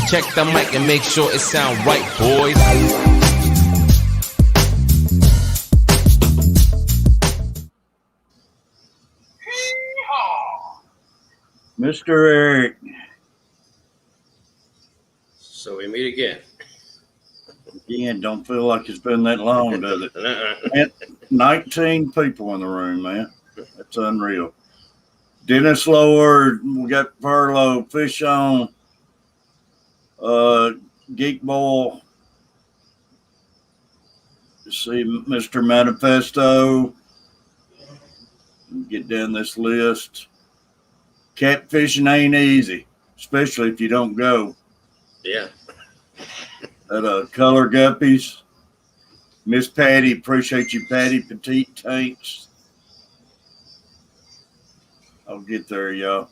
Check the mic and make sure it sound right, boys. Mr. Eric. So we meet again. Again, don't feel like it's been that long, does it? 19 people in the room, man. That's unreal. Dennis Lord, we got Furlough, Fish on, Geek Boy. See Mr. Manifesto. Get down this list. Catfishing ain't easy, especially if you don't go. Yeah. At Color Guppies. Miss Patty, appreciate you, Patty. Petite Tanks. I'll get there, y'all.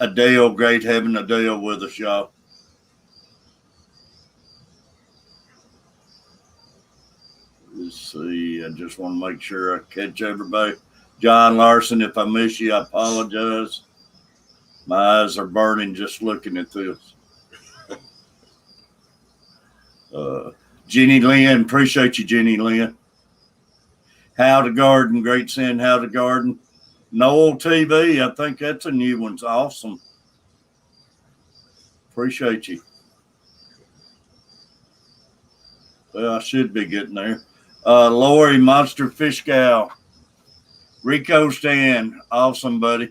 Adele, great having Adele with us, y'all. Let's see. I just want to make sure I catch everybody. John Larson, if I miss you, I apologize. My eyes are burning just looking at this. Jenny Lynn, appreciate you, Jenny Lynn. How to Garden, great seeing How to Garden. Noel TV, I think that's a new one. It's awesome. Appreciate you. Well, I should be getting there. Lori, Monster Fish Gal. Rico Stan, awesome, buddy.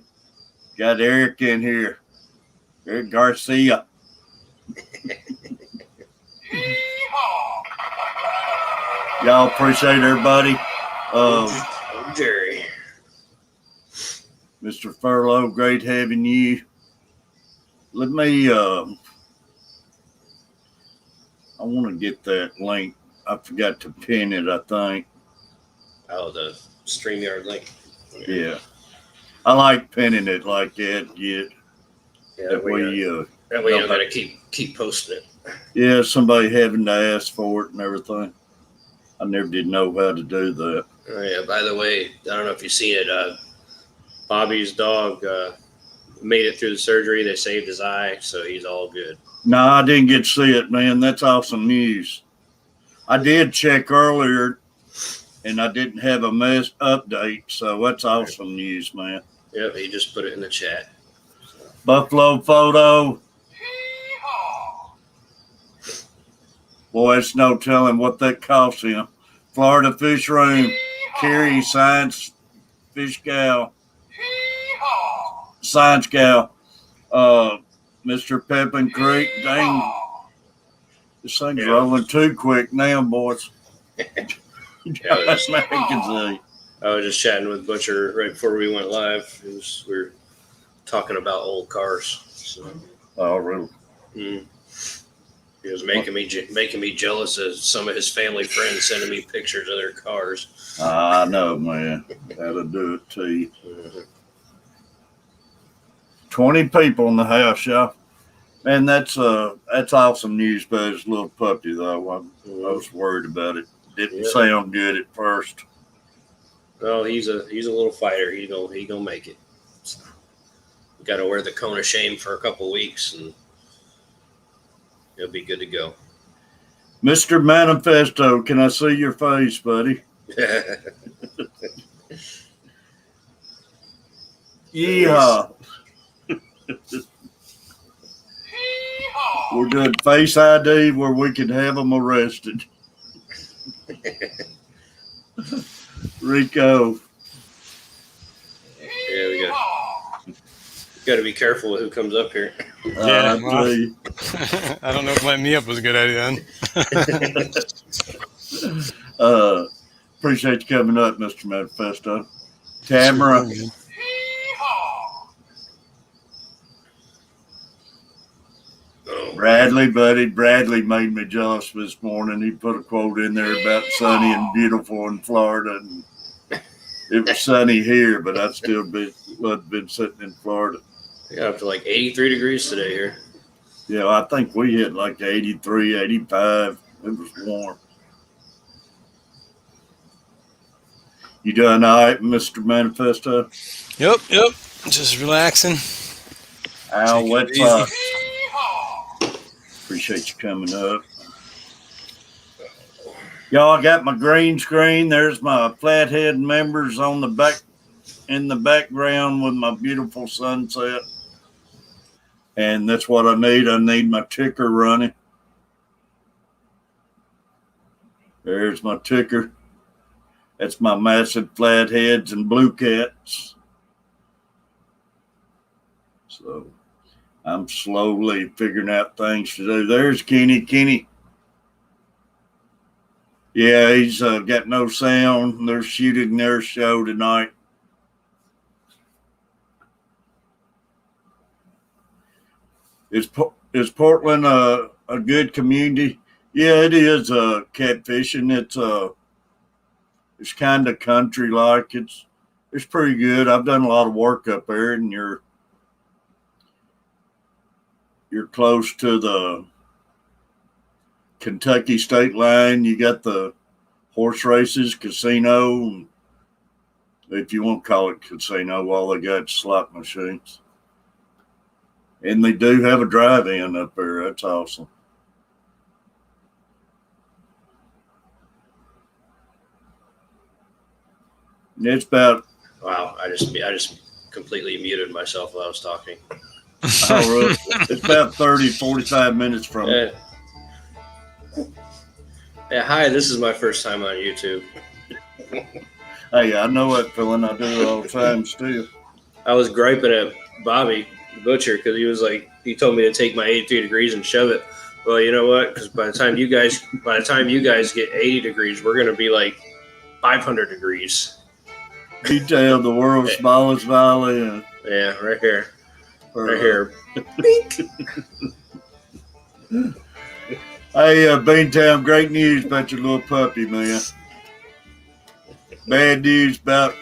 Got Eric in here. Eric Garcia. Y'all appreciate everybody. Jerry. Mr. Furlough, great having you. Let me, I want to get that link. I forgot to pin it, I think. Oh, the StreamYard link. Yeah. I like pinning it like that. Yeah. That way you don't got to keep posting it. Yeah, somebody having to ask for it and everything. I never did know how to do that. Oh, yeah. By the way, I don't know if you've seen it. Bobby's dog made it through the surgery. They saved his eye, so he's all good. No, I didn't get to see it, man. That's awesome news. I did check earlier, and I didn't have a mess update, so that's awesome news, man. Yep, he just put it in the chat. Buffalo Photo. Boy, it's no telling what that cost him. Florida Fish Room. Carrie, Science Fish Gal. Science Gal. Mr. Pepin Creek. Dang. This thing's rolling too quick now, boys. I was just chatting with Butcher right before we went live. We were talking about old cars. So. Oh, really? Mm. He was making me jealous of some of his family friends sending me pictures of their cars. I know, man. That'll do it to you. Mm-hmm. 20 people in the house, y'all. Man, that's awesome news, but it's a little puppy though. I was worried about it. Didn't sound good at first. Well, he's a little fighter. He gonna make it. So, got to wear the cone of shame for a couple weeks, and he'll be good to go. Mr. Manifesto, can I see your face, buddy? Yeehaw. We're doing Face ID where we can have them arrested. Rico. Yeah, we got to be careful with who comes up here. Yeah, I don't know if letting me up was a good idea then. Appreciate you coming up, Mr. Manifesto. Tamara. Bradley, buddy. Bradley made me jealous this morning. He put a quote in there about sunny and beautiful in Florida. And it was sunny here, but I'd still been sitting in Florida. We got up to like 83 degrees today here. Yeah, I think we hit like 83, 85. It was warm. You doing all right, Mr. Manifesto? Yep. Just relaxing. Al, what's up? Appreciate you coming up. Y'all, I got my green screen. There's my Flathead members on the back, in the background with my beautiful sunset. And that's what I need. I need my ticker running. There's my ticker. That's my massive flatheads and blue cats. So I'm slowly figuring out things to do. There's Kenny. Kenny. Yeah, he's got no sound. They're shooting their show tonight. Is Portland a good community? Yeah, it is. Catfishing. It's kind of country like. It's pretty good. I've done a lot of work up there, and you're close to the Kentucky state line. You got the horse races, casino, if you want to call it casino. All they got slot machines. And they do have a drive-in up there. That's awesome. And it's about. Wow, I just completely muted myself while I was talking. Oh, really? It's about 30, 45 minutes from it. Yeah, hi, this is my first time on YouTube. Hey, I know that feeling. I do it all the time still. I was griping at Bobby the Butcher because he told me to take my 83 degrees and shove it. Well, you know what? Because by the time you guys get 80 degrees, we're gonna be like 500 degrees. Detail the world's smallest valley. Yeah, right here. Right here. Hey, Beantown, great news about your little puppy, man. Bad news about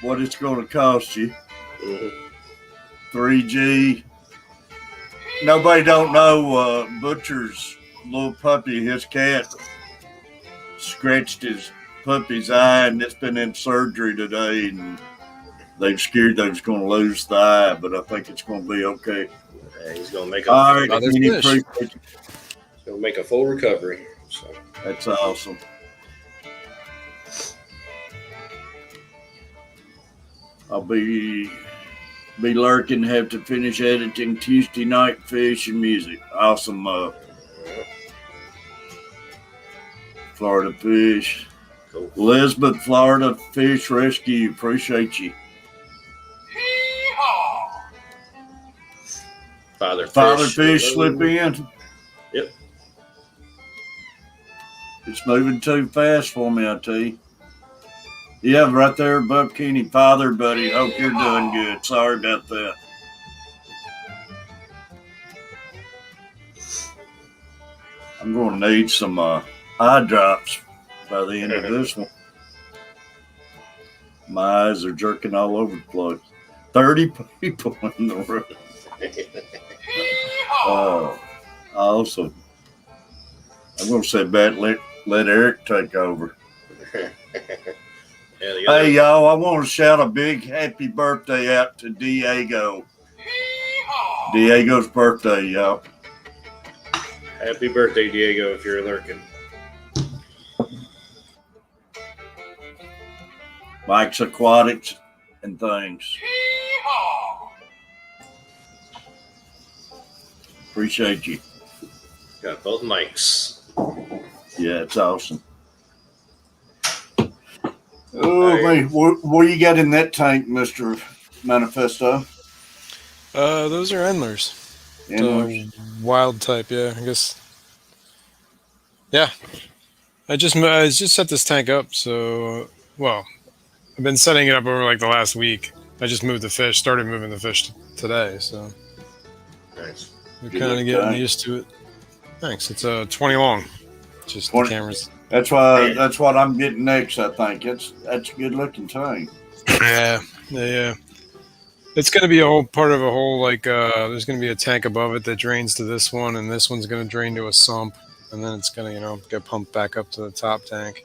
what it's going to cost you. Mm-hmm. 3G. Nobody don't know Butcher's little puppy, his cat, scratched his puppy's eye, and it's been in surgery today, and they've scared they was going to lose the eye, but I think it's going to be okay. Yeah, he's going to make a full recovery. So. That's awesome. I'll be lurking, have to finish editing Tuesday night fish and music. Awesome. Florida Fish. Cool. Elizabeth, Florida Fish Rescue. Appreciate you. Father Fish slip in. Yep. It's moving too fast for me, I tell you. Yeah, right there above Kenny. Father, buddy. Hope you're doing good. Sorry about that. I'm going to need some eye drops by the end of this one. My eyes are jerking all over the place. 30 people in the room. Oh, awesome. I'm going to say let Eric take over. Hey, y'all, I want to shout a big happy birthday out to Diego. Diego's birthday, y'all. Happy birthday, Diego, if you're lurking. Mike's Aquatics and things. Appreciate you. Got both mics. Yeah, it's awesome. Oh, man. What you got in that tank, Mr. Manifesto? Those are endlers. Wild type, yeah. I guess. Yeah. I just set this tank up, so I've been setting it up over like the last week. I just started moving the fish today, so Nice. we're kind of getting used to it. Thanks. It's 20 long. Just 20. The cameras. That's what I'm getting next. I think that's a good looking tank. Yeah. It's going to be there's going to be a tank above it that drains to this one, and this one's going to drain to a sump, and then it's going to get pumped back up to the top tank.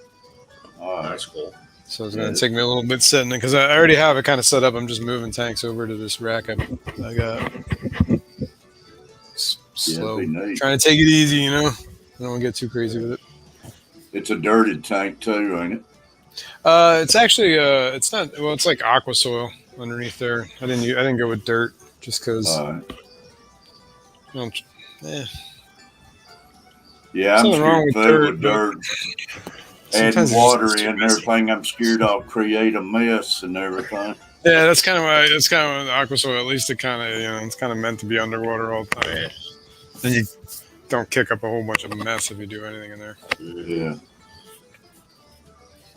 Oh, that's cool. So it's going to take me a little bit setting it because I already have it kind of set up. I'm just moving tanks over to this rack I got slow. it'd be neat. Trying to take it easy, you know. I don't want to get too crazy with it. It's a dirty tank too, ain't it? It's actually it's not. Well, it's like aqua soil underneath there. I didn't go with dirt just because. Eh, Yeah, I'm Something wrong scared with too dirt, with but dirt. Adding sometimes it's water just too in and messy. everything, I'm scared I'll create a mess and everything. Yeah, that's kind of why. That's kind of the aqua soil. At least it kind of, it's kind of meant to be underwater all the time. And you don't kick up a whole bunch of mess if you do anything in there. Yeah.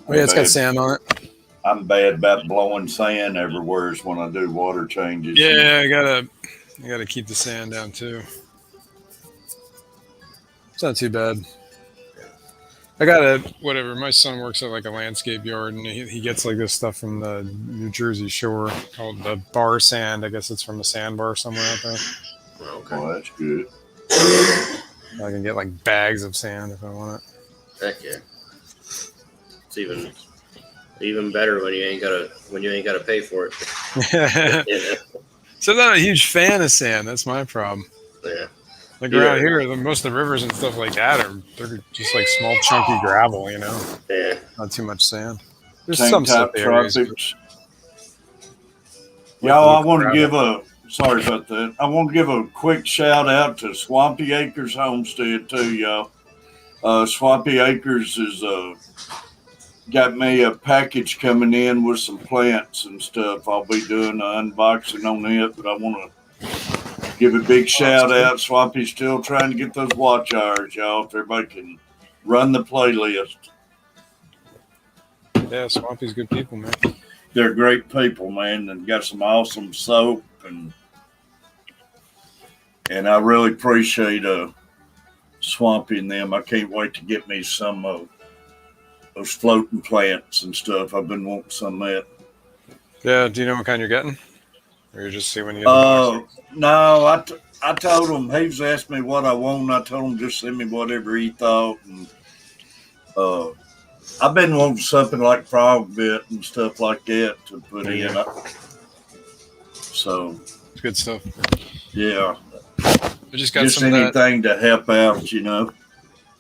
Oh yeah, it's got sand on it. I'm bad about blowing sand everywhere when I do water changes. Yeah, I gotta keep the sand down too. It's not too bad. I got whatever. My son works at like a landscape yard, and he gets like this stuff from the New Jersey shore called the bar sand. I guess it's from a sandbar somewhere out there. Okay. Well, that's good. I can get like bags of sand if I want it. Heck yeah. It's even better when you ain't gotta pay for it. Yeah. So I'm not a huge fan of sand. That's my problem. Yeah. Like Yeah. around here, most of the rivers and stuff like that they're just like small chunky gravel, you know. Yeah. Not too much sand. There's Tank some top stuff areas. tropics. Y'all, I want to give sorry about that. I want to give a quick shout out to Swampy Acres Homestead too, y'all. Swampy Acres is got me a package coming in with some plants and stuff. I'll be doing an unboxing on it, but I want to give a big shout out. Swampy's still trying to get those watch hours, y'all. If everybody can run the playlist. Yeah, Swampy's good people, man. They're great people, man, and got some awesome soap and I really appreciate Swampy and them. I can't wait to get me some of those floating plants and stuff. I've been wanting some of that. Yeah, do you know what kind you're getting? Or you're just seeing when you get the box? No, I told him, he was asking me what I want. I told him just send me whatever he thought. And I've been wanting something like frog bit and stuff like that to put in. So It's good stuff. yeah, I just got some anything to help out, you know.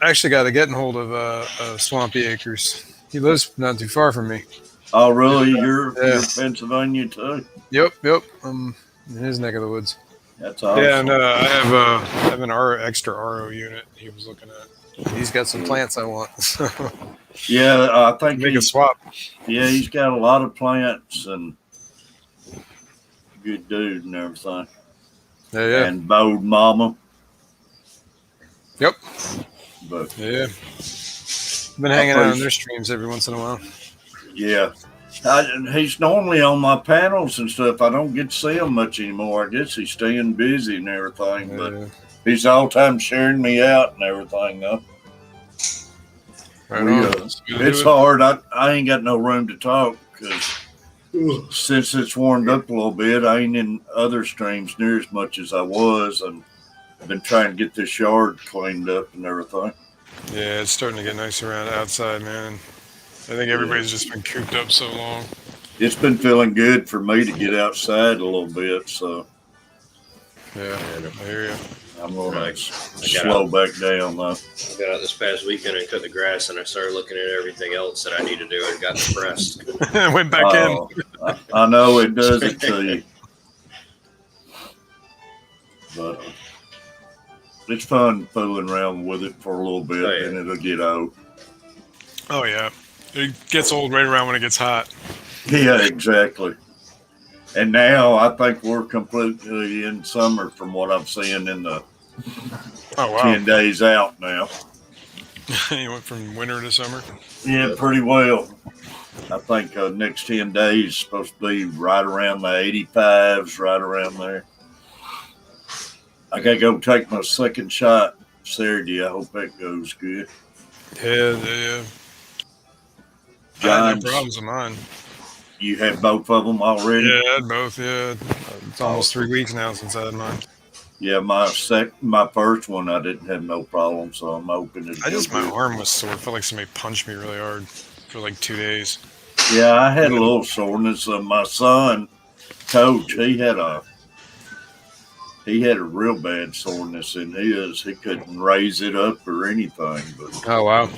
I actually got to get in hold of Swampy Acres. He lives not too far from me. Oh, really? You're Pennsylvania too? Yep. I'm in his neck of the woods. That's awesome. Yeah, and I have an extra RO unit he was looking at. He's got some plants I want. Yeah, I think Make a swap. Yeah, he's got a lot of plants and good dude and everything. Yeah. And Bode Mama. Yep. But yeah. Been hanging out on their streams every once in a while. Yeah. He's normally on my panels and stuff. I don't get to see him much anymore. I guess he's staying busy and everything, but he's all time sharing me out and everything, though. It's hard. I ain't got no room to talk because since it's warmed up a little bit, I ain't in other streams near as much as I was, and I've been trying to get this yard cleaned up and everything. Yeah, it's starting to get nice around outside, man. I think everybody's just been cooped up so long. It's been feeling good for me to get outside a little bit, so. Yeah, I hear you. I'm going to slow back down, though. I got out this past weekend and cut the grass, and I started looking at everything else that I need to do and got depressed. Went back in. I know it does it to you. But it's fun fooling around with it for a little bit, and it'll get old. Oh, yeah. It gets old right around when it gets hot. Yeah, exactly. And now I think we're completely in summer from what I'm seeing in the 10 days out now. You went from winter to summer? Yeah, pretty well. I think next 10 days is supposed to be right around the 85s, right around there. I got to go take my second shot Saturday. I hope that goes good. Yeah. I had no problems with mine. You had both of them already? Yeah, I had both, yeah. It's almost 3 weeks now since I had mine. Yeah, my first one, I didn't have no problem, so I'm hoping it's my arm was sore. I felt like somebody punched me really hard for like 2 days. Yeah, I had a little soreness. My son, Coach, he had He had a real bad soreness in his. He couldn't raise it up or anything. But Oh wow.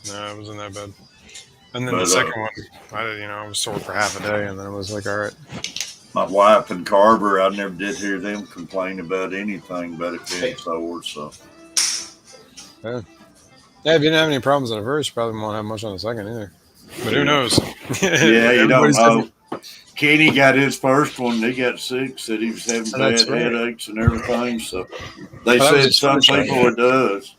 No, it wasn't that bad. And then the second one, I was sore for half a day, and then it was like, all right. my wife and Carver, I never did hear them complain about anything about it being sore. So Yeah, if you didn't have any problems on the first, you probably won't have much on the second either. But who knows? yeah, you don't know. Kenny got his first one. He got sick. Said he was having bad headaches and everything. So they said some people it does.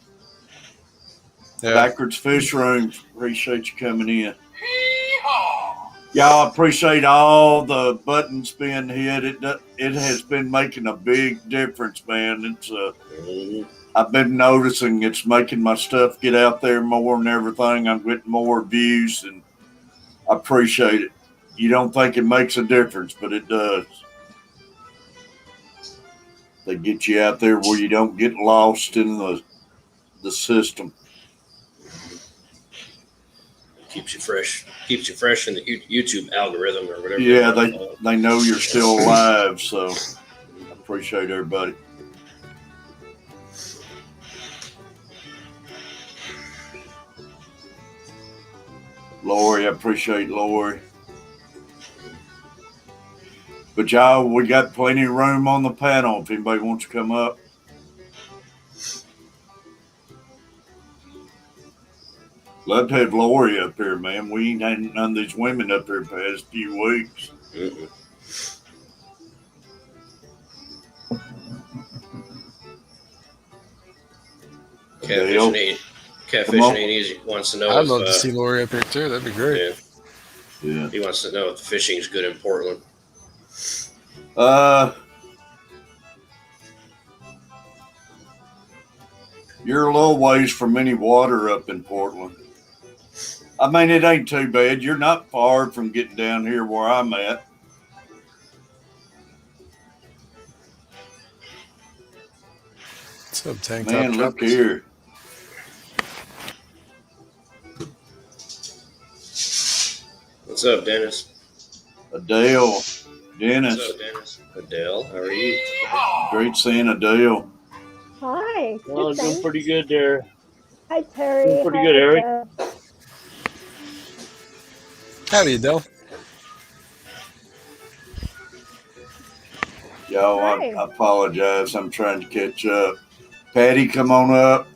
Yeah. Backwards Fish Room. Appreciate you coming in. Y'all, appreciate all the buttons being hit. It has been making a big difference, man. It's I've been noticing it's making my stuff get out there more and everything. I'm getting more views, and I appreciate it. You don't think it makes a difference, but it does. They get you out there where you don't get lost in the system. Keeps you fresh in the YouTube algorithm or whatever. Yeah, they know you're still alive, so I appreciate everybody. Lori, I appreciate Lori. But y'all, we got plenty of room on the panel if anybody wants to come up. Love to have Lori up here, man. We ain't had none of these women up here the past few weeks. Catfishing ain't easy. Wants to know. I'd love to see Lori up here too. That'd be great. Yeah. He wants to know if the fishing is good in Portland. You're a little ways from any water up in Portland. I mean, it ain't too bad. You're not far from getting down here where I'm at. What's up, Tank? Man, look here. What's up, Dennis? Adele. Dennis. What's up, Dennis? Adele, how are you? Great seeing Adele. Hi. Oh, doing pretty good there. Hi, Terry. Doing pretty good, Eric. Howdy, Adele. Yo, I apologize. I'm trying to catch up. Patty, come on up.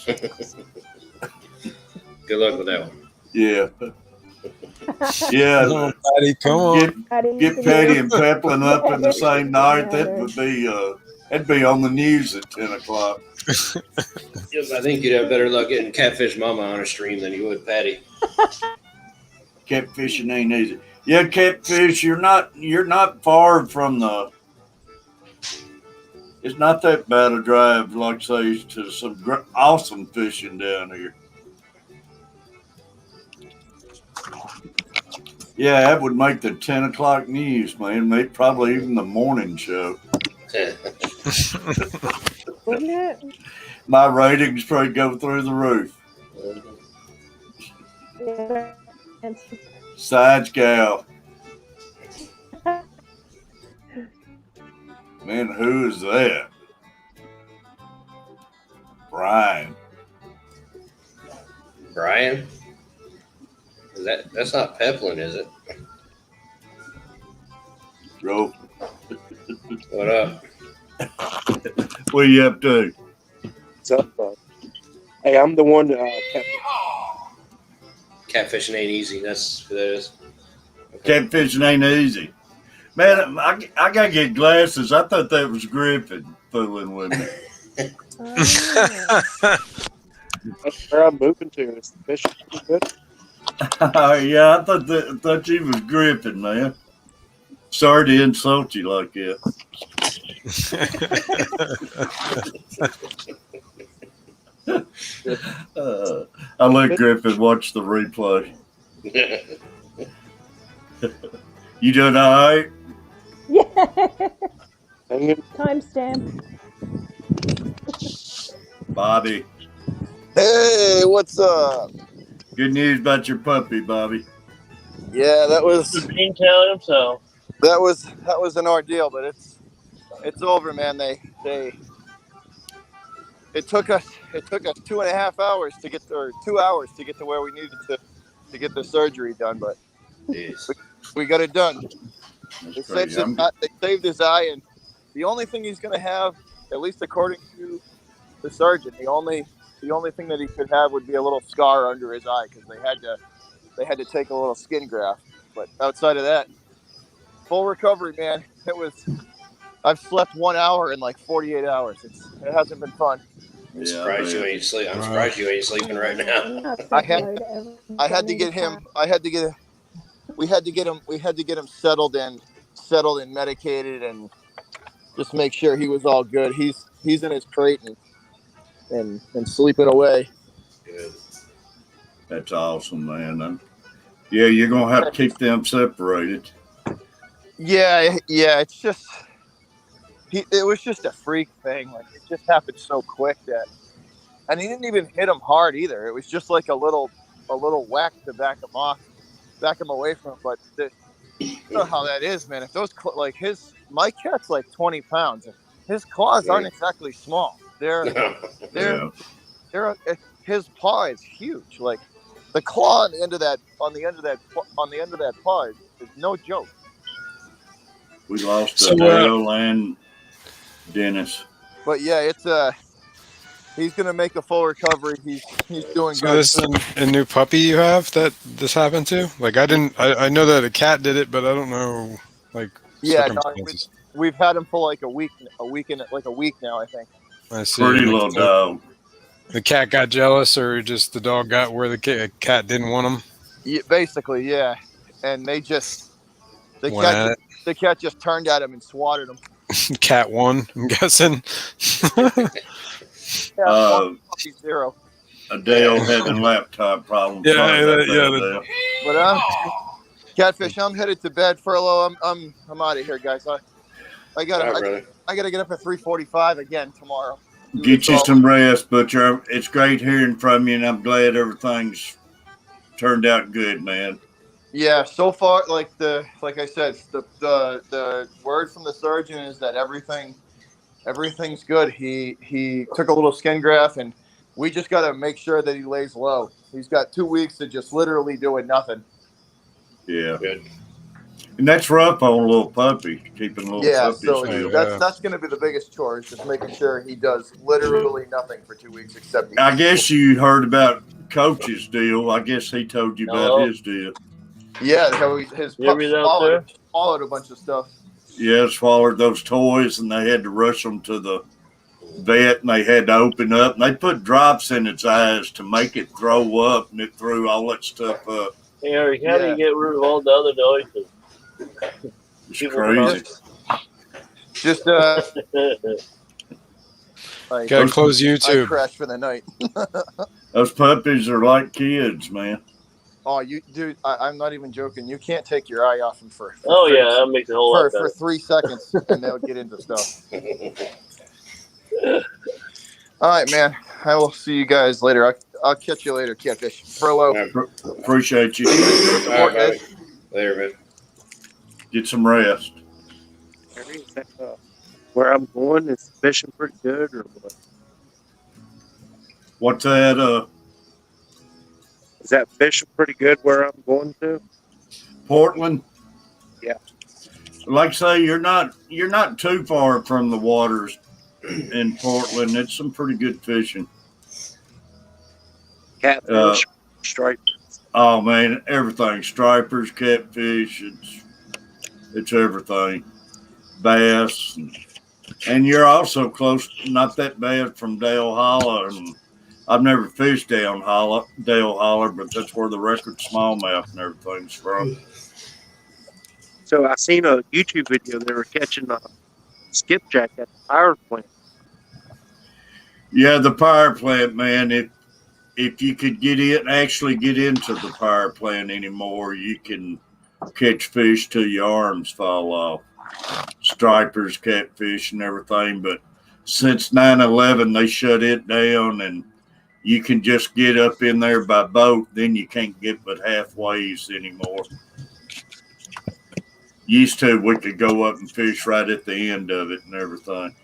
Good luck with that one. Yeah. Yeah. Come on, Patty, come on. Get Patty and Peplin up in the same night. That would be that'd be on the news at 10 o'clock. Yes, I think you'd have better luck getting Catfish Mama on a stream than you would Patty. Catfishing ain't easy. Yeah, Catfish, you're not far from the. It's not that bad a drive, like say, to some awesome fishing down here. Yeah, that would make the 10 o'clock news, man. Maybe probably even the morning show. Wouldn't it? My ratings probably go through the roof. Yeah. Sides gal. Man, who is that? Brian. Brian? That's not Peplin, is it? Bro. What up? What are you up to? What's up, bud? Hey, I'm the one Catfishing ain't easy. That's who that is. Okay. Catfishing ain't easy. Man, I gotta get glasses. I thought that was Griffin fooling with me. That's where I'm moving to. Is the fishing good? Yeah, I thought you was Griffin, man. Sorry to insult you like that. I let Griffin watch the replay. You doing all right? Yeah. Hanging. Timestamp. Bobby. Hey, what's up? Good news about your puppy, Bobby. Yeah, that was The bean town himself. that was an ordeal, but It's over, man. It took us 2.5 hours to get or 2 hours to get to where we needed to get the surgery done, but Jeez. we got it done. They That's saved crazy. they saved his eye, and the only thing he's gonna have, at least according to the surgeon, the only thing that he could have would be a little scar under his eye because they had to take a little skin graft. But outside of that, full recovery, man. I've slept 1 hour in like 48 hours. It hasn't been fun. I'm Yeah, surprised you ain't sleep. I'm Wow. surprised you ain't sleeping right now. I'm not I saying had- hello to everyone I had to in get the him. chat. We had to get him settled and medicated, and just make sure he was all good. He's in his crate and sleeping away. Good. That's awesome, man. Yeah, you're gonna have to keep them separated. Yeah. It's just it was just a freak thing. Like it just happened so quick and he didn't even hit him hard either. It was just like a little whack to back him away from him. But you know how that is, man. If those my cat's like 20 pounds. His claws aren't exactly small. They're Yeah, his paw is huge. Like the claw on the end of that paw is no joke. we lost So, Dale and Dennis. But yeah, it's he's gonna make a full recovery. He's doing So good. this is a new puppy you have that this happened to? Like I know that a cat did it, but I don't know like Yeah, no, circumstances. we've had him for like a week now, I think. I see. Pretty Like, little dog. the cat got jealous, or just the dog got where the cat didn't want him. Yeah, basically, yeah. And the Went cat at the cat just turned at him and swatted him. it. Cat won, I'm guessing. Yeah, puppy 0. Adele having laptop problems. Yeah, Sorry about yeah, that, the- Adele. But Catfish, I'm headed to bed. Furlough, I'm out of here, guys. I All right, brother. gotta get up at 3:45 again tomorrow. Get you some rest, Butcher. It's great hearing from you, and I'm glad everything's turned out good, man. Yeah, so far, like I said, the word from the surgeon is that everything's good. He took a little skin graft, and we just got to make sure that he lays low. He's got 2 weeks to just literally doing nothing. Yeah. Good. And that's rough on a little puppy, keeping little Yeah, puppies so still. that's going to be the biggest chore, is just making sure he does literally nothing for 2 weeks except eat. I guess you heard about Coach's deal. I guess he told you about his deal. Yeah, how his pup swallowed a bunch of stuff. Yeah, swallowed those toys, and they had to rush him to the vet, and they had to open up. And they put drops in its eyes to make it throw up, and it threw all that stuff up. Hey, Eric, how do you get rid of all the other noises? It's crazy. Just like Gotta close I YouTube. crashed for the night. Those puppies are like kids, man. Oh, dude, I'm not even joking. You can't take your eye off them for Oh, yeah, that makes it a whole lot for better. 3 seconds, and they'll get into stuff. All right, man. I will see you guys later. I'll catch you later, Catfish. Furlough. Appreciate you. All right, buddy. Later, man. Get some rest. Is that, where I'm going is fishing pretty good, or what? What's that? Is that fishing pretty good where I'm going to? Portland. Yeah. Like I say, you're not too far from the waters in Portland. It's some pretty good fishing. Catfish, stripers. Oh man, everything. Stripers, catfish, it's everything. Bass. And you're also close, not that bad from Dale Holler. And I've never fished down Dale Holler, but that's where the record smallmouth and everything's from. So I seen a YouTube video. They were catching skipjack at the power plant. Yeah, the power plant, man. If you could actually get into the power plant anymore, you can catch fish till your arms fall off. Stripers, catfish, and everything. But since 9/11, they shut it down, and you can just get up in there by boat. Then you can't get but halfways anymore. Used to, we could go up and fish right at the end of it and everything.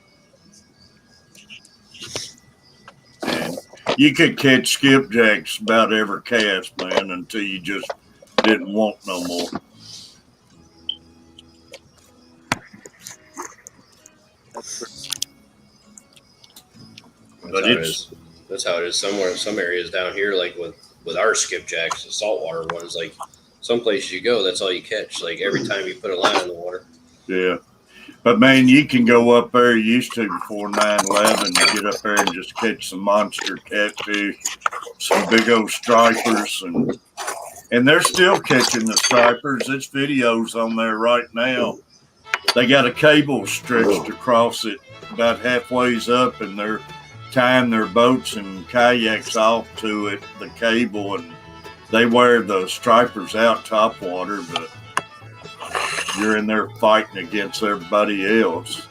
And you could catch skipjacks about every cast, man, until you just didn't want no more. But that's how it is somewhere. Some areas down here, like with our skipjacks, the saltwater ones, like some places you go, that's all you catch. Like every time you put a line in the water. Yeah. But man, you can go up there. You used to before 9/11. You get up there and just catch some monster catfish, some big old stripers, and they're still catching the stripers. It's videos on there right now. They got a cable stretched across it about halfway up, and they're tying their boats and kayaks off to it, the cable, and they wear the stripers out top water, but you're in there fighting against everybody else.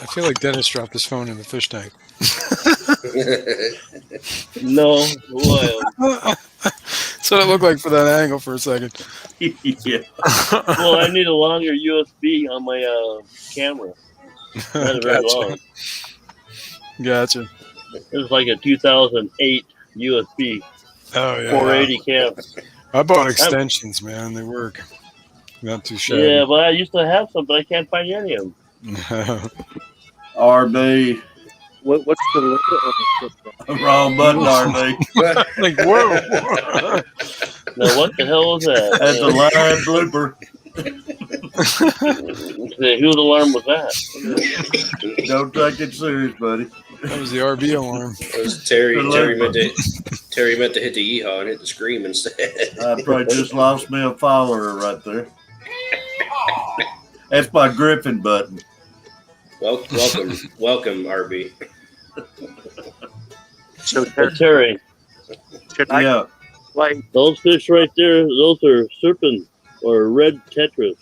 I feel like Dennis dropped his phone in the fish tank. No, well, That's what it looked like for that angle for a second. Yeah. well, I need a longer USB on my camera. Not very long. Gotcha. It was like a 2008 USB Oh yeah. 480 cam. I bought extensions, man. They work. Not too shabby. Yeah, but I used to have some, but I can't find any of them. RB. What's the limit on the skipjack? Wrong button, RB. Like whoa. Now, what the hell was that? That's a live blooper. Whose alarm was that? Don't take it serious, buddy. That was the RB alarm. It was Terry meant to hit the yeehaw and hit the scream instead. I probably just lost me a follower right there. That's my Griffin button. Welcome, RB. So Hey, Terry, should I Yeah. like those fish right there, those are serpent or red tetras.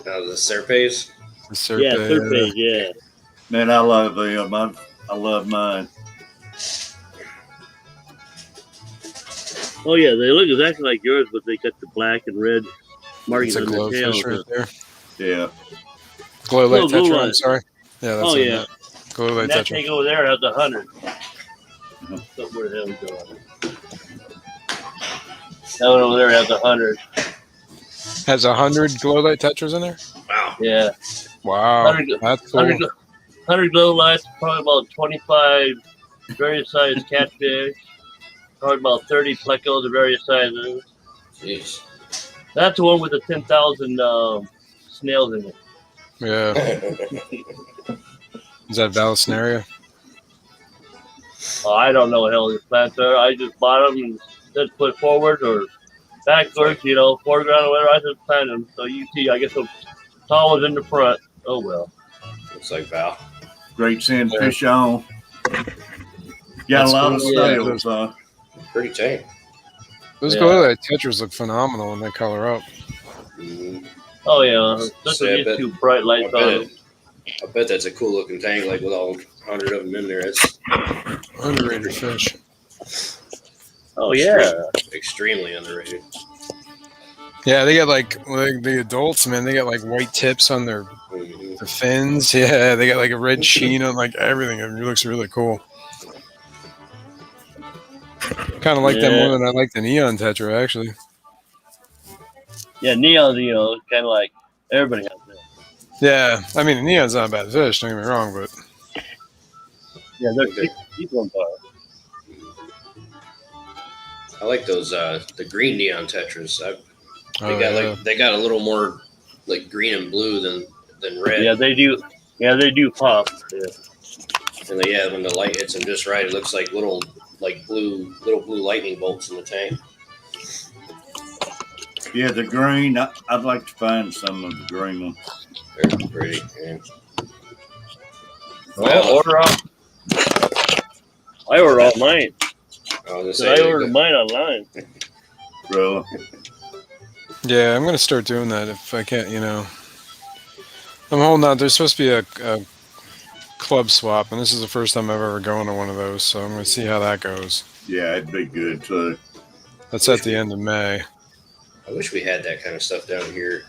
The Serpes. The Serpe, Yeah, serpent, yeah. Man, I love them. I love mine. Oh yeah, they look exactly like yours, but they got the black and red markings It's a on their tails. glowfish right there. Yeah. Glow light Oh, blue tetra. light. I'm sorry. Yeah, that's Oh, what I yeah. meant. Glow light And that tetra. tank over there has 100. Where the hell is going? That one over there has 100. Has 100 glow light tetras in there. Wow. Yeah. Wow, 100 that's cool. 100 glow lights, probably about 25 various sized catfish, probably about 30 plecos of various sizes. Jeez. That's the one with the 10,000 snails in it. Yeah. Is that Vallisneria? I don't know what the hell these plants are. I just bought them and said put forward or backwards, foreground or whatever. I just planted them. So you see, I guess the tall was in the front. Oh well. Looks like Val. Great seeing fish on. Got That's a lot of cool. snails, huh? Pretty tame. Those Yeah. glow light tetras look phenomenal when they color up. Mm-hmm. Oh yeah, especially I these bet- two bright lights on them. I bet that's a cool looking tank, like with all 100 of them in there. It's Underrated fish. Oh yeah. extremely underrated. Yeah, they got like the adults, man. They got like white tips on their Mhm. fins. Yeah, they got like a red sheen on like everything. It looks really cool. Kind of like that Yeah. more than I like the neon tetra, actually. Yeah, neon, kind of like everybody has that. Yeah, I mean the neon's not a bad fish. Don't get me wrong, but Yeah, they're Okay. these ones are. I like those the green neon tetras. They oh, got yeah. they got a little more like green and blue than red. Yeah, they do. Yeah, they do pop. Yeah. And when the light hits them just right, it looks like little blue lightning bolts in the tank. Yeah, the green. I'd like to find some of the green ones. They're pretty. Yeah. Well, order off. I ordered all mine. I was So gonna I say, ordered mine online. Really. Yeah, I'm gonna start doing that if I can't. I'm holding out. There's supposed to be a club swap, and this is the first time I've ever gone to one of those, so I'm gonna see how that goes. Yeah, it'd be good too. That's at the end of May. I wish we had that kind of stuff down here.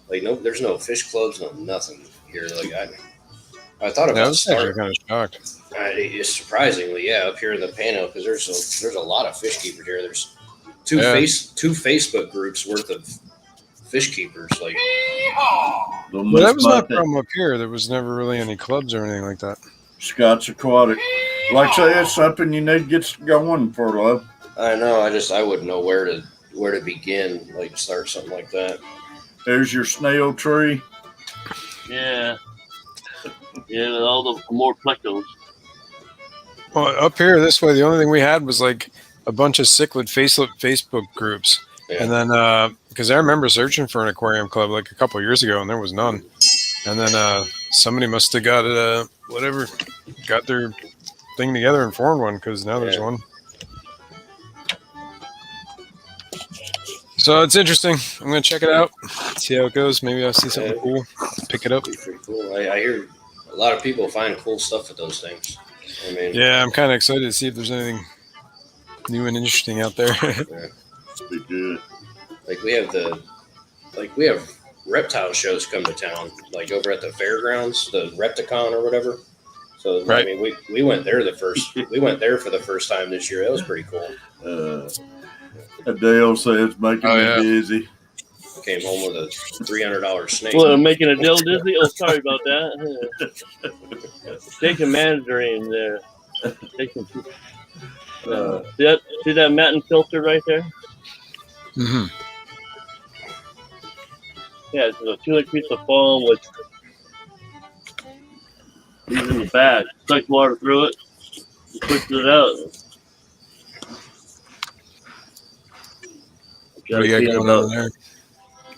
Like, no, there's no fish clubs, no nothing here. Like, I thought Yeah, I about was actually starting. kind of shocked. It's surprisingly, yeah, up here in the Pano, because there's a lot of fish keepers here. There's two Yeah. Facebook groups worth of fish keepers. Like, Well, that was my problem up here. There was never really any clubs or anything like that. Scott's Aquatic. Like I say, it's something you need to get going for, love. I know. I wouldn't know where to begin. Like, start something like that. There's your snail tree. Yeah. Yeah, with all the more plecos. Well, up here this way, the only thing we had was like a bunch of cichlid Facebook groups. Yeah. And then, because I remember searching for an aquarium club like a couple of years ago, and there was none. And then somebody must have got got their thing together and formed one, because now there's one. So it's interesting. I'm gonna check it out, see how it goes. Maybe I'll see something cool, pick it up. Pretty cool. I hear a lot of people find cool stuff with those things. I mean, Yeah, I'm kind of excited to see if there's anything new and interesting out there. yeah. Be good. Like we have reptile shows come to town, like over at the fairgrounds, the Repticon or whatever. So Right. I mean, we went there we went there for the first time this year. That was pretty cool. Adele says making Oh, me yeah. dizzy. Came home with a $300 snake. Well, making a dill dizzy? Oh, sorry about that. Take a mandarin there. Take some. See that matin filter right there? Mm-hmm. Yeah, it's a 2-inch piece of foam with these in the back. Sucks water through it. You push it out. What do you got going on there?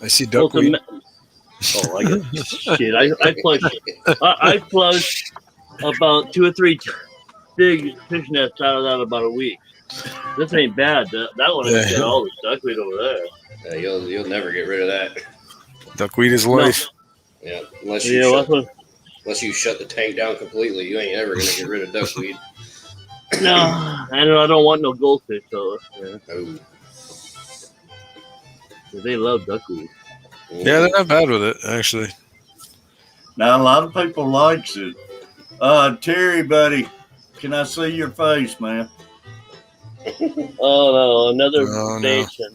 I see duckweed. I get shit. I flushed about 2 or 3 big fish nests out of that about a week. This ain't bad. That one has got all the duckweed over there. Yeah, you'll never get rid of that. Duckweed is life. Yeah, unless you shut the tank down completely, you ain't ever gonna get rid of duckweed. No, I don't want no goldfish though. Yeah. Oh. They love duckweed. Yeah, they're not bad with it, actually. Now a lot of people likes it. Terry, buddy, can I see your face, man? Oh no, another Oh, no. station.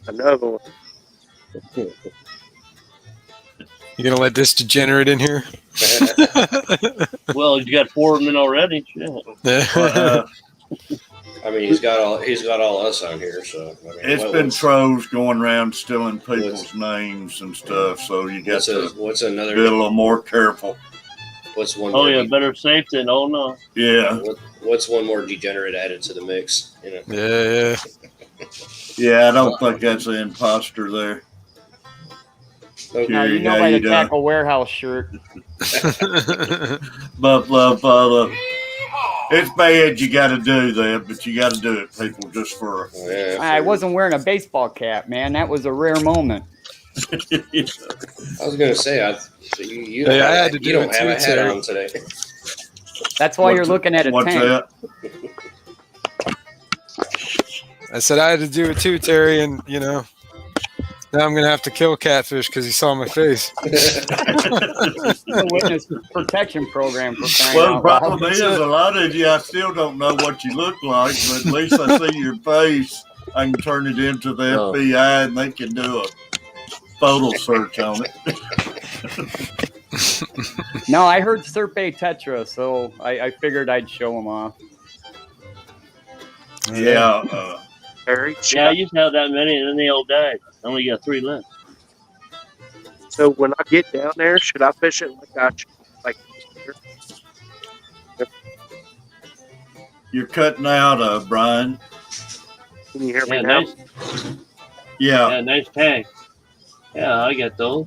Another one. You gonna let this degenerate in here? Well, you got 4 of them in already. Shit. I mean, he's got all us on here, so I mean, It's been trolls going around stealing people's names and stuff, so you got to what's another? be a little more careful. What's one? Oh more yeah, better safe than oh no. Yeah, What's one more degenerate added to the mix? You know? Yeah. yeah. I don't think that's an imposter there. Okay. Now you know by the Tackle Warehouse shirt. But it's bad. You got to do that, but you got to do it, people, just for. Yeah, I wasn't wearing a baseball cap, man. That was a rare moment. I was gonna say, you Hey, don't, I have, had to do you don't it have too, a hat Terry. on today. That's why you're looking at a What's tank. that? I said I had to do it too, Terry, and now I'm gonna have to kill Catfish because he saw my face. The witness protection program for crying Well, the out loud. problem is, a lot of you, I still don't know what you look like, but at least I see your face. I can turn it into the FBI, and they can do a photo search on it. No, I heard Serpe Tetra, so I figured I'd show him off. Yeah. Harry, Yeah, I used to have that many, and then they all died. I only got 3 left. so when I get down there, should I fish it like You're cutting out, Brian. Can you hear me Yeah, now? nice. Yeah. Nice tank. Yeah, I get those.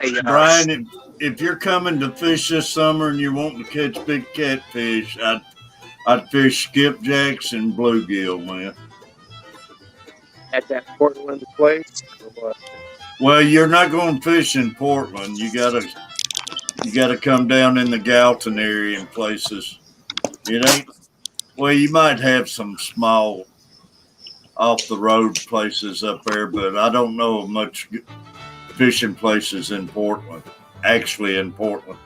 Hey, Brian, if you're coming to fish this summer and you're wanting to catch big catfish, I'd fish skipjacks and bluegill, man. at that Portland place. Or what? Well, you're not going to fish in Portland. You gotta come down in the Galton area and places. It Well, you might have some small off the road places up there, but I don't know of much fishing places in Portland. Actually, in Portland.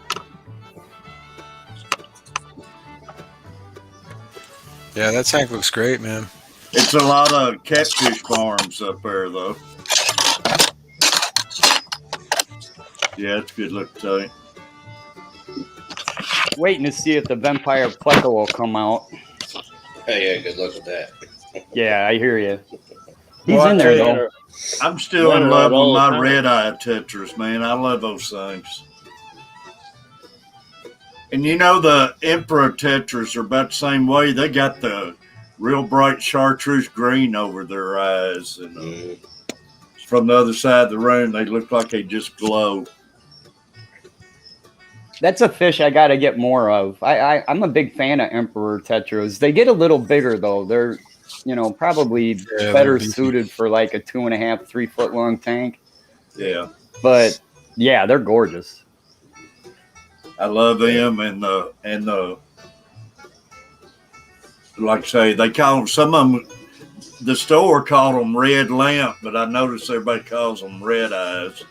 Yeah, that tank looks great, man. It's a lot of catfish farms up there, though. Yeah, it's a good looking tank. Waiting to see if the vampire pleco will come out. Hey, yeah, good luck with that. Yeah, I hear you. He's Well, in there though. I'm still in love with my red eye tetras, man. I love those things. And you know the Emperor tetras are about the same way. They got the real bright chartreuse green over their eyes, and from the other side of the room, they look like they just glow. That's a fish I got to get more of. I'm a big fan of Emperor tetras. They get a little bigger though. They're, probably better suited for like a 2.5, 3 foot long tank. Yeah. But yeah, they're gorgeous. I love them and the like I say, they call them, some of them, the store called them red lamp, but I noticed everybody calls them red eyes.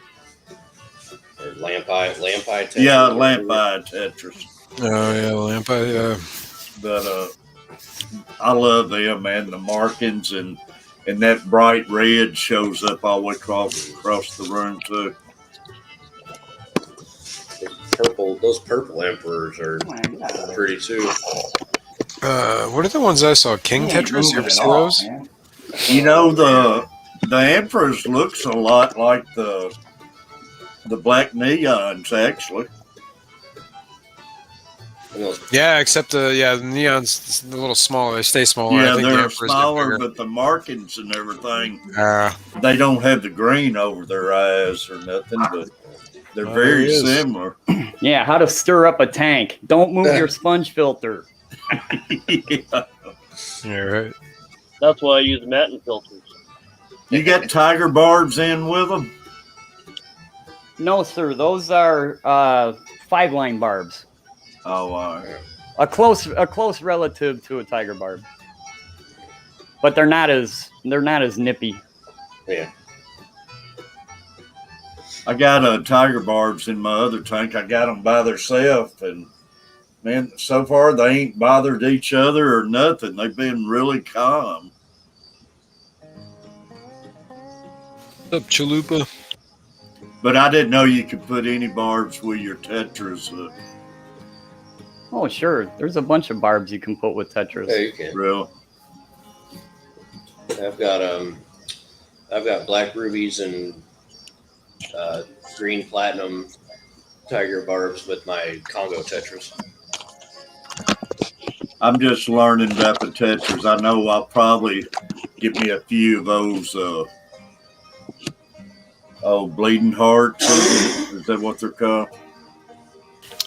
Or lamp eye tetras. Yeah, lamp eye tetras. Oh yeah, lamp eye. Yeah. But I love them, and the markings and that bright red shows up all the way across the room too. Those purple emperors are pretty too. What are the ones I saw? King tetras. You ever see those? You know, the emperors looks a lot like the black neons, actually. Yeah, except the neons a little smaller. They stay smaller. Yeah, I think they're the smaller, but the markings and everything, Ah. they don't have the green over their eyes or nothing, but they're very similar. Yeah, how to stir up a tank. Don't move your sponge filter. Yeah. Yeah, right. That's why I use Matin filters. You got tiger barbs in with them? No, sir. Those are 5-line barbs. Oh, all right. A close relative to a tiger barb. But they're not as nippy. Yeah. I got tiger barbs in my other tank. I got them by themselves, and man, so far they ain't bothered each other or nothing. They've been really calm. What's up, Chalupa? But I didn't know you could put any barbs with your tetras. Oh, sure. There's a bunch of barbs you can put with tetras. Yeah, you can. Real. I've got black rubies and green platinum tiger barbs with my Congo tetras. I'm just learning about the tetras. I know I'll probably get me a few of those. Bleeding hearts. Is that what they're called?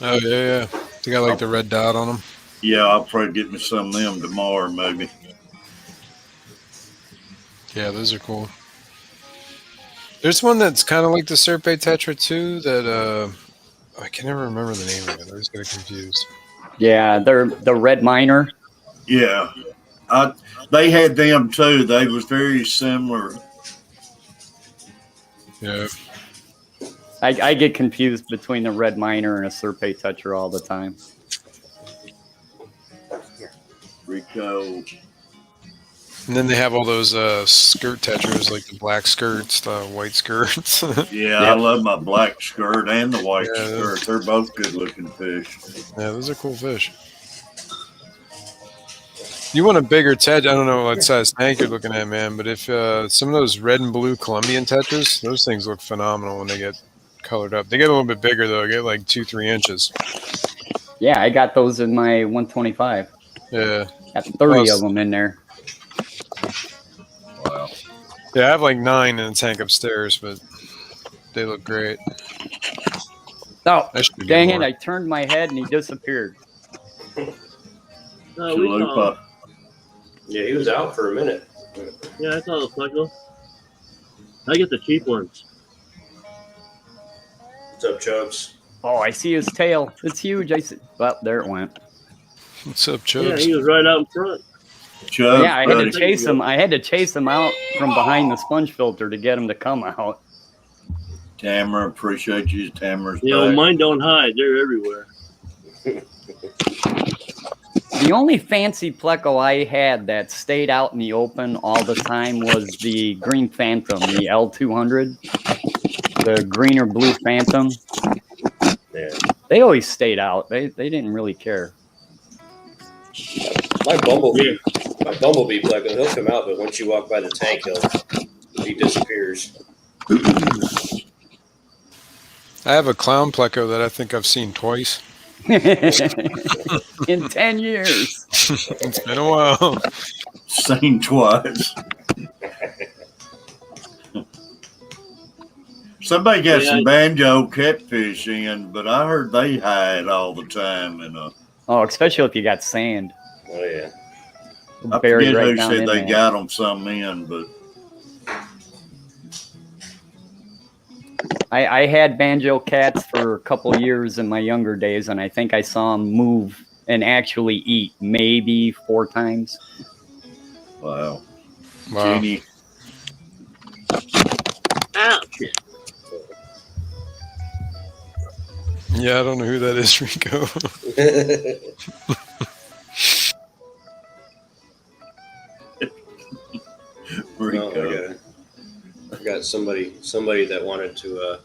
Oh yeah. They got like the red dot on them. Yeah, I'll probably get me some of them tomorrow, maybe. Yeah, those are cool. There's one that's kind of like the Serpe Tetra too. That I can never remember the name of it. I always get confused. Yeah, they're the red miner. Yeah, they had them too. They was very similar. Yeah. I get confused between the red miner and a Serpe Tetra all the time. Rico. And then they have all those skirt tetras, like the black skirts, the white skirts. Yeah, I love my black skirt and the white skirt. They're both good looking fish. Yeah, those are cool fish. You want a bigger tet? I don't know what size tank you're looking at, man. But if some of those red and blue Colombian tetras, those things look phenomenal when they get colored up. They get a little bit bigger though. They get like 2-3 inches. Yeah, I got those in my 125. Yeah, Got 30 of them in there. Wow. Yeah, I have like 9 in the tank upstairs, but they look great. Oh, That should be dang more. it! I turned my head and he disappeared. No, we saw Chalupa. Yeah, he was out for a minute. Yeah, I saw the pleco. I get the cheap ones. What's up, Chubbs? Oh, I see his tail. It's huge. I see. Well, there it went. What's up, Yeah, Chubbs? he was right out in front. Chubb, Yeah, I had to buddy. chase him. I had to chase him out from behind the sponge filter to get him to come out. Tamara, appreciate you. Tamara's You know, back. mine don't hide. They're everywhere. The only fancy pleco I had that stayed out in the open all the time was the Green Phantom, the L200, the green or blue Phantom. Yeah. They always stayed out. They didn't really care. My bumblebee pleco, he'll come out, but once you walk by the tank, he disappears. I have a clown pleco that I think I've seen twice. In 10 years. It's been a while. Seen twice. Somebody got some banjo catfish in, but I heard they hide all the time. And Oh, especially if you got sand. Oh yeah. I Buried forget right who down said in they there. got them some in, but I had banjo cats for a couple years in my younger days, and I think I saw them move and actually eat maybe 4 times. wow. Wow. Jeannie, Ouch. Yeah, I don't know who that is, Rico. Rico. I got somebody that wanted to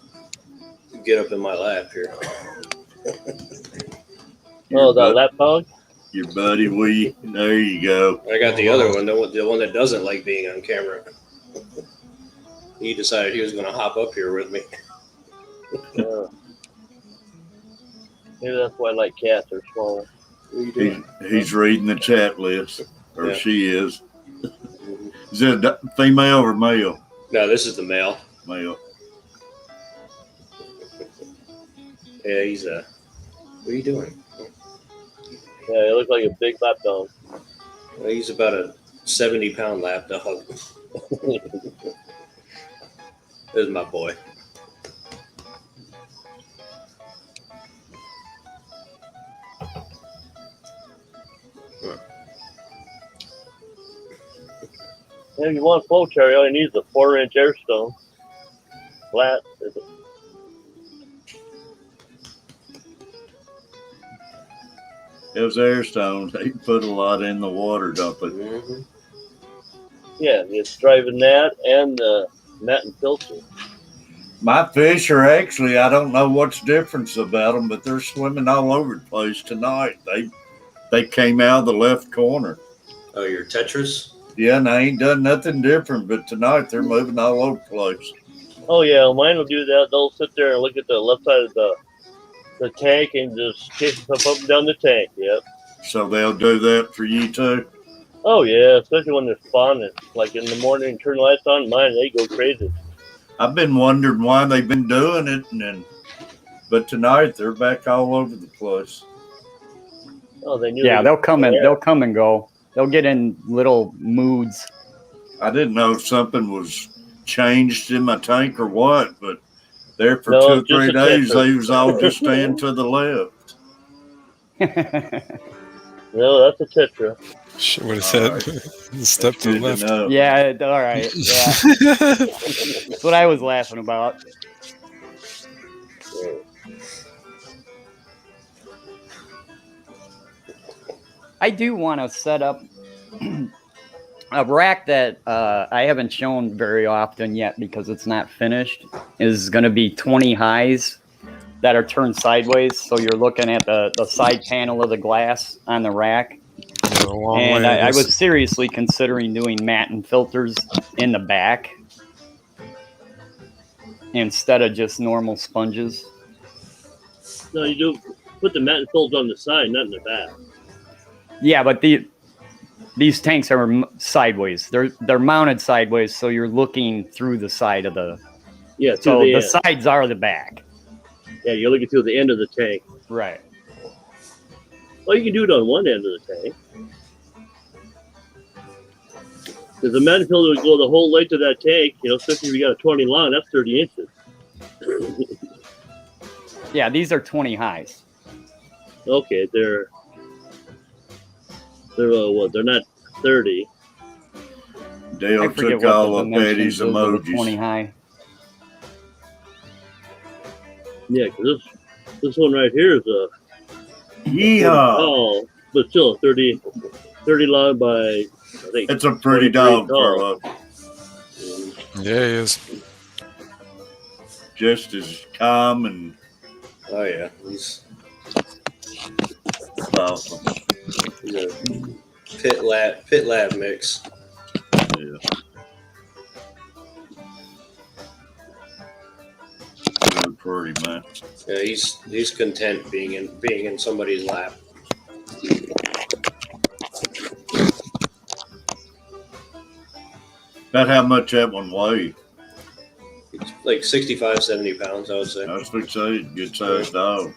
get up in my lap here. Oh, that lap dog? Your buddy Wee. There you go. I got the other one, the one that doesn't like being on camera. He decided he was going to hop up here with me. Yeah. Maybe that's why I like cats. They're smaller. He's reading the chat list, or Yeah. she is. Is it a female or male? No, this is the male. Male. Yeah, he's what are you doing? Yeah, he looks like a big lap dog. Well, he's about a 70-pound lap dog. This is my boy. Yeah, if you want flow cherry, all you need is a 4-inch air stone. Flat. Those air stones, they put a lot in the water, don't they? Mm-hmm. Yeah, it's driving that and the net and filter. My fish are actually, I don't know what's difference about them, but they're swimming all over the place tonight. They came out of the left corner. Oh, your Tetris? Yeah, and I ain't done nothing different, but tonight they're moving all over the place. Oh yeah, mine will do that. They'll sit there and look at the left side of the tank and just chase stuff up and down the tank. Yep. So they'll do that for you too? Oh yeah, especially when they're spawning. Like in the morning, turn the lights on. Mine, they go crazy. I've been wondering why they've been doing it, but tonight they're back all over the place. Oh, they knew. Yeah, they'll come and go. They'll get in little moods. I didn't know if something was changed in my tank or what, but there for No, 2 or 3 just a days, texture. they was all just staying to the left. No, that's a tetra. Shit, what is that? Step to the Good left. know. Yeah, all right. Yeah. That's what I was laughing about. I do want to set up a rack that I haven't shown very often yet because it's not finished. Is going to be 20 highs that are turned sideways, so you're looking at the side panel of the glass on the rack. And I was seriously considering doing mat and filters in the back instead of just normal sponges. No, you do put the mat and filter on the side, not in the back. Yeah, but these tanks are sideways. They're mounted sideways, so you're looking through the side of the. Yeah, So the end. sides are the back. Yeah, you're looking through the end of the tank. Right. Well, you can do it on one end of the tank. Because the mat and filter would go the whole length of that tank, especially if you got a 20 long, that's 30 inches. Yeah, these are 20 highs. Okay, they're. They're what? They're not 30. I Dale forget took what all the of Betty's dimensions is of a 20 emojis. high. Yeah, because this one right here is a 40 Yeehaw! tall, but still 30 long by, I think. It's a pretty 23 dog tall. for Yeah, he is. just as calm and Oh yeah, he's awesome. a pit lab mix. Yeah. Really pretty, man. Yeah, he's content being in somebody's lap. About how much that one weighed? It's like 65, 70 pounds, I would say. I was going to say, good sized dog.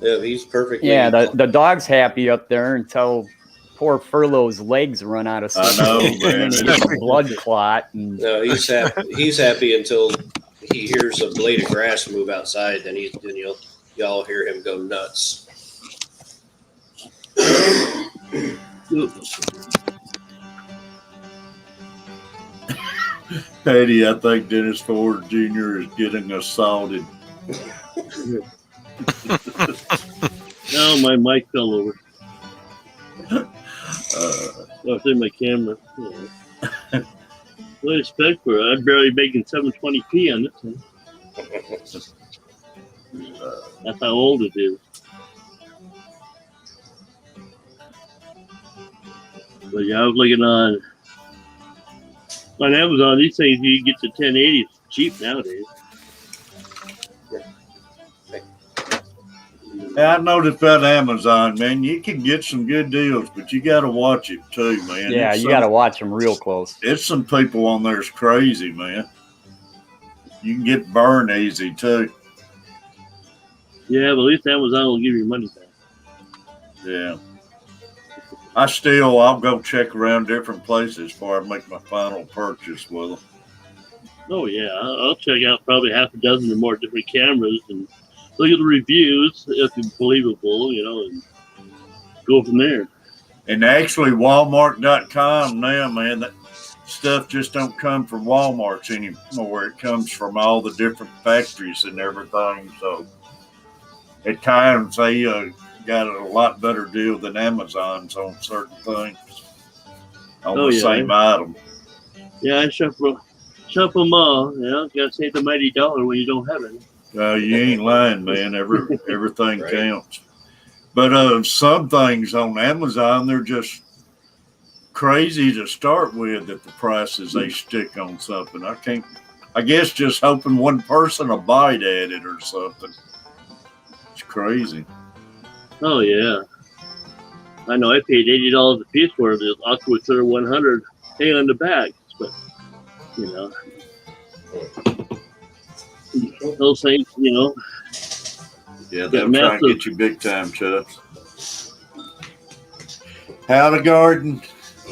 Yeah, he's perfectly. Yeah, the dog's happy up there until poor Furlow's legs run out of I steam. know, And man. he gets a blood clot. And No, he's happy. He's happy until he hears a blade of grass move outside. Then y'all hear him go nuts. Patty, I think Dennis Ford Jr. is getting assaulted. No, my mic fell over. Uh, Oh, it's in my camera. Yeah. What expect for it? I'm barely making 720p on this one. That's how old it is. But yeah, I was looking on Amazon. These things you can get to 1080. It's cheap nowadays. I noticed about Amazon, man. You can get some good deals, but you got to watch it too, man. yeah, It's you got to watch them real close. It's some people on there's crazy, man. You can get burned easy too. Yeah, but at least Amazon will give you money back. Yeah. I'll go check around different places before I make my final purchase with them. Oh yeah, I'll check out probably half a dozen or more different cameras and look at the reviews if it's believable, and go from there. And actually, Walmart.com now, man, that stuff just don't come from Walmart's anymore. It comes from all the different factories and everything. So at times they got a lot better deal than Amazon's on certain things on the same item. Yeah, I shop them all. Gotta save the mighty dollar when you don't have it. You ain't lying, man. Everything Right. counts. But some things on Amazon, they're just crazy to start with at the prices they stick on something. I guess just hoping one person will bite at it or something. It's crazy. Oh yeah, I know. I paid $80 a piece for the Aqua Clear 100 hang on the back, but those things, Yeah, they'll try and get you big time, Chubbs. How the garden?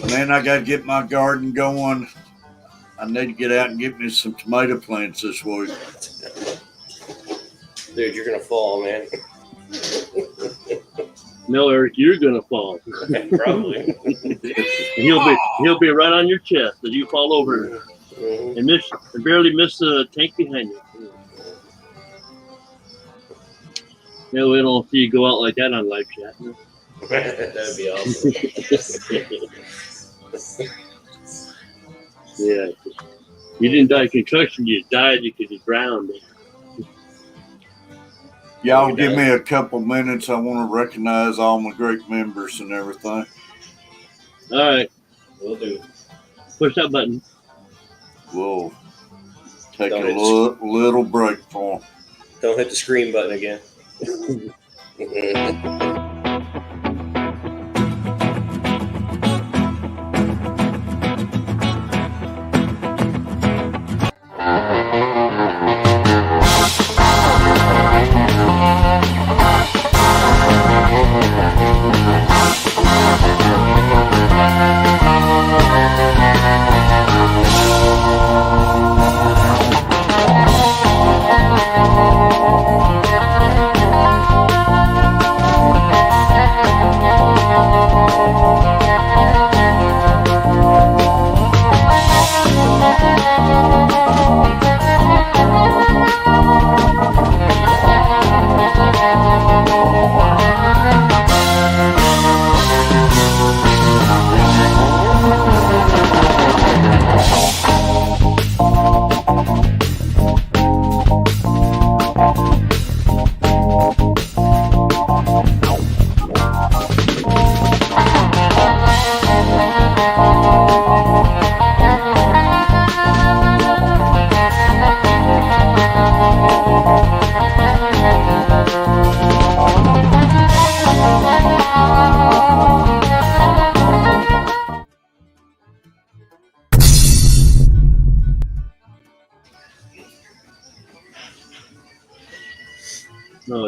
Man, I got to get my garden going. I need to get out and get me some tomato plants this week. Dude, you're gonna fall, man. No, Eric, you're gonna fall. Probably. he'll be right on your chest as you fall over Mhm. and barely miss the tank behind you. Yeah, we don't see you go out like that on live chat. That'd be awesome. Yeah, you didn't die of concussion. You died because you drowned. Y'all give me a couple minutes. I want to recognize all my great members and everything. All right, Will do. push that button. We'll take Don't a hit little break for them. Don't hit the screen button again.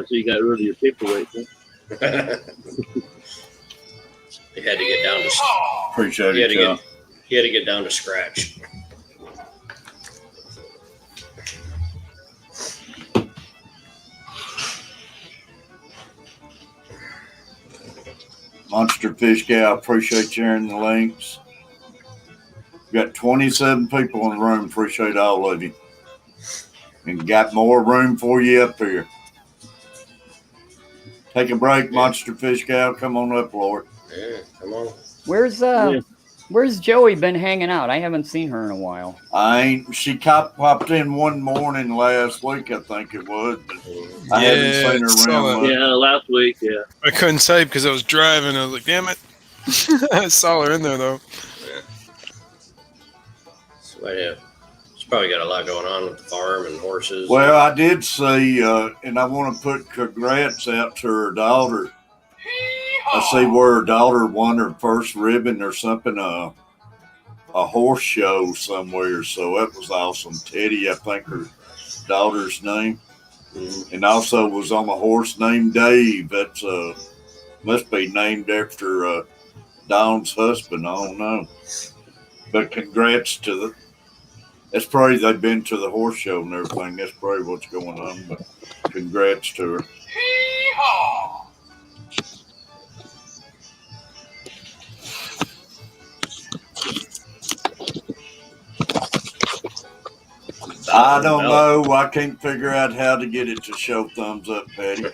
so you got rid of your paperweight. Huh? He had to get down to. Appreciate He had it, to y'all. get. He had to get down to scratch. Monster Fish Gal, appreciate sharing the links. We got 27 people in the room. Appreciate all of you. And got more room for you up here. Take a break, Monster Fish Gal. Come on up, Lord. Yeah, come on. Where's Joey been hanging out? I haven't seen her in a while. She popped in one morning last week, I think it was. But I haven't seen her around much. Yeah, last week, yeah. I couldn't type because I was driving. I was like, damn it. I saw her in there, though. So, yeah. She's probably got a lot going on with the farm and horses. Well, I did see, and I want to put congrats out to her daughter. I see where her daughter won her first ribbon or something, a horse show somewhere. So that was awesome. Teddy, I think her daughter's name. Mm-hmm. And also was on a horse named Dave. That's must be named after Dawn's husband. I don't know. But congrats to the. That's probably they've been to the horse show and everything. That's probably what's going on. But congrats to her. Hee-haw! I don't know. I can't figure out how to get it to show thumbs up, Patty.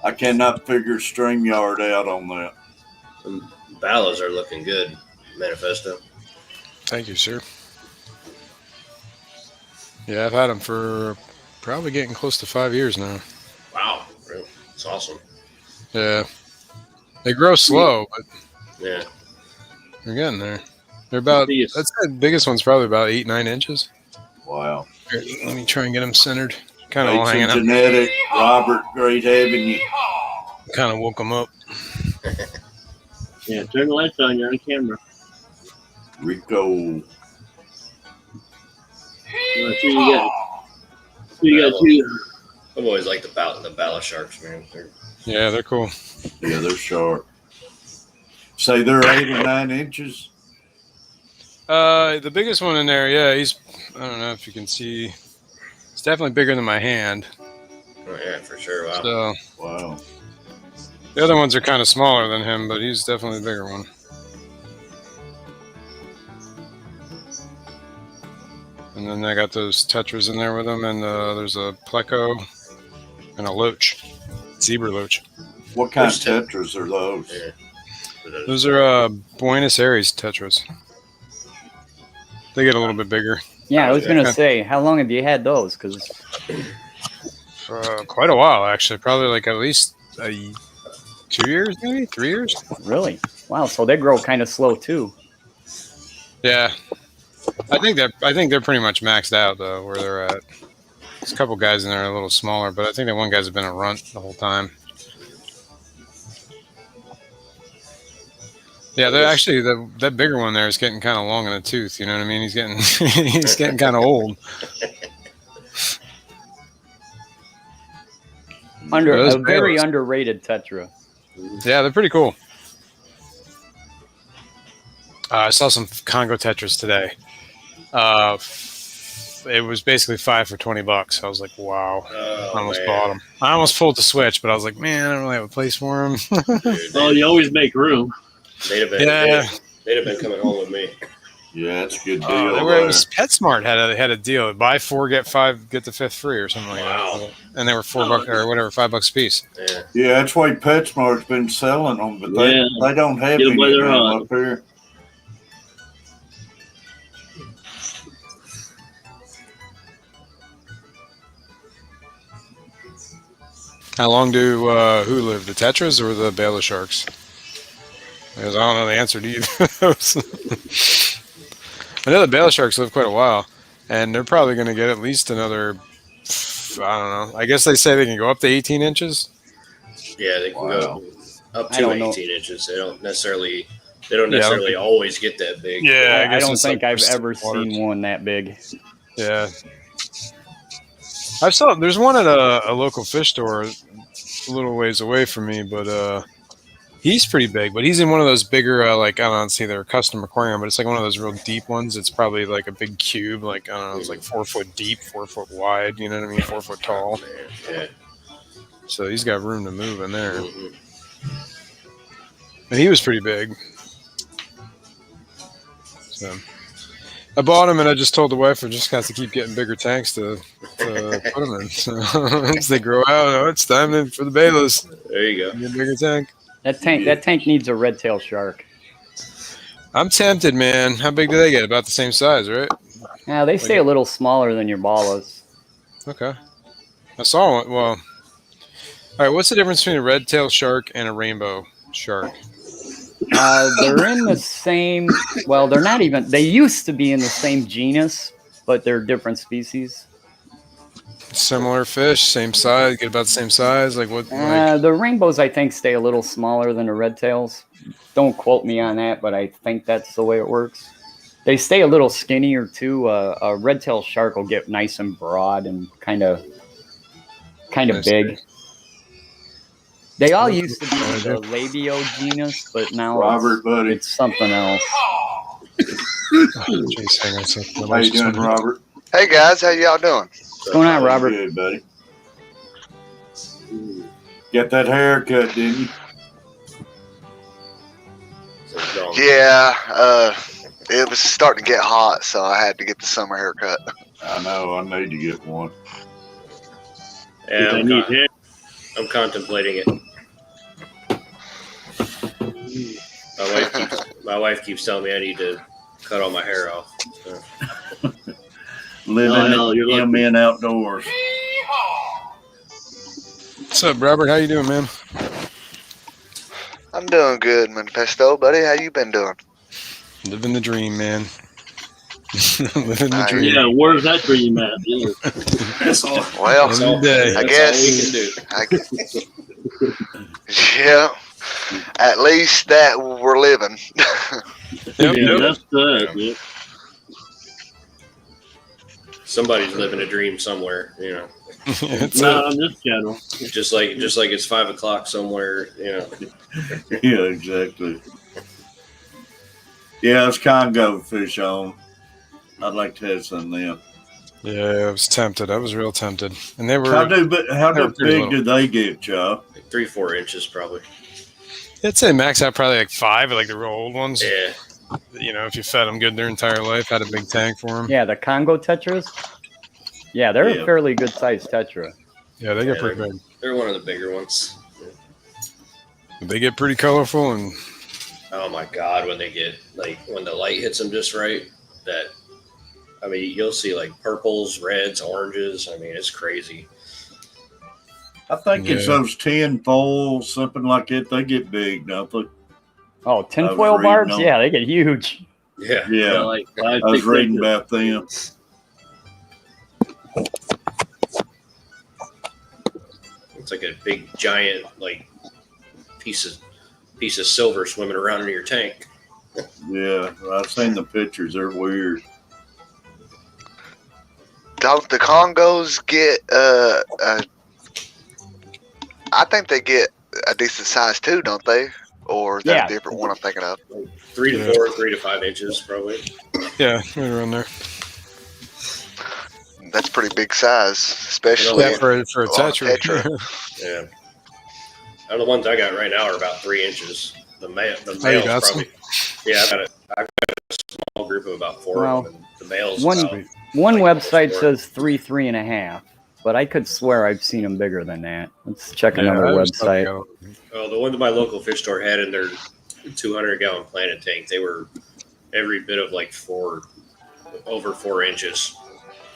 I cannot figure StreamYard out on that. Ballas are looking good, Manifesto. Thank you, sir. Yeah, I've had them for probably getting close to 5 years now. Wow, it's awesome. Yeah, they grow slow, but yeah, they're getting there. They're about. That's the biggest one's probably about 8-9 inches. Wow. Here, let me try and get them centered. Kind of all hanging up. Genetic, Robert, great having you. Kind of woke them up. Yeah, turn the lights on. You're on camera. Rico. You got two. I've always liked the Balla sharks, man. Yeah, they're cool. Yeah, they're sharp. Say they're 8 or 9 inches. The biggest one in there, yeah, he's. I don't know if you can see. It's definitely bigger than my hand. Oh yeah, for sure. Wow. So, wow. The other ones are kind of smaller than him, but he's definitely the bigger one. And then I got those tetras in there with them, and there's a pleco and a loach, zebra loach. What kind of tetras are those? Yeah. Those are Buenos Aires tetras. They get a little bit bigger. Yeah, I was gonna say, how long have you had those? Because quite a while, actually. Probably like at least 2 years, maybe 3 years. Really? Wow. So they grow kind of slow too. Yeah, I think they're pretty much maxed out though, where they're at. There's a couple guys in there a little smaller, but I think that one guy's been a runt the whole time. Yeah, they're actually that bigger one there is getting kind of long in the tooth. You know what I mean? He's getting he's getting kind of old. Very underrated tetra. Yeah, they're pretty cool. I saw some Congo tetras today. It was basically 5 for $20. I was like, wow. I almost bought them. I almost pulled the switch, but I was like, man, I don't really have a place for them. Well, you always make room. They'd have been coming home with me. Yeah, that's a good deal. PetSmart had a deal: buy 4 get 5 get the 5th free or something like that. And they were $4 or whatever, $5 a piece. Yeah, that's why PetSmart's been selling them, but they don't have any of them up here. How long do who live, the tetras or the Bala sharks? Because I don't know the answer to either of those. I know the Bala sharks live quite a while, and they're probably going to get at least another. I don't know. I guess they say they can go up to 18 inches. Yeah, they can go up to 18 inches. They don't necessarily always get that big. Yeah, I don't think I've ever seen one that big. Yeah. I saw there's one at a local fish store a little ways away from me, but he's pretty big. But he's in one of those bigger, like I don't know, it's either a custom aquarium, but it's like one of those real deep ones. It's probably like a big cube, like I don't know, it's like 4 foot deep, 4 foot wide. You know what I mean? 4 foot tall. Yeah. So he's got room to move in there. Mhm. And he was pretty big. So I bought him, and I just told the wife I just got to keep getting bigger tanks to put them in. So as they grow out, it's time for the bayless. There you go. Get a bigger tank. That tank needs a red tail shark. I'm tempted, man. How big do they get? About the same size, right? Yeah, they stay a little smaller than your ballas. Okay. I saw one. Well, all right. What's the difference between a red tail shark and a rainbow shark? They're in the same. Well, they're not even. They used to be in the same genus, but they're different species. Similar fish, same size, get about the same size. Like what? Like, The rainbows, I think, stay a little smaller than the red tails. Don't quote me on that, but I think that's the way it works. They stay a little skinnier too. A red tail shark will get nice and broad and kind of big. They all used to be in the labio genus, but now Robert, buddy. it's something else. Jeez, hang on a second. How you doing, Robert? Hey guys, how y'all doing? What's going on, Robert? Good, buddy. Get that haircut, didn't you? Yeah, it was starting to get hot, so I had to get the summer haircut. I know. I need to get one. Yeah, I need hair. I'm contemplating it. My wife keeps telling me I need to cut all my hair off. So. Living no, you're in outdoors. What's up, Robert? How you doing, man? I'm doing good, Manifesto, buddy. How you been doing? Living the dream, man. Living the dream. Yeah, where's that dream at? Yeah. That's all. Well, That's all, day. I that's guess. all we can do. Yeah, at least that we're living. Yep, Yeah, yep. that's that. Yeah. Somebody's living a dream somewhere, you know. It's Not on this channel. Just like it's 5 o'clock somewhere, you know. Yeah, exactly. Yeah, it's Congo fish on. I'd like to have some of them. yeah, I was tempted. I was real tempted. And they were. How they were big pretty little. do they get, y'all? Like 3-4 inches probably. I'd say max out probably like 5, like the real old ones. Yeah. You know, if you fed them good their entire life, had a big tank for them. Yeah, the Congo tetras. Yeah, they're Yeah. a fairly good sized tetra. Yeah, they get Yeah, pretty big. They're one of the bigger ones. They get pretty colorful and Oh my god, when they get when the light hits them just right, you'll see like purples, reds, oranges. I mean, it's crazy. I think it's Yeah. those 10 foils, something like that. They get big, don't they? Oh, I was tinfoil reading barbs? on- Yeah, they get huge. Yeah. Yeah, Like I was 5, 6 reading inches. about them. It's like a big giant piece of silver swimming around in your tank. Yeah, I've seen the pictures. They're weird. Don't the Congos get? I think they get a decent size too, don't they? Or is that Yeah. a different one I'm thinking of? 3 to Yeah. 4, 3 to 5 inches probably. yeah, right around there. That's pretty big size, especially Yeah, for a on tetra. tetra. Yeah. The ones I got right now are about 3 inches. The Oh, you males got probably. Yeah, I've got a small group of about 4 Well, of them. And the males. one- about- One Like website four. says 3.5, but I could swear I've seen them bigger than that. Let's check Yeah, another I was website. talking Oh, the one that my local fish store had in their 200-gallon planet tank, they were every bit of over 4 inches.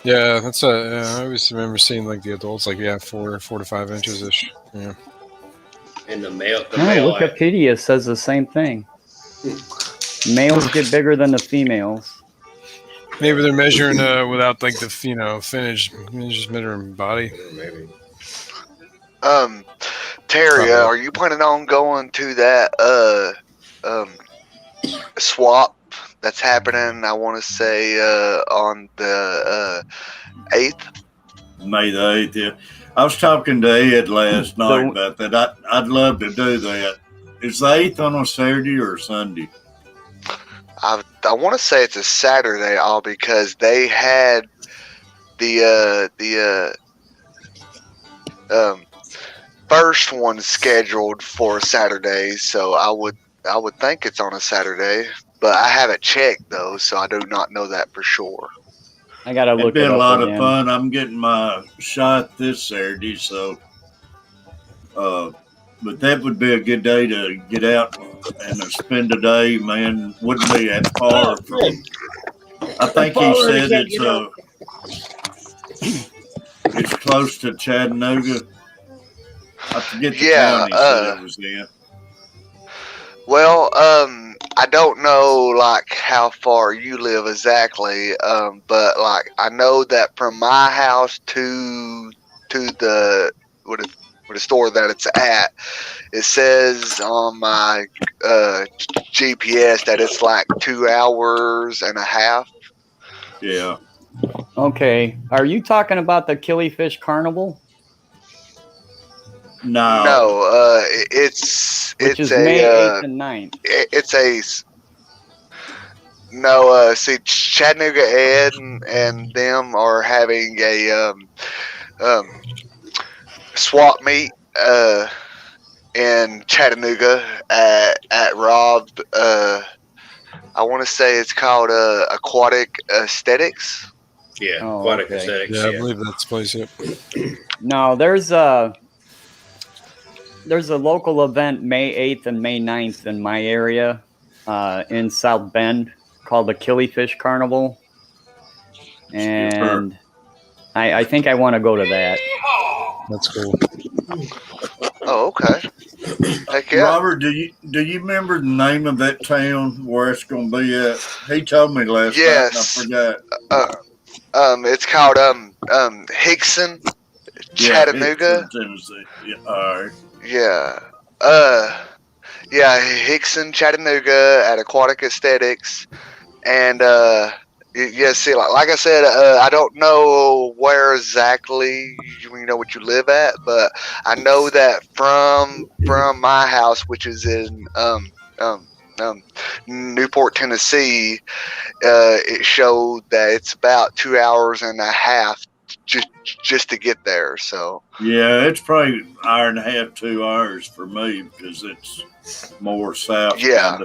Yeah, that's I always remember seeing like the adults, like 4 to 5 inches ish. Yeah, And the male, Oh, Wikipedia says the same thing. Males get bigger than the females. maybe they're measuring without like the finished measuring body. maybe. Terry, Probably. are you planning on going to that swap that's happening? I want to say on the 8th. May the 8th. Yeah. I was talking to Ed last night about that. I'd love to do that. Is the 8th on a Saturday or Sunday? I want to say it's a Saturday, all because they had the first one scheduled for Saturday, so I would think it's on a Saturday, but I haven't checked though, so I do not know that for sure. I gotta look It'd be it a up lot again. of fun. I'm getting my shot this Saturday, so but that would be a good day to get out and spend a day, man. Wouldn't be that far from. I think he said it's close to Chattanooga. I forget the town he said it was in. Well, I don't know like how far you live exactly, but like I know that from my house to the where the store that it's at, it says on my GPS that it's like 2 hours and a half. Yeah. Okay. Are you talking about the Killifish Carnival? No. Which is May 8th and 9th. See, Chattanooga Ed and them are having a swap meet in Chattanooga at Rob. I want to say it's called Aquatic Aesthetics. Yeah, Aquatic Aesthetics. Yeah, I believe that's the place. Yep. No, there's a local event May 8th and May 9th in my area in South Bend called the Killifish Carnival. And I think I want to go to that. That's cool. Oh, okay. Heck yeah. Robert, do you remember the name of that town where it's going to be at? He told me last night and I forgot. It's called Hickson, Chattanooga. Hickson, Tennessee. Yeah, all right. Yeah. Hickson, Chattanooga at Aquatic Aesthetics, and see, like I said, I don't know where exactly what you live at, but I know that from my house, which is in Newport, Tennessee, it showed that it's about 2 hours and a half just to get there. So yeah, it's probably an hour and a half, 2 hours for me because it's more south. Yeah.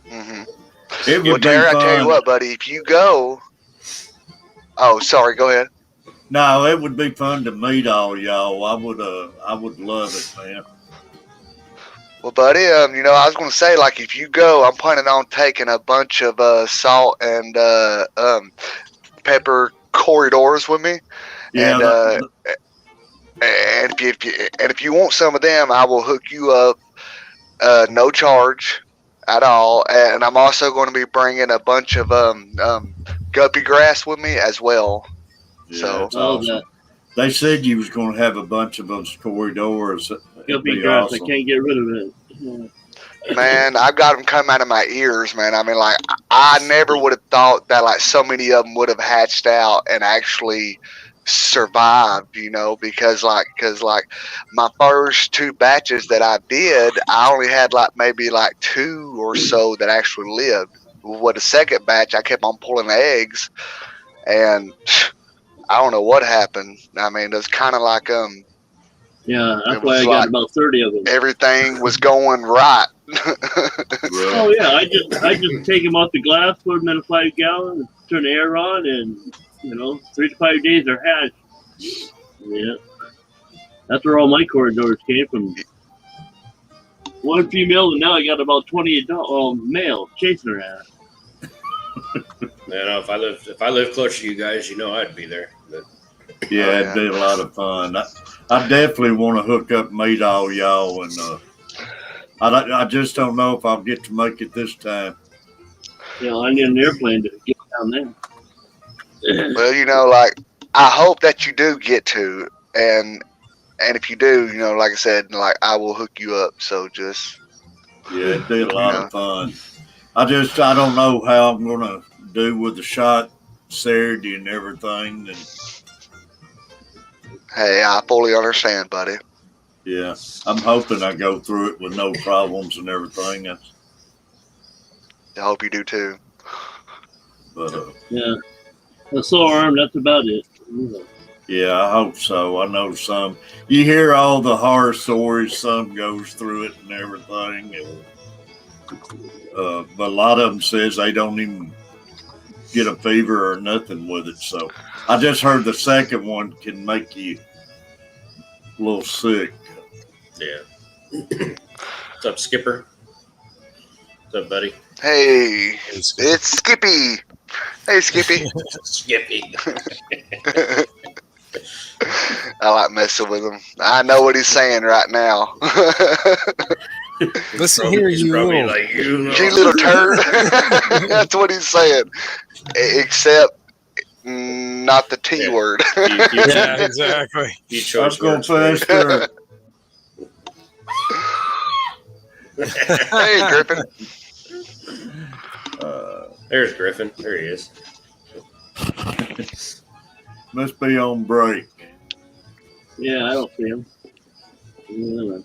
Mm-hmm. Well, Terry, I tell you what, buddy, if you go, oh, sorry, go ahead. No, it would be fun to meet all y'all. I would love it, man. Well, buddy, I was going to say, like, if you go, I'm planning on taking a bunch of salt and pepper corridors with me. Yeah. And if you want some of them, I will hook you up, no charge at all. And I'm also going to be bringing a bunch of guppy grass with me as well. Yeah, so awesome. They said you was going to have a bunch of those corridors. Guppy grass, awesome. I can't get rid of it. Yeah. Man, I've got them come out of my ears, man. I mean, like, I never would have thought that, like, so many of them would have hatched out and actually survived, because my first 2 batches that I did, I only had, like, maybe, like, 2 or so that actually lived. With the second batch, I kept on pulling eggs, and I don't know what happened. I mean, it was kind of like, yeah, that's why I got about 30 of them. Everything was going right. Oh yeah, I just take them off the glass, put them in a 5-gallon, turn the air on, and 3 to 5 days they're hatched. Yeah, that's where all my corridors came from. 1 female, and now I got about 20 male chasing her ass. If I live closer to you guys, I'd be there. But, yeah, it'd be a lot of fun. I definitely want to hook up, meet all y'all, and I just don't know if I'll get to make it this time. Yeah, I need an airplane to get down there. Well, like, I hope that you do get to, and if you do, like I said, like, I will hook you up. So just it'd be a lot of fun. I don't know how I'm gonna do with the shot Saturday and everything. And Hey, I fully understand, buddy. yeah, I'm hoping I go through it with no problems and everything. I hope you do too. But Yeah. A sore arm, that's about it. yeah, I hope so. I know some. You hear all the horror stories. Some goes through it and everything, and but a lot of them says they don't even get a fever or nothing with it. So I just heard the second one can make you a little sick. Yeah. What's up, Skipper? What's up, buddy? Hey, it's Skippy. Hey, Skippy. Skippy. I like messing with him. I know what he's saying right now. Listen here, you little, like, you little turd. That's what he's saying. Except not the T word. Yeah, exactly. You chose Go words for it. faster. Hey, Griffin. There's Griffin. There he is. Must be on break. Yeah, I don't see him. Yeah.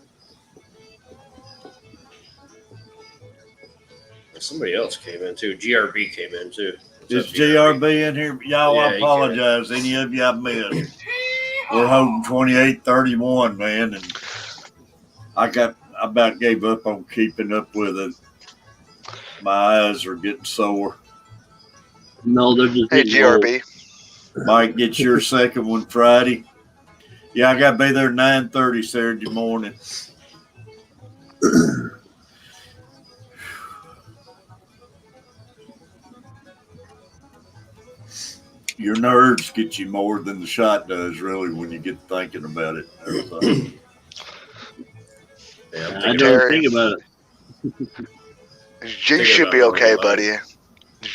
Somebody else came in too. GRB came in too. Is GRB in here? Y'all, Yeah, I he apologize. Any of you I missed. We're holding 28-31, man, and I about gave up on keeping up with it. My eyes are getting sore. No, they're just Hey, getting old. GRB. Mike, get your second one Friday. Yeah, I got to be there 9:30 Saturday morning. Your nerves get you more than the shot does, really, when you get thinking about it. Yeah, I don't think about it. You should be okay, buddy.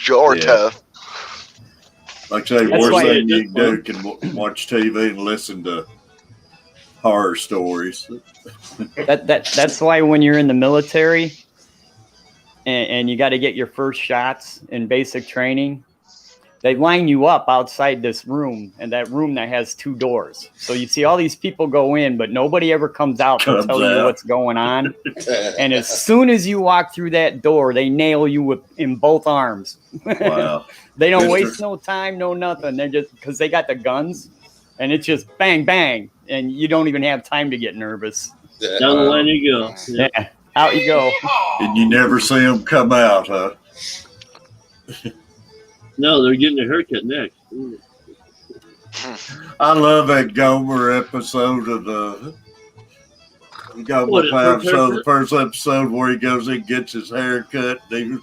You're Yeah. tough. Like I say, That's worst why- thing you can do can watch TV and listen to horror stories. That's why when you're in the military and you got to get your first shots in basic training, they line you up outside this room, and that room that has 2 doors. So you see all these people go in, but nobody ever comes out to tell you what's going on. And as soon as you walk through that door, they nail you in both arms. Wow. They don't Mr. waste no time, no nothing. They're just because they got the guns, and it's just bang, bang, and you don't even have time to get nervous. Down the line you go. Yeah. Yeah, out you go. And you never see them come out, huh? No, they're getting a haircut next. Ooh. I love that Gomer episode of the What, the first episode where he goes and gets his hair cut. He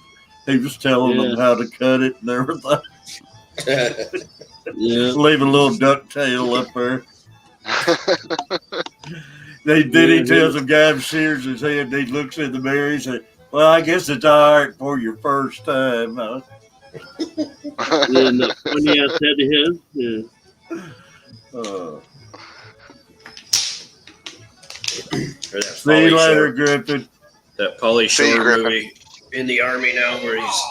was telling them how to cut it and everything. Yeah. Leave a little ducktail up there. He tells the guy who shears his head, and he looks in the mirror, he said, well, I guess it's all right for your first time, huh? And the funny ass head to his. Yeah. See you later, Griffin. That Pauly See you, Shore Griffin. movie in the Army now, where he's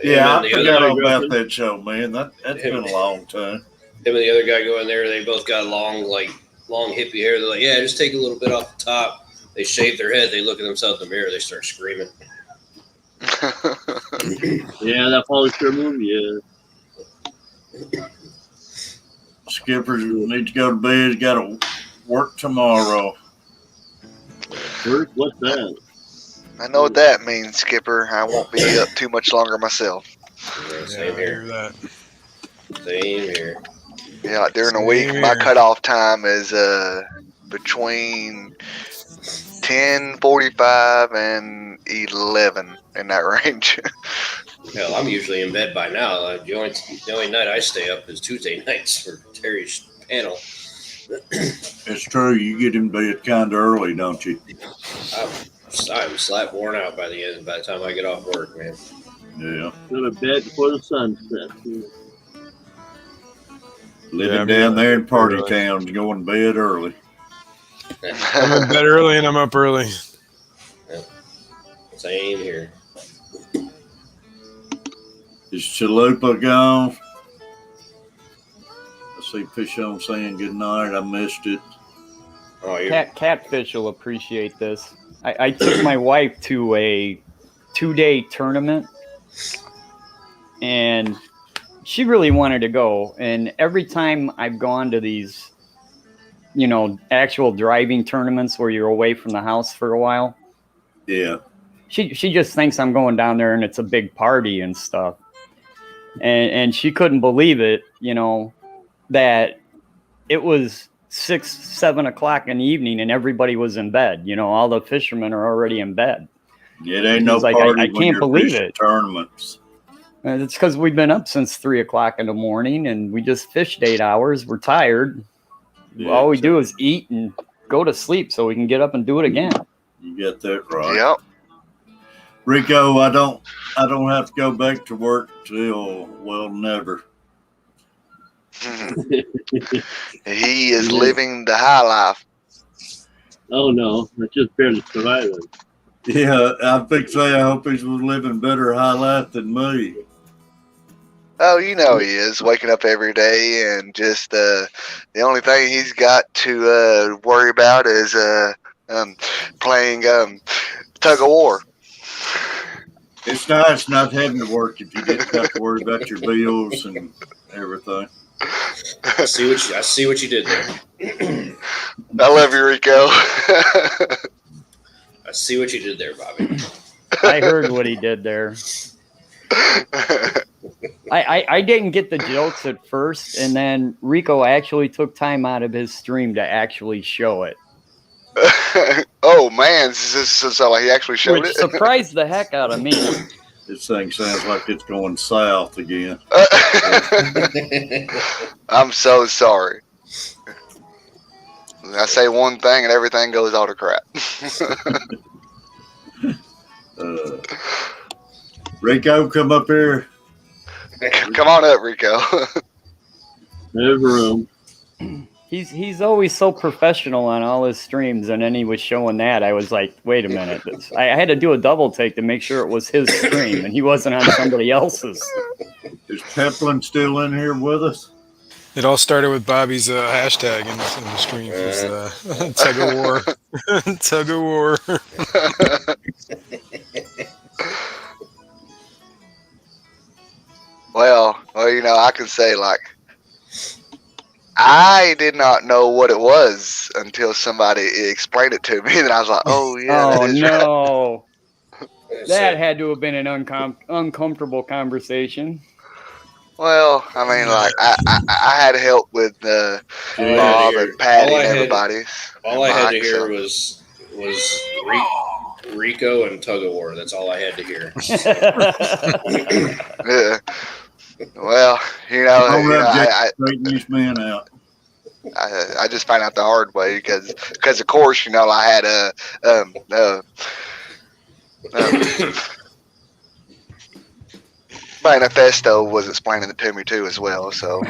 Yeah, I the forgot other all guy, about that show, man. That's been a long time. him and the other guy go in there. They both got long hippie hair. They're like, yeah, just take a little bit off the top. They shave their head. They look at themselves in the mirror. They start screaming. Yeah, that Pauly Shore movie. Yeah. Skipper needs to go to bed. He's got to work tomorrow. Work? What's that? I know what that means, Skipper. I won't be up too much longer myself. Yeah, same here. Same here. Yeah, like during the week, my cutoff time is between 10:45 and 11 in that range. Hell, I'm usually in bed by now. The only night I stay up is Tuesday nights for Terry's panel. It's true. You get in bed kind of early, don't you? I'm slap worn out by the time I get off work, man. Yeah. Go to bed before the sun sets. Living down there in Party Town, going to bed early. I'm in bed early and I'm up early. Yeah. Same here. Is Chalupa gone? see Fish on saying good night. I missed it. Oh, you're Catfish will appreciate this. I took my wife to a 2-day tournament, and she really wanted to go. And every time I've gone to these, actual driving tournaments where you're away from the house for a while, Yeah. she just thinks I'm going down there and it's a big party and stuff. And she couldn't believe it, that it was 6, 7 o'clock in the evening and everybody was in bed. All the fishermen are already in bed. It ain't no He's like, party I when can't you're believe fishing it. tournaments. And it's because we've been up since 3 o'clock in the morning and we just fished 8 hours. We're tired. Yeah, All we do is eat and go to sleep so we can get up and do it again. You get that right. Yep. Rico, I don't have to go back to work till never. He is living the high life. Oh no, that's just barely surviving. Yeah, I think so. I hope he's living better high life than me. Oh, he is waking up every day, and just the only thing he's got to worry about is playing tug of war. It's nice not having to work if you didn't have to worry about your bills and everything. I see what you did there. I love you, Rico. I see what you did there, Bobby. I heard what he did there. I didn't get the jokes at first, and then Rico actually took time out of his stream to actually show it. Oh man, so like he actually showed Which it. surprised the heck out of me. This thing sounds like it's going south again. I'm so sorry. I say one thing and everything goes all to crap. Rico, come up here. Come on up, Rico. There's room. He's always so professional on all his streams, and then he was showing that. I was like, wait a minute. I had to do a double take to make sure it was his stream, and he wasn't on somebody else's. Is Peplin still in here with us? It all started with Bobby's hashtag in the stream. It was, tug of war. Tug of war. Well, I can say, like, I did not know what it was until somebody explained it to me. And I was like, oh, yeah. Oh, no. Right. That had to have been an uncomfortable conversation. Well, I mean, like, I had help with Bob and Patty and everybody. All I had to hear was Rico and tug of war. That's all I had to hear. Yeah. Well, I straighten these men out. I just found out the hard way because of course, I had Manifesto was explaining it to me too as well. So,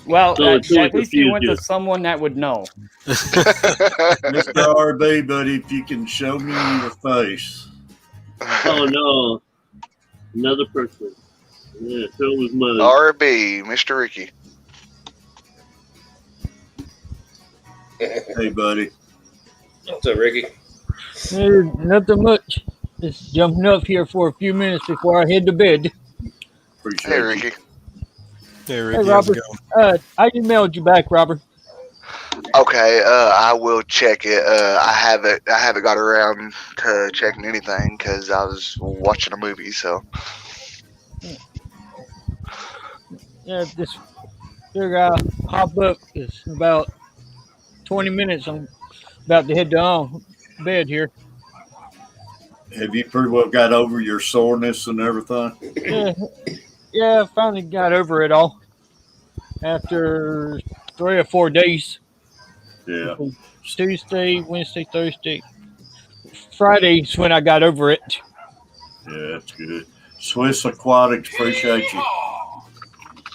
well, So it's really at least you went confused you. to someone that would know. Mr. RB, buddy, if you can show me your face. Oh no, another person. Yeah, filled with mud. RB, Mr. Ricky. Hey, buddy. What's up, Ricky? Nothing much. Just jumping up here for a few minutes before I head to bed. Appreciate Hey, you. Ricky. Hey, Hey, Ricky, how's it Robert. going? I emailed you back, Robert. Okay, I will check it. I haven't got around to checking anything because I was watching a movie. So, Yeah, just figure I'll hop up. It's about 20 minutes. I'm about to head to bed here. Have you pretty well got over your soreness and everything? Yeah, I finally got over it all after 3 or 4 days. Yeah. Tuesday, Wednesday, Thursday. Friday's when I got over it. Yeah, that's good. Swiss Aquatics, appreciate you.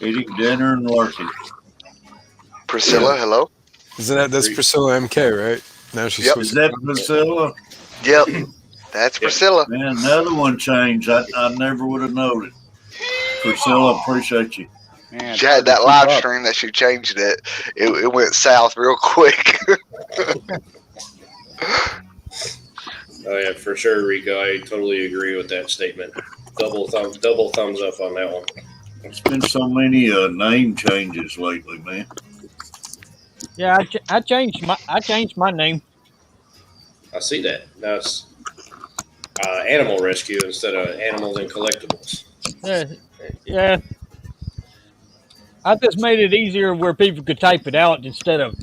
Eating dinner and lurking. Priscilla, hello. That's Priscilla MK, right? Now she's Yep. Is that Priscilla? Yep, that's Priscilla. Man, another one changed. I never would have noticed. Priscilla, appreciate you. Man, She had that live stream that she changed it. It went south real quick. Oh yeah, for sure, Rico. I totally agree with that statement. Double thumbs up on that one. There's been so many name changes lately, man. Yeah, I changed my name. I see that. Now it's Animal Rescue instead of Animals and Collectibles. Yeah. I just made it easier where people could type it out instead of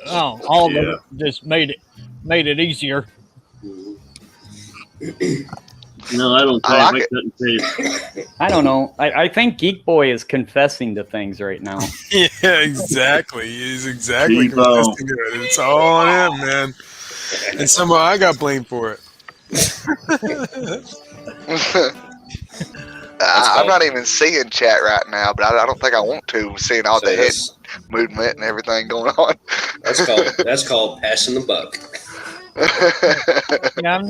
all of it. Just made it easier. No, I don't I type. like I it. cut and paste. I don't know. I think Geek Boy is confessing to things right now. Yeah, exactly. He's exactly T-Bone. confessing to it. It's all on him, man. And somehow I got blamed for it. I'm not even seeing chat right now, but I don't think I want to. Seeing all So the head movement and everything going on. That's called passing the buck. Yeah,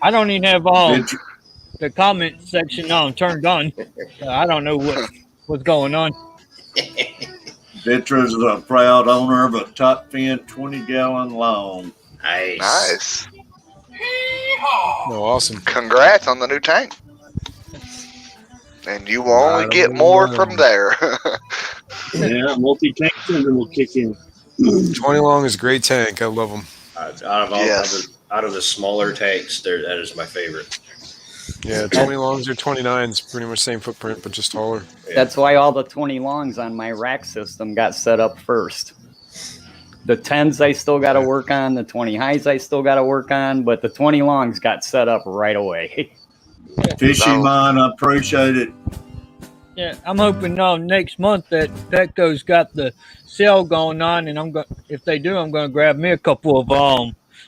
I don't even have the comment section turned on. I don't know what's going on. Vitra's a proud owner of a top fin 20-gallon long. Nice. No, awesome. Congrats on the new tank. And you will only get more from there. Yeah, multi-tank syndrome will kick in. 20 long is a great tank. I love them. Out of the smaller tanks, that is my favorite. Yeah, 20 longs or 29s, pretty much same footprint, but just taller. Yeah. That's why all the 20 longs on my rack system got set up first. The 10s I still got to work on, the 20 highs I still got to work on, but the 20 longs got set up right away. Fishy mine, I appreciate it. Yeah, I'm hoping next month that Petco's got the sale going on, and if they do, I'm going to grab me a couple of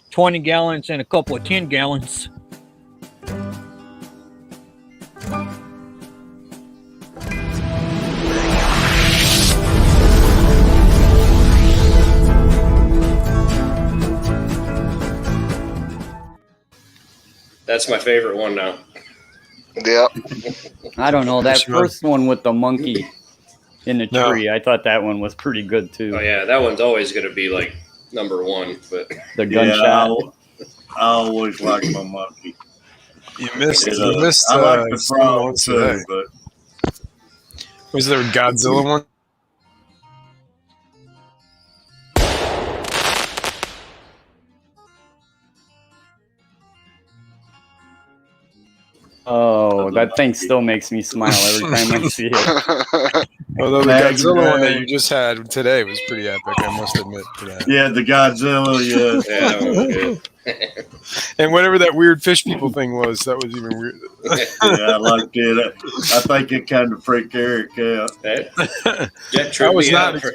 20 gallons and a couple of 10 gallons. That's my favorite one now. Yep. I don't know, that first one with the monkey in the tree, I thought that one was pretty good too. Oh yeah, that one's always going to be like number one. But the gunshot. I always like my monkey. You missed. I like the frog too, but was there a Godzilla one? Oh, that thing still makes me smile every time I see it. Although the Godzilla one that you just had today was pretty epic, I must admit to that. Yeah, the Godzilla, yeah. Yeah, that one was good. And whatever that weird fish people thing was, that was even weird. Yeah, I liked it. I think it kind of freaked Eric out. That tripped I was me not. out.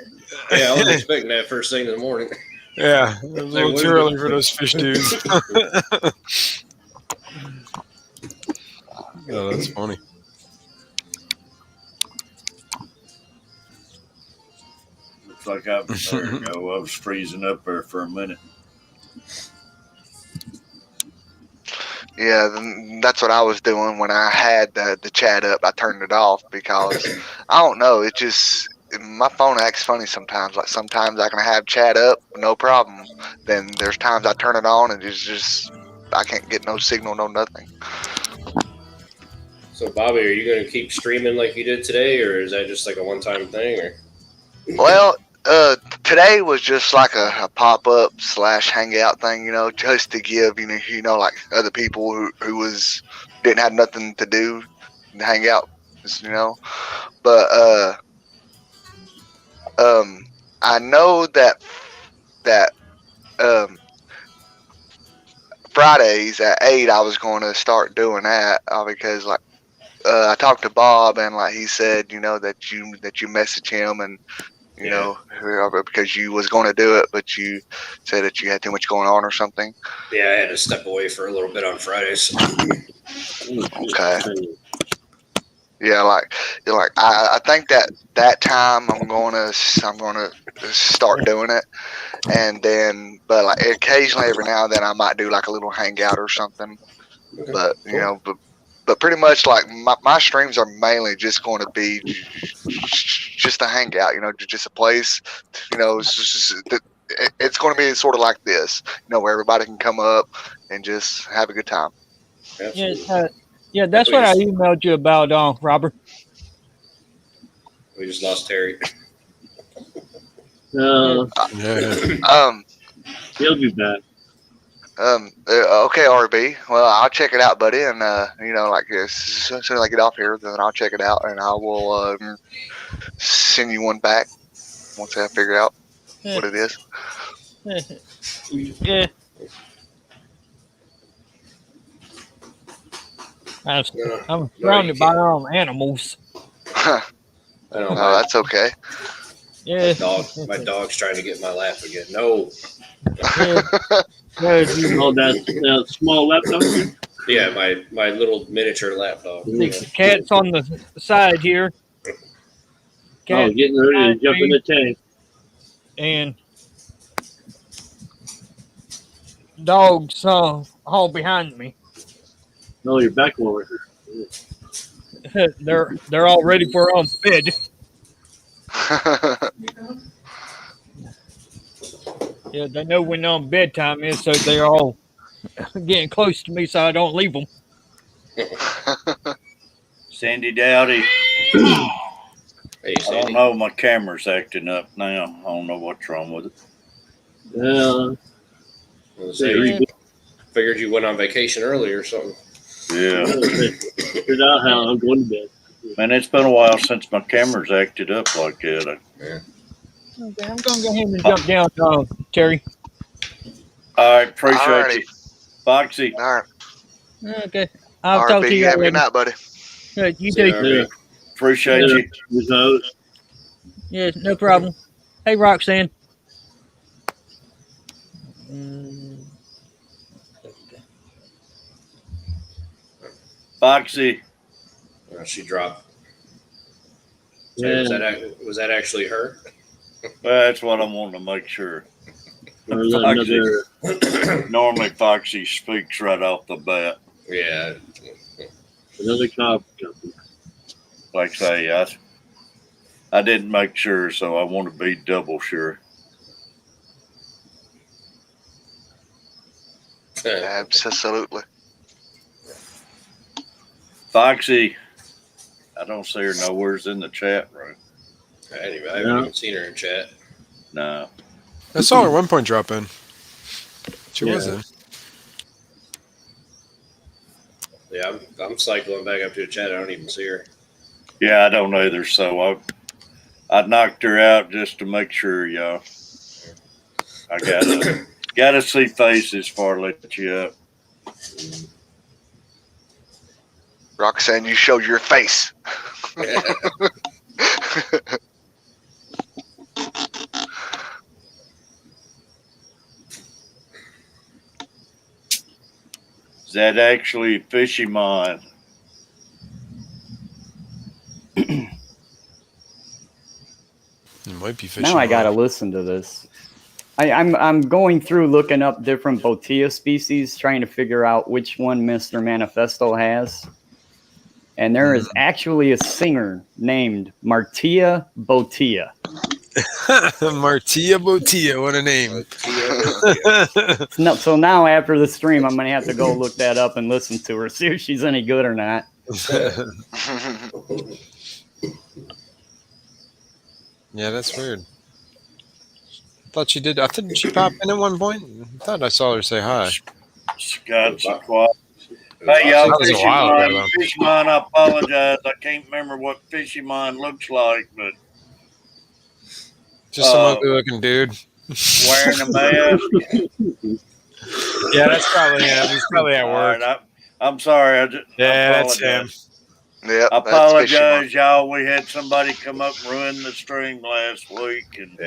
I wasn't expecting that first thing in the morning. Yeah, it was a little too early for those fish dudes. Oh, that's funny. Looks like there we go. I was freezing up there for a minute. Yeah, that's what I was doing when I had the chat up. I turned it off because I don't know. It just my phone acts funny sometimes. Like sometimes I can have chat up, no problem. Then there's times I turn it on and it's just I can't get no signal, no nothing. So, Bobby, are you going to keep streaming like you did today, or is that just like a one-time thing? Or Well, today was just like a pop-up / hangout thing, just to give, like other people who didn't have nothing to do to hang out, But I know that Fridays at 8 I was going to start doing that because like. I talked to Bob and like he said, that you message him and because you was going to do it, but you said that you had too much going on or something. Yeah, I had to step away for a little bit on Fridays. Okay. Yeah, like I think that time I'm gonna start doing it, and then but like occasionally every now and then I might do like a little hangout or something. But but pretty much like my streams are mainly just going to be just a hangout, you know, just a place, you know, it's going to be sort of like this, you know, where everybody can come up and just have a good time. Yeah, that's what I emailed you about, Robert. We just lost Terry. He'll be back. Okay, RB. Well, I'll check it out, buddy, and you know, like as soon as I get off here, then I'll check it out, and I will send you one back once I figure out what it is. Yeah. I'm surrounded by animals. No, that's okay. Yeah. My dog's trying to get in my lap again. No. Oh, that small lapdog? Yeah, my little miniature lapdog. The cat's on the side here. Cat getting ready to jump in the tank. And dogs all behind me. No, you're back over here. They're all ready for bed. Yeah, they know when bedtime is, so they're all getting close to me, so I don't leave them. Sandy Dowdy. Hey, I don't know. My camera's acting up now. I don't know what's wrong with it. Figured you went on vacation early or something. Yeah. Figured out how I'm going to bed. Man, it's been a while since my camera's acted up like that. Okay, I'm going to go ahead and jump down, Terry. All right, appreciate you. Foxy. All right. Okay. I'll talk to you have a later. good night, buddy. You too. Appreciate you. Yeah, no problem. Hey, Roxanne. Foxy. She dropped. So Yeah. was that actually her? Well, that's what I want to make sure. Foxy. Normally, Foxy speaks right off the bat. Yeah. Another cop. Like I say, I didn't make sure, so I want to be double sure. Absolutely. Foxy, I don't see her nowhere's in the chat room. I haven't even seen her in chat. No. I saw her at one point drop in. She was in. Yeah, I'm cycling back up to the chat. I don't even see her. Yeah, I don't either. So I knocked her out just to make sure, y'all. I gotta see faces before I let you up. Roxanne, you showed your face. Is that actually Fishy Mon? It might be Fishy Now I Mon. gotta listen to this. I'm going through looking up different Botia species, trying to figure out which one Mr. Manifesto has. And there is actually a singer named Martia Botia. Martia Botia, what a name. So now after the stream, I'm going to have to go look that up and listen to her, see if she's any good or not. Yeah, that's weird. I thought she did. I think she popped in at one point. I thought I saw her say hi. She got some quiet. Hey, y'all, That was a while ago, though. Fishy Mon, I apologize. I can't remember what Fishy Mon looks like, but Just some ugly looking dude. wearing a mask. Yeah, that's probably him. He's probably at All work. right, I'm sorry. I That's him. Yeah, I apologize, y'all. We had somebody come up and ruin the stream last week, and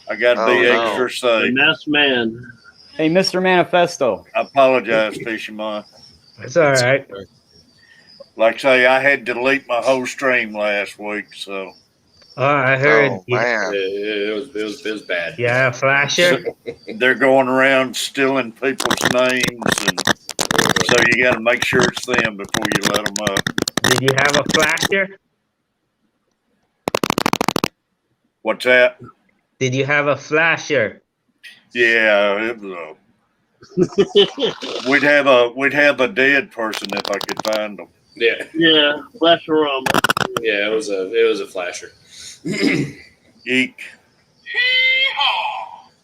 I got to be extra The safe. masked man. Hey, Mr. Manifesto. I apologize, Fishy Mon. It's all right. Like I say, I had to delete my whole stream last week, so. Oh, I heard. Oh, man. It was bad. Yeah, flasher. They're going around stealing people's names and So you got to make sure it's them before you let them up. Did you have a flasher? What's that? Did you have a flasher? Yeah, it was we'd have a dead person if I could find them. Yeah, Yeah, Flash-a-rama. yeah, it was a flasher. Eek.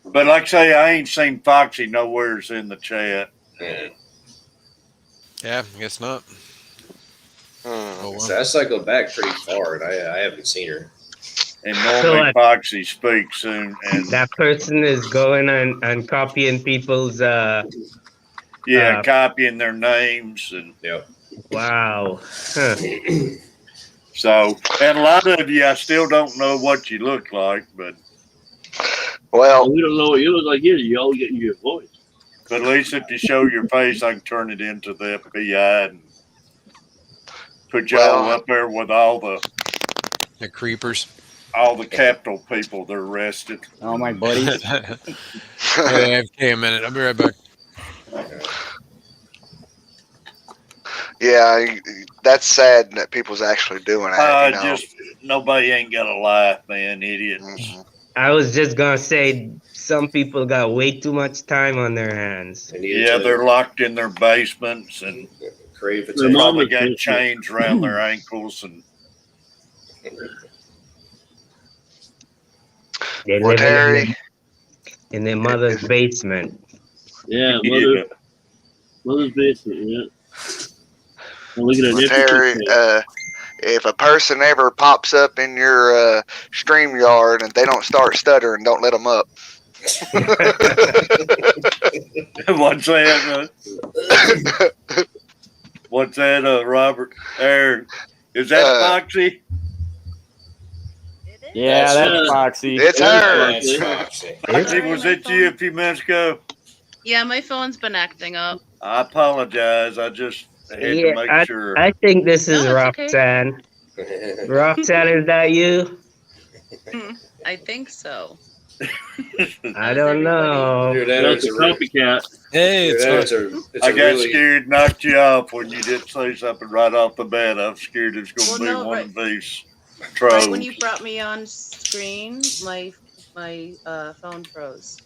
But like I say, I ain't seen Foxy nowhere's in the chat. Yeah. Yeah, I guess not. Oh, well. So I cycled back pretty far, and I haven't seen her. And normally what? Foxy speaks soon, and That person is going and copying people's. copying their names and Yep. Wow. Huh. so. And a lot of you, I still don't know what you look like, but Well, We don't know what you look like either. You all get your voice. at least if you show your face, I can turn it into the FBI and put y'all Well- up there with all the creepers. all the Capitol people that are arrested. All my buddies. Hey, AFK a minute. I'll be right back. yeah, that's sad that people's actually doing that. Just nobody ain't got a life, man, idiots. Mhm. I was just gonna say some people got way too much time on their hands. Yeah, they're locked in their basements and crave Their attention. probably mama's got basement. chains around their ankles and They Well, live Terry, in their mother's basement. Yeah, Yeah. mother's basement. Yeah. And look at well, that. Terry, if a person ever pops up in your stream yard and they don't start stuttering, don't let them up. what's that? What's that, Robert? There, is that Foxy? Yeah, that's Foxy. It's her. That's Foxy. Foxy, was it you a few minutes ago? Yeah, my phone's been acting up. I apologize. I just had to make sure. I think this is No, it's okay. Roxanne. Roxanne, is that you? I think so. I don't know. Dude, that That's is a a real, copycat. Hey, dude, it's that is fun. a, it's I a got really, scared, knocked you off when you didn't say something right off the bat. I'm scared it's going to Well, be no, one right- of these trolls. Right when you brought me on screen, my phone froze.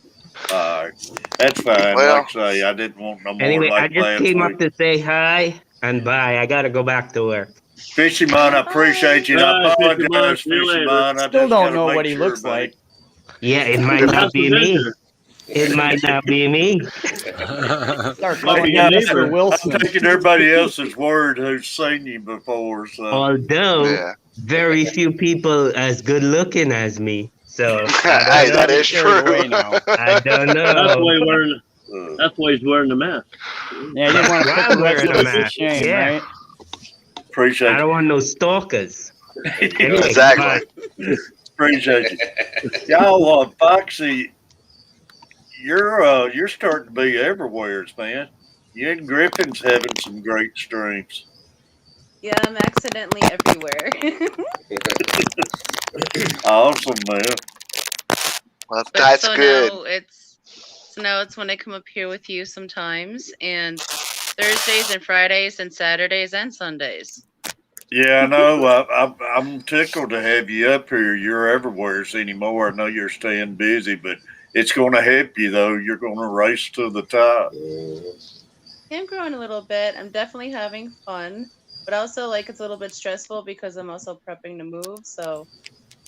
All right, that's fine. Well- like I say, I didn't want no more Anyway, I like just last came week. up to say hi and bye. I gotta go back to work. Fisherman, I appreciate you. And I Bye, Fisherman. apologize, See you later. Fisherman. I Still just don't gotta know make what he sure, looks buddy. like. Yeah, it might That's not be the me. vendor. It might not be me. Start Might calling be you your Mr. neighbor. I'm Wilson. taking everybody else's word who's seen you before. So Although Yeah. very few people as good looking as me. So Hey, that is Carried true. away now. I don't That's know. why he's wearing. uh, That's why he's wearing the mask. Yeah, you didn't want to Why put I'm the rest wearing of a us to mask? shame, Yeah. right? appreciate I you. don't want no stalkers. Anyway, Exactly. bye. Appreciate you. Y'all, Foxy, you're starting to be everywhere, man. You and Griffin's having some great streams. Yeah, I'm accidentally everywhere. Awesome, man. Well, But that's so good. now it's when I come up here with you sometimes, and Thursdays and Fridays and Saturdays and Sundays. Yeah, I know. I'm tickled to have you up here. You're everywhere anymore. I know you're staying busy, but it's going to help you, though. You're going to race to the top. Yeah, I'm growing a little bit. I'm definitely having fun, but also like it's a little bit stressful because I'm also prepping to move. So,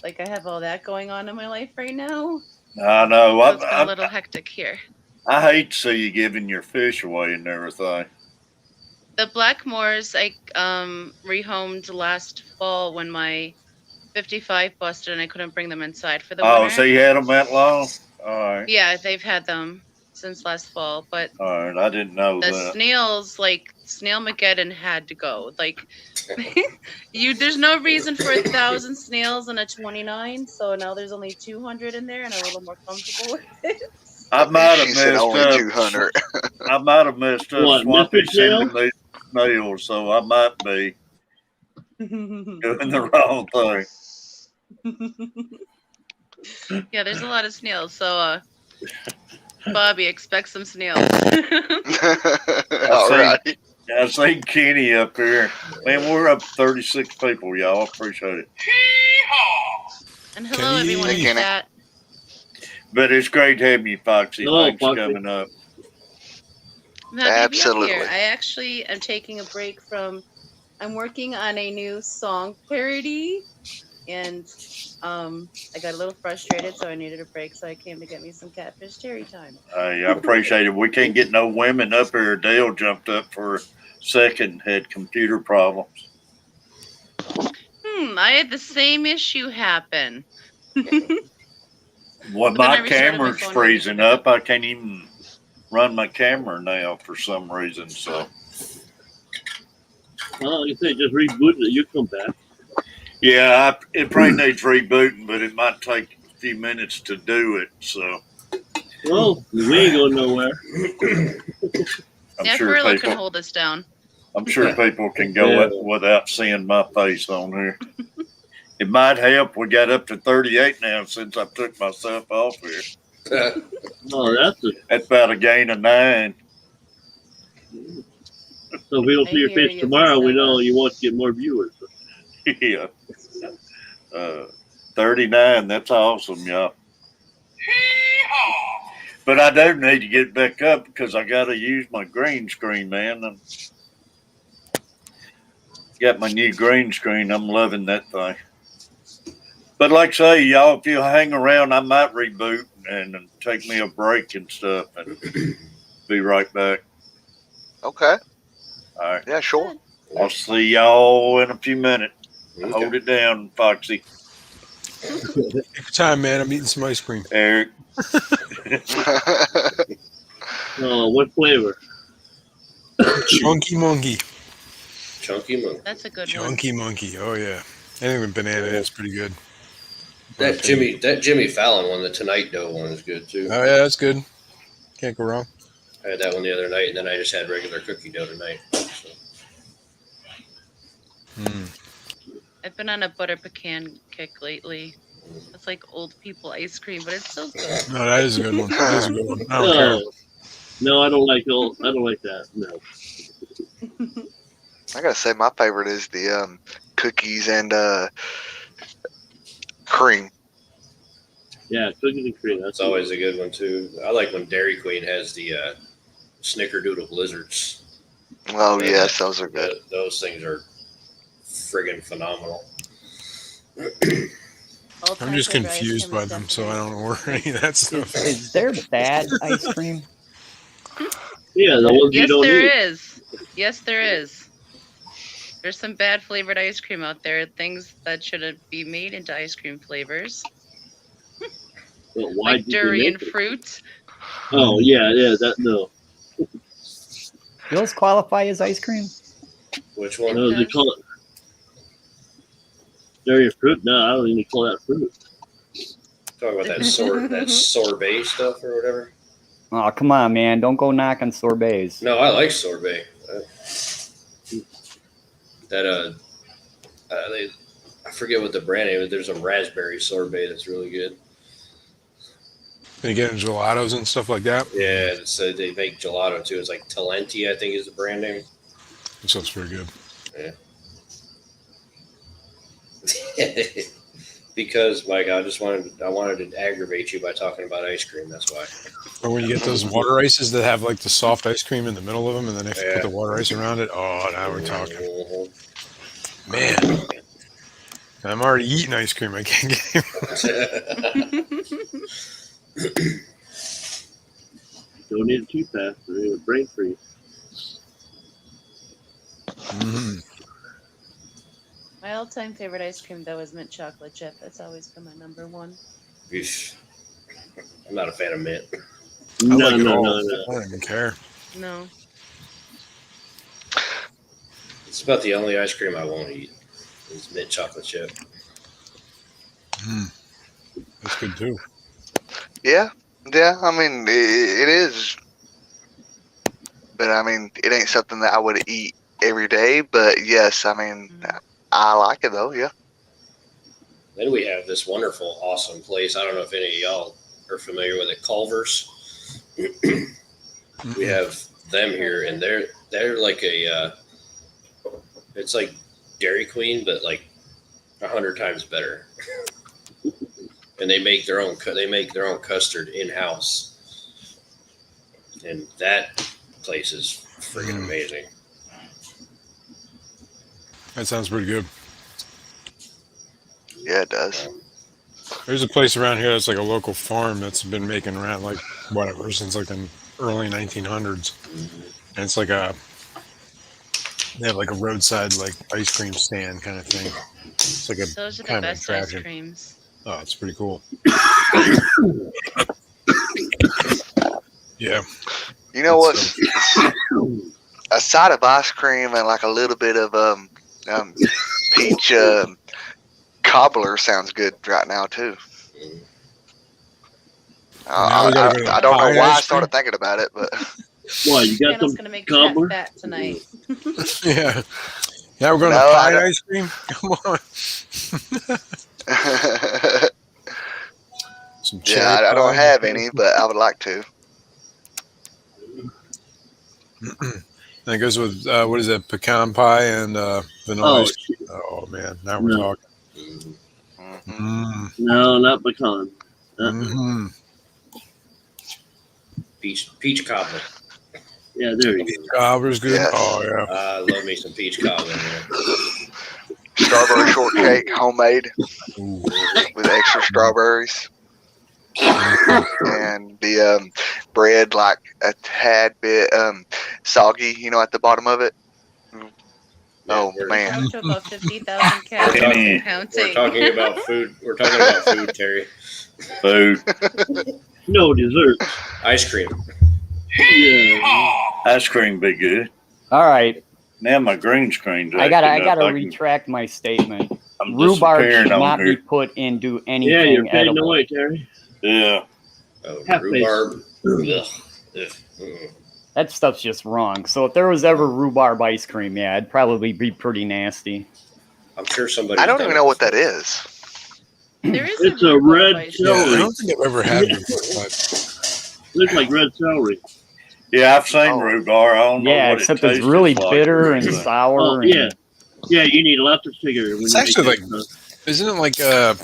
like I have all that going on in my life right now. I know. So it's been a little hectic here. I hate to see you giving your fish away and everything. The Blackmores I rehomed last fall when my 55 busted and I couldn't bring them inside for the Oh, winter. so you had them that long? All right. Yeah, they've had them since last fall, but All right. I didn't know the that. snails, like Snail Mageddon, had to go. Like, there's no reason for 1,000 snails in a 29, so now there's only 200 in there, and I'm a little more comfortable with it. I might have She said messed only up. 200. I might have messed up What, Swampy Mr. Snail? sending these snails, so I might be doing the wrong thing. Yeah, there's a lot of snails, so Bobby, expect some snails. All right. I seen Kenny up here. Man, we're up 36 people, y'all. Appreciate it. And hello, everyone in Kenny. chat. But it's great having you, Foxy. Hello, Thanks for Foxy. coming up. I'm happy to be up Absolutely. here. I actually am taking a break from. I'm working on a new song parody, and I got a little frustrated, so I needed a break. So I came to get me some Catfish Terry time. I appreciate it. We can't get no women up here. Dale jumped up for a second, had computer problems. I had the same issue happen. Well, But then I my restarted my camera's phone and freezing up. I can't even run my camera now for some reason. So, Well, you say just reboot it. You come back. yeah, it probably needs rebooting, but it might take a few minutes to do it. So, Well, we ain't going nowhere. I'm Yeah, sure Furlough can people. hold us down. I'm sure people can go Yeah. without seeing my face on here. It might help. We got up to 38 now since I took myself off here. Oh, That's about a gain of 9. so if we don't I see your hear face you, tomorrow, we Mr. know you want to get more viewers. Yeah. 39. That's awesome, y'all. But I do need to get back up because I got to use my green screen, man. And got my new green screen. I'm loving that thing. But like I say, y'all, if you hang around, I might reboot and take me a break and stuff and be right back. Okay. All right. Yeah, sure. I'll see y'all in a few minutes. Hold it down, Foxy. Take your time, man. I'm eating some ice cream. Eric. Oh, what flavor? Chunky monkey. Chunky monkey. That's a good Chunky monkey. Oh yeah. Anything with banana is pretty good. That Jimmy Fallon one, the Tonight Dough one, is good too. Oh yeah, that's good. Can't go wrong. I had that one the other night, and then I just had regular cookie dough tonight. So. I've been on a butter pecan kick lately. It's like old people ice cream, but it's so good. No, that is a good one. That is a good one. I don't care. No, I don't like that. No. I gotta say, my favorite is the cookies and cream. Yeah, cookies and cream. That's always a good one too. I like when Dairy Queen has the Snickerdoodle Blizzards. Oh yes, those are good. Those things are friggin' phenomenal. I'm just confused by them, so I don't order any of that stuff. Is there bad ice cream? Yeah, the ones you Yes, don't there eat. is. Yes, there is. There's some bad flavored ice cream out there. Things that shouldn't be made into ice cream flavors, But why like did they durian make it? fruit. Oh yeah, that no. Those qualify as ice cream? Which one? No, they call it dairy fruit. No, I don't even call that fruit. Talking about that sorbet stuff or whatever. Oh, come on, man. Don't go knocking sorbets. No, I like sorbet. I forget what the brand name is. There's a raspberry sorbet that's really good. They get in gelatos and stuff like that. Yeah, so they make gelato too. It's like Talenti, I think, is the brand name. That sounds very good. Yeah. Because, Mike, I wanted to aggravate you by talking about ice cream. That's why. Or when you get those water ices that have like the soft ice cream in the middle of them, and then if you put the water ice around it, oh, now we're talking. Man, I'm already eating ice cream. I can't get Don't eat it too fast, or you'll brain freeze. My all-time favorite ice cream, though, is mint chocolate chip. That's always been my number one. Eesh. I'm not a fan of mint. I like it all. I don't even care. No. It's about the only ice cream I won't eat is mint chocolate chip. That's good too. Yeah. I mean, it is. But I mean, it ain't something that I would eat every day. But yes, I mean, I like it though. Yeah. Then we have this wonderful, awesome place. I don't know if any of y'all are familiar with it, Culver's. we have them here, and they're like it's like Dairy Queen, but like 100 times better. And they make their own custard in house, and that place is freaking amazing. That sounds pretty good. Yeah, it does. There's a place around here that's like a local farm that's been making around like whatever since like the early 1900s, and it's like they have like a roadside like ice cream stand kind of thing. It's like a Those are the kind of best ice attraction. creams. Oh, it's pretty cool. Yeah. You know what? A side of ice cream and like a little bit of peach cobbler sounds good right now too. Now we gotta go to I don't know pie why I ice cream. started thinking about it, but What, you got Daniel's some gonna make cobbler? fat tonight. Yeah. Yeah, we're going No, to I pie don't- ice cream. Come on. Some cherry yeah, I don't pie. have any, but I would like to. That goes with what is it? Pecan pie and vanilla Oh, ice cream. Oh man, now we're No. talking. Mm. No, not pecan. Mm-hmm. Peach cobbler. Yeah, there you go. Cobbler's good. Yes. Oh yeah. I love me some peach cobbler. Man. Strawberry shortcake, homemade Ooh. with extra strawberries, and the bread like a tad bit soggy, you know, at the bottom of it. Oh we're- man, Up to about 50,000 calories and counting. We're talking about food. We're talking about food, Terry. Food. No dessert. Ice cream. Yeah. Ice cream be good. All right, Now my green screen's I gotta acting up. I can- retract my statement. I'm Rhubarb disappearing should on not be here. put into Yeah, anything you're fading edible. away, Terry. Yeah. Oh, Half rhubarb. Ugh. Ugh. Mm-mm. That stuff's just wrong. So if there was ever rhubarb ice cream, yeah, it'd probably be pretty nasty. I'm sure somebody. I don't even know what that is. There is It's a rhubarb red ice Yeah, I celery. don't think I've ever had it before, but Looks like red celery. Yeah, I've seen Oh. rhubarb. I don't know Yeah, what except it it's tastes really like bitter or and anything. sour. Oh, and yeah. Yeah, you need lots of sugar. When It's you actually make like- that stuff. isn't it like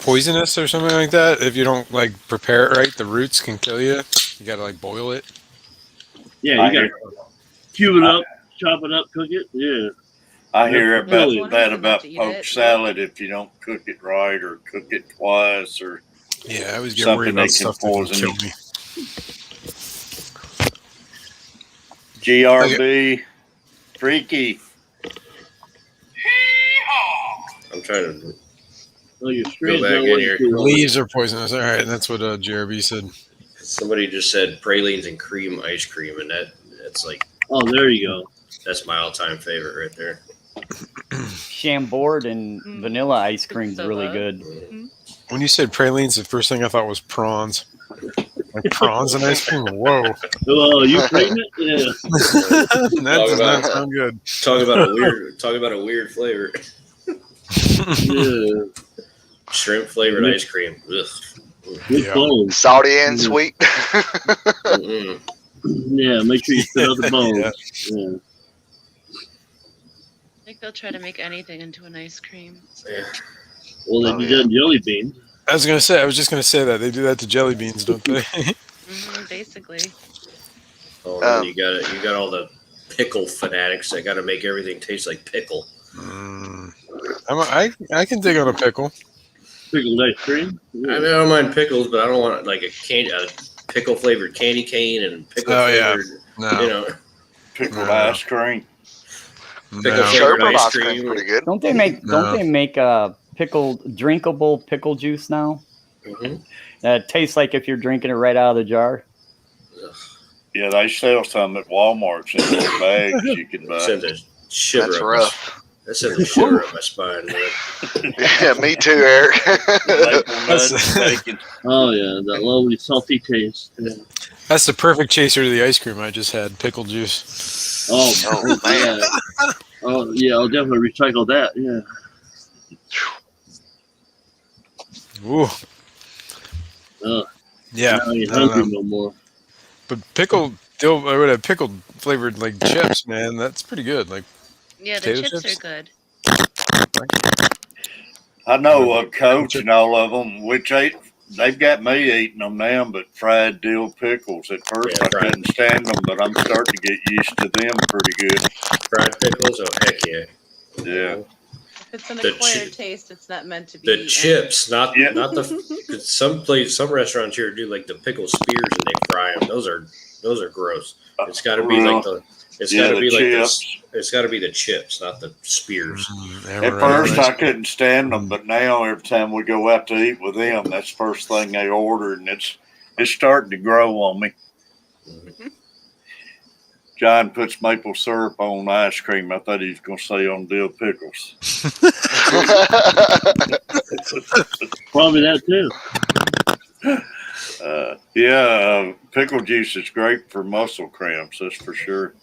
poisonous or something like that? If you don't like prepare it right, the roots can kill you. You gotta like boil it. Yeah, I you got to hear, cube it up, chop it up, cook it. Yeah. I hear about Really? that about To eat poke it. salad if you don't cook it right or cook it twice or Yeah, I always get Something worried that about can stuff that can poison kill you. me. GRB. Freaky. I'm trying to Oh, your go screen's back not in working here. too well. Leaves are poisonous. All right, that's what JRB said. Somebody just said pralines and cream ice cream, and that's like Oh, there you go. that's my all-time favorite right there. Chambord and vanilla ice cream's so really good. good. When you said pralines, the first thing I thought was prawns. Like prawns and ice cream. Whoa, Oh, you pregnant? Yeah. that does not sound good. Talk about a weird flavor. Yeah. Shrimp flavored ice cream. Ugh. Good Yeah. bones. Salty and Yeah. sweet. Mm-mm. Yeah, make sure you spit out the bones. Yeah. Yeah. I think they'll try to make anything into an ice cream. Yeah. Well, they Oh, do yeah. that in jelly beans. I was just gonna say that they do that to jelly beans, don't they? Basically. Oh, and then you got all the pickle fanatics that got to make everything taste like pickle. I can dig on a pickle. Pickled ice cream. I mean, I don't mind pickles, but I don't want like a pickle flavored candy cane and pickle Oh, yeah. flavored. No. You know, Pickled No. ice cream. pickle No. flavored Sherbet ice ice cream's cream. pretty good. Don't they make No. Don't they make drinkable pickle juice now? Mhm. It tastes like if you're drinking it right out of the jar. Yeah, they sell some at Walmart's in little bags you can buy. Sends a shiver That's up rough. that sends a shiver up my spine, man. Yeah, me too, Eric. Maple nuts and bacon. Oh, yeah, that lovely salty taste. Yeah. That's the perfect chaser to the ice cream I just had. Pickle juice. Oh, Oh, man. yeah. Oh, yeah, I'll definitely recycle that. Yeah. Ooh. Oh, Yeah. now I ain't I don't hungry know. no more. But pickled pickled flavored like chips, man, that's pretty good. Like Yeah, the potato chips chips? are good. I know a coach and all of them, they've got me eating them now, but fried dill pickles. At first, Yeah, I couldn't stand them, but I'm starting to get used to them pretty good. Fried pickles? Oh, heck yeah. Yeah. If it's an The acquired taste, it's not meant to be. The eaten. chips, not the. 'Cause some restaurants here do like the pickle spears and they fry them. Those are gross. It's got to be like the. It's got to be like chips. It's got to be the chips, not the spears. At first, I couldn't stand them, but now every time we go out to eat with them, that's the first thing they order, and it's starting to grow on me. John puts maple syrup on ice cream. I thought he was going to say on dill pickles. Probably that too. Pickle juice is great for muscle cramps. That's for sure.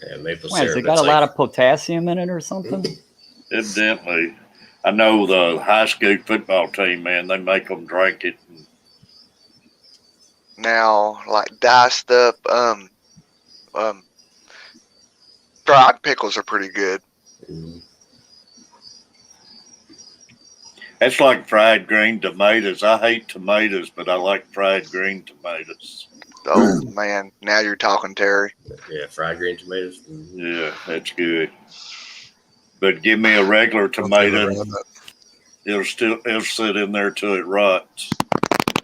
Yeah, maple Why, has it got a lot of potassium in it or something? Evidently, I know the high school football team, man. They make them drink it. Now, like diced up, fried pickles are pretty good. That's like fried green tomatoes. I hate tomatoes, but I like fried green tomatoes. Oh man, now you're talking, Terry. Yeah, fried green tomatoes. Yeah, that's good. But give me a regular tomato, it'll sit in there till it rots.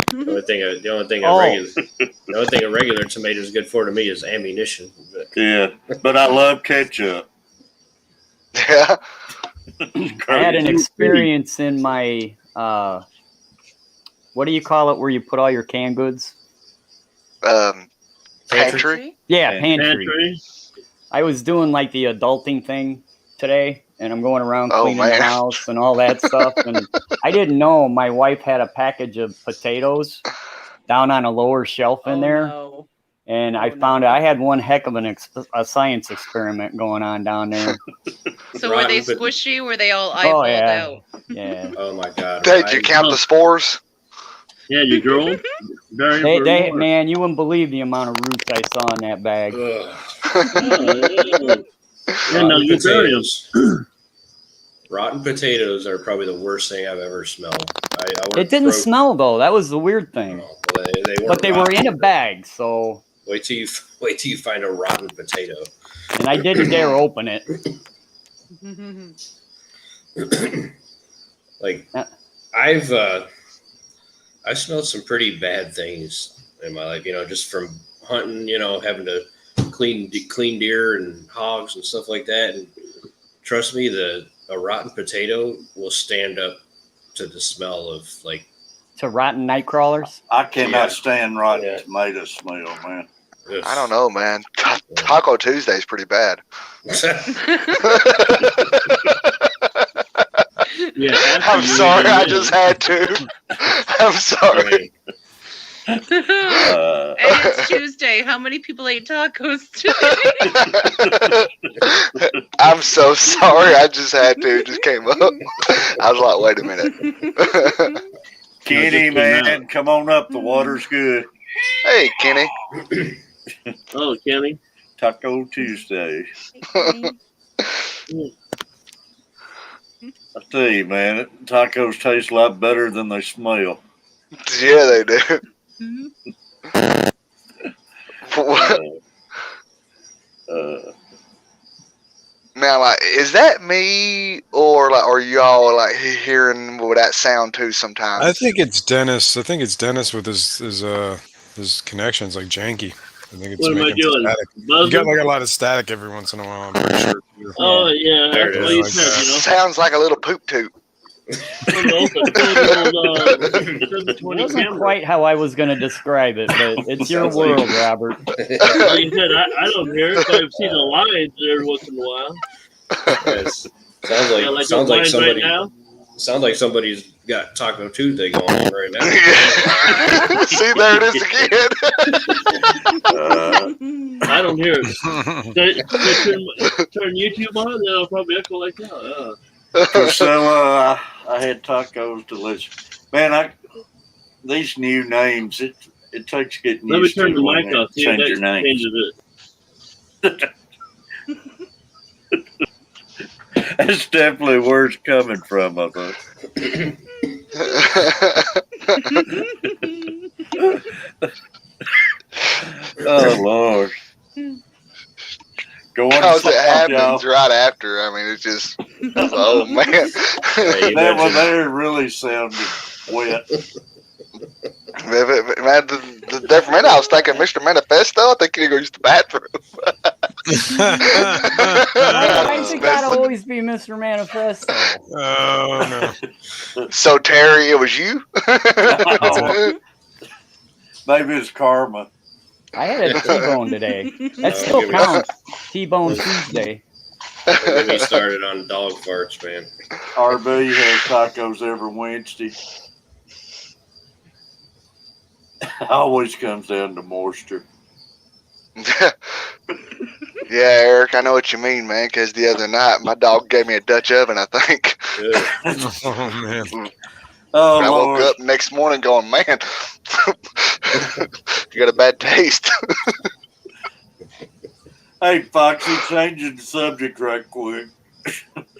The only thing a regular tomato is good for to me is ammunition. Yeah, but I love ketchup. Yeah. I had an experience in my what do you call it where you put all your canned goods? Pantry? Yeah, pantry. I was doing like the adulting thing today, and I'm going around cleaning the house and all that stuff. And I didn't know my wife had a package of potatoes down on a lower shelf in there. No. And I found I had one heck of a science experiment going on down there. So were they squishy? Were they all eyeballed out? Yeah. Oh my god. Did you count the spores? Yeah, you drove. They man, you wouldn't believe the amount of roots I saw in that bag. Rotten potatoes are probably the worst thing I've ever smelled. It didn't smell though. That was the weird thing. But they were in a bag, so. Wait till you find a rotten potato. And I didn't dare open it. Like I've smelled some pretty bad things in my life, just from hunting, having to clean deer and hogs and stuff like that. And trust me, a rotten potato will stand up to the smell of like to rotten night crawlers. I cannot stand rotten tomato smell, man. I don't know, man. Taco Tuesday is pretty bad. I'm sorry, I just had to. I'm sorry. And it's Tuesday. How many people ate tacos today? I'm so sorry. I just had to. It just came up. I was like, wait a minute. Kenny, man, come on up. The water's good. Hey, Kenny. Oh, Kenny. Taco Tuesday. I tell you, man, tacos taste a lot better than they smell. Yeah, they do. Now, like, is that me, or like, are y'all like hearing with that sound too? Sometimes I think it's Dennis. With his connections like janky. I think it's what am I making doing? static. You get like a lot of static every once in a while. I'm pretty sure. Oh yeah, that's what you said. Sounds like a little poop toot. It wasn't quite how I was going to describe it, but it's your world, Robert. Like you said, I don't hear it, but I've seen the lines every once in a while. Yes. Sounds like somebody. Sounds like somebody's got Taco Tuesday going on right now. See, there it is again. I don't hear it. Turn YouTube on, then I'll probably echo like that. Priscilla, I had tacos delicious. Man, these new names, It takes getting Let me used turn to the when mic they off. See if change that your name. changes it. That's definitely where it's coming from, I think. Oh, Lord. Go on Because it south, y'all. happens right after. I mean, it's just, oh man. That one there really sounded wet. Man, there for a minute I was thinking Mr. Manifesto. I think he go use the bathroom. Why's it gotta always be Mr. Manifesto? Oh no. So Terry, it was you? No. Maybe it's karma. I had a T-bone today. That Oh, still give me- counts. T-bone Tuesday. Don't get me started on dog farts, man. RB has tacos every Wednesday. Always comes down to moisture. Yeah, Eric, I know what you mean, man. Because the other night my dog gave me a Dutch oven. I think. Oh man. Oh, I woke Lord. up next morning going, man, you got a bad taste. Hey, Foxy, changing the subject right quick.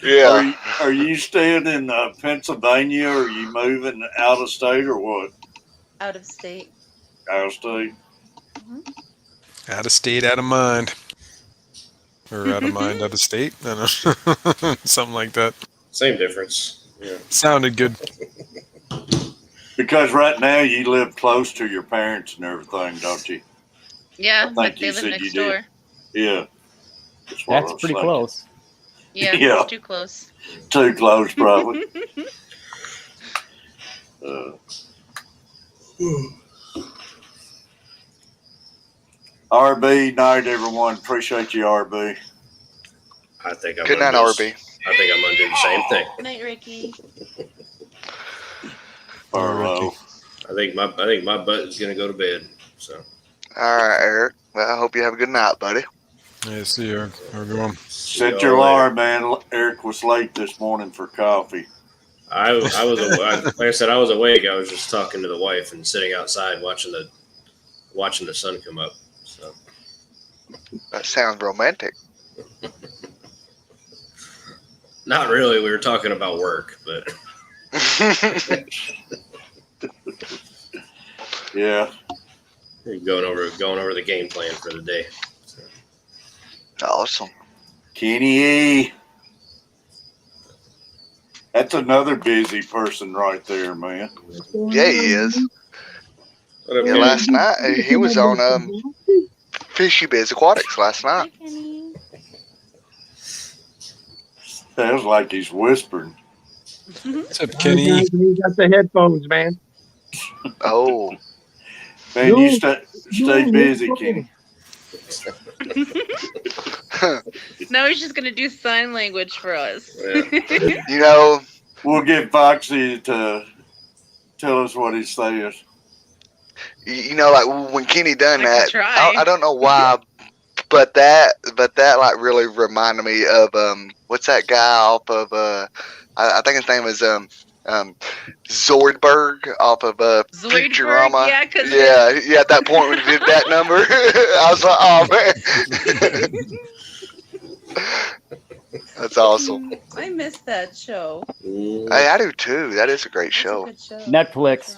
Yeah. Are you staying in Pennsylvania, or are you moving out of state, or what? Out of state. Out of state. Out of state, out of mind. Or out of mind, out of state. I don't know. Something like that. Same difference. Yeah. Sounded good. Because right now you live close to your parents and everything, don't you? Yeah, I think like you they live said next you did. door. Yeah. That's what I That's was pretty thinking. close. Yeah, Yeah. it's too close. Too close, probably. RB, night, everyone. Appreciate you, RB. I think I'm Good gonna night, do RB. I think I'm gonna do the same thing. Good night, Ricky. Furlough. I think my butt is gonna go to bed. So All right, Eric. Well, I hope you have a good night, buddy. Yeah, see you. Have a good one. Set your alarm, man. Eric was late this morning for coffee. I was like I said, I was awake. I was just talking to the wife and sitting outside watching the sun come up. So That sounds romantic. not really. We were talking about work, but Yeah. going over the game plan for the day. So. Awesome. Kenny. That's another busy person right there, man. Yeah, he is. What up, Yeah, Kenny? last night he was on Fishy Biz Aquatics last night. Sounds like he's whispering. What's up, Kenny? He got the headphones, man. Oh. Man, you stay busy, Kenny. Now he's just gonna do sign language for us. You know, we'll get Foxy to tell us what he says. You know, like when Kenny done I can that, try. I don't know why, but that like really reminded me of what's that guy off of I think his name is Zoidberg off of Futurama. Yeah, at that point when he did that number, I was like, oh man. That's awesome. I missed that show. Hey, I do too. That is a great show. Good show. Netflix.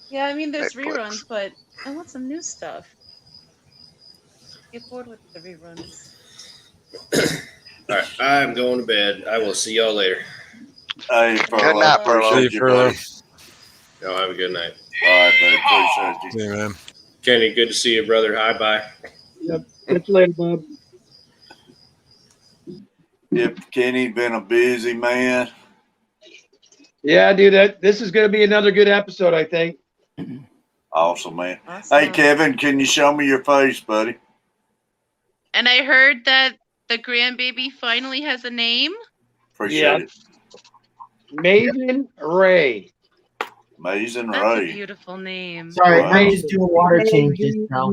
Yeah, I mean, there's Netflix. reruns, but I want some new stuff. Get bored with the reruns. All right, I'm going to bed. I will see y'all later. Hey, Good night, Furlough. Appreciate you, buddy. Y'all have a good night. All right, buddy. Appreciate you. See you, man. Kenny, good to see you, brother. Hi, bye. Yep. Catch you later, Bob. Yep, Kenny been a busy man. Yeah, dude. This is going to be another good episode, I think. Awesome, man. Awesome. Hey, Kevin, can you show me your face, buddy? And I heard that the grandbaby finally has a name. Appreciate it. Maven Ray. Amazing That's a Ray. beautiful name. Sorry, Wow. I just doing water changes now.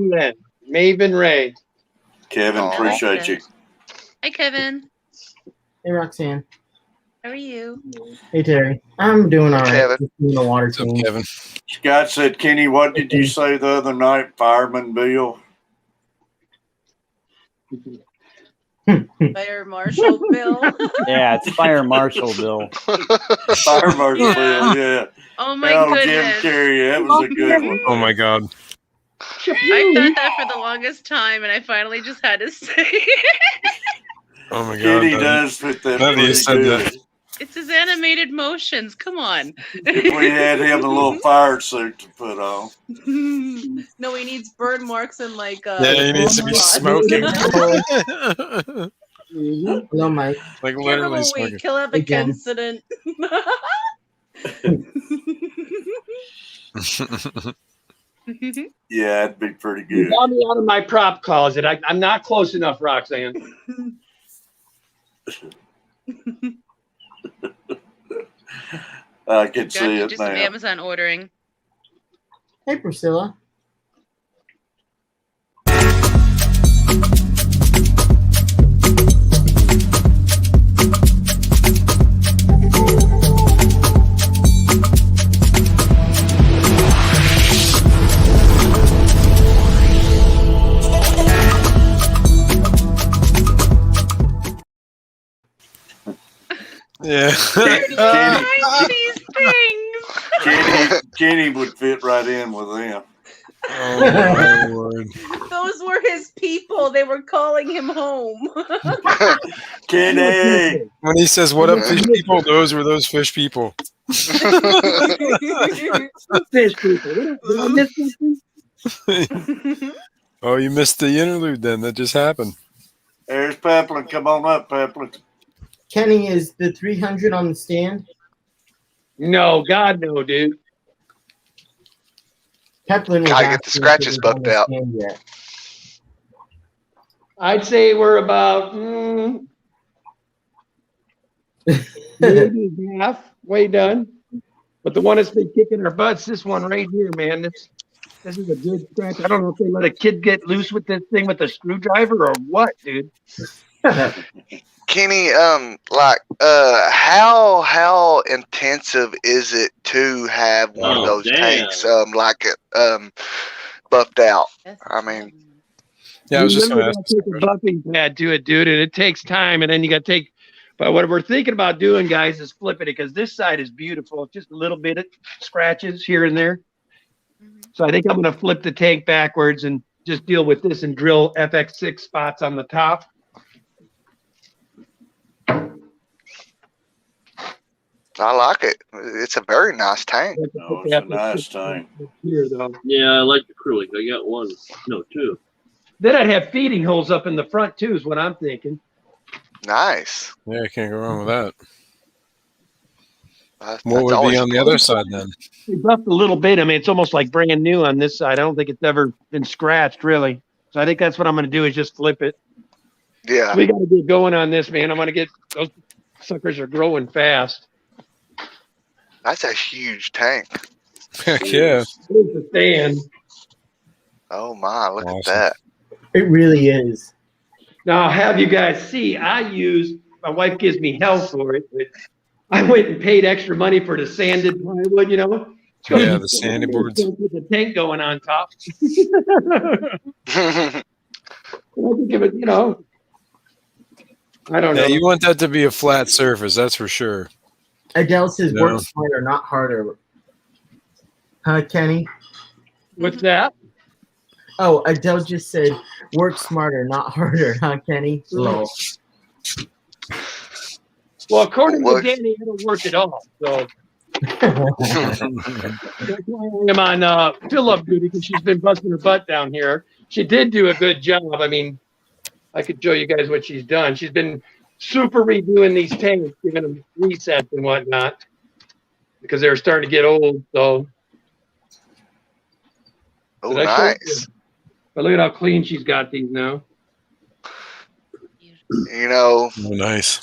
Maven Ray. Kevin, Aw. appreciate you. Hi, Kevin. Hey, Roxanne. How are you? Hey Terry, I'm doing all right. Kevin. Just doing the water What's up, team. Kevin? Scott said, Kenny, what did you say the other night? Fireman Bill? Fire Marshal Bill. Yeah, it's Fire Marshal Bill. Fire Marshal Bill, yeah. Oh my Old Jim goodness. Carrey, that was a good one. Oh my God. I thought that for the longest time, and I finally just had to say it. Oh my God. Kenny does fit that Now that you pretty said good. that. It's his animated motions. Come on. If we had him a little fire suit to put on. No, he needs burn marks and like Yeah, he needs to be smoking. Hello, Mike. Like Give him literally a smoking. week. He'll have a Again. incident. Yeah, it'd be pretty You good. got me out of my prop closet. I'm not close enough, Roxanne. I can Got see to it do some now. Amazon ordering. Hey, Priscilla. Yeah. These things. Kenny would fit right in with them. Oh my Lord. Those were his people. They were calling him home. Kenny. When he says, "What up, fish people?" Those were those fish people. Fish people. Did I miss something? Oh, you missed the interlude then. That just happened. There's Peplin. Come on up, Peplin. Kenny, is the 300 on the stand? No, God, no, dude. Peplin was Gotta get the asking if it scratches was on bucked the out. stand yet. I'd say we're about maybe halfway done. But the one that's been kicking our butts, this one right here, man. This is a good scratch. I don't know if they let a kid get loose with this thing with a screwdriver or what, dude. Kenny, how intensive is it to have one of those tanks, buffed out? I mean, Yeah, I was just Remember going to ask. you gotta take a buffing pad to it, dude, and it takes time, and then you got to take. But what we're thinking about doing, guys, is flipping it because this side is beautiful. It's just a little bit of scratches here and there. So I think I'm going to flip the tank backwards and just deal with this and drill FX6 spots on the top. I like it. It's a very nice tank. Oh, it's a nice tank. Here, though. Yeah, I like acrylic. I got one. No, two. Then I'd have feeding holes up in the front too, is what I'm thinking. Nice. Yeah, I can't go wrong with that. That's What would be always on the a other plus. side then? We buffed a little bit. I mean, it's almost like brand new on this side. I don't think it's ever been scratched, really. So I think that's what I'm going to do is just flip it. Yeah. We got to get going on this, man. I'm going to get those suckers are growing fast. That's a huge tank. Heck yeah. Here's the stand. Oh my, look Awesome. at that. It really is. Now, I'll have you guys see, my wife gives me hell for it, but I went and paid extra money for the sanded plywood, you know? Yeah, the sandy boards. With the tank going on top. I think of it, you know, I don't know. Yeah, you want that to be a flat surface, that's for sure. Adele says No. work smarter, not harder. Huh, Kenny? What's that? Oh, Adele just said work smarter, not harder, huh, Kenny? Lol. Well, according to Danny, I don't work at all. So that's why I'm on fill-up duty because she's been busting her butt down here. She did do a good job. I mean, I could show you guys what she's done. She's been super redoing these tanks, giving them resets and whatnot because they were starting to get old. So, Oh, Did I show nice. but look at how clean she's got these now. You know, Oh, nice.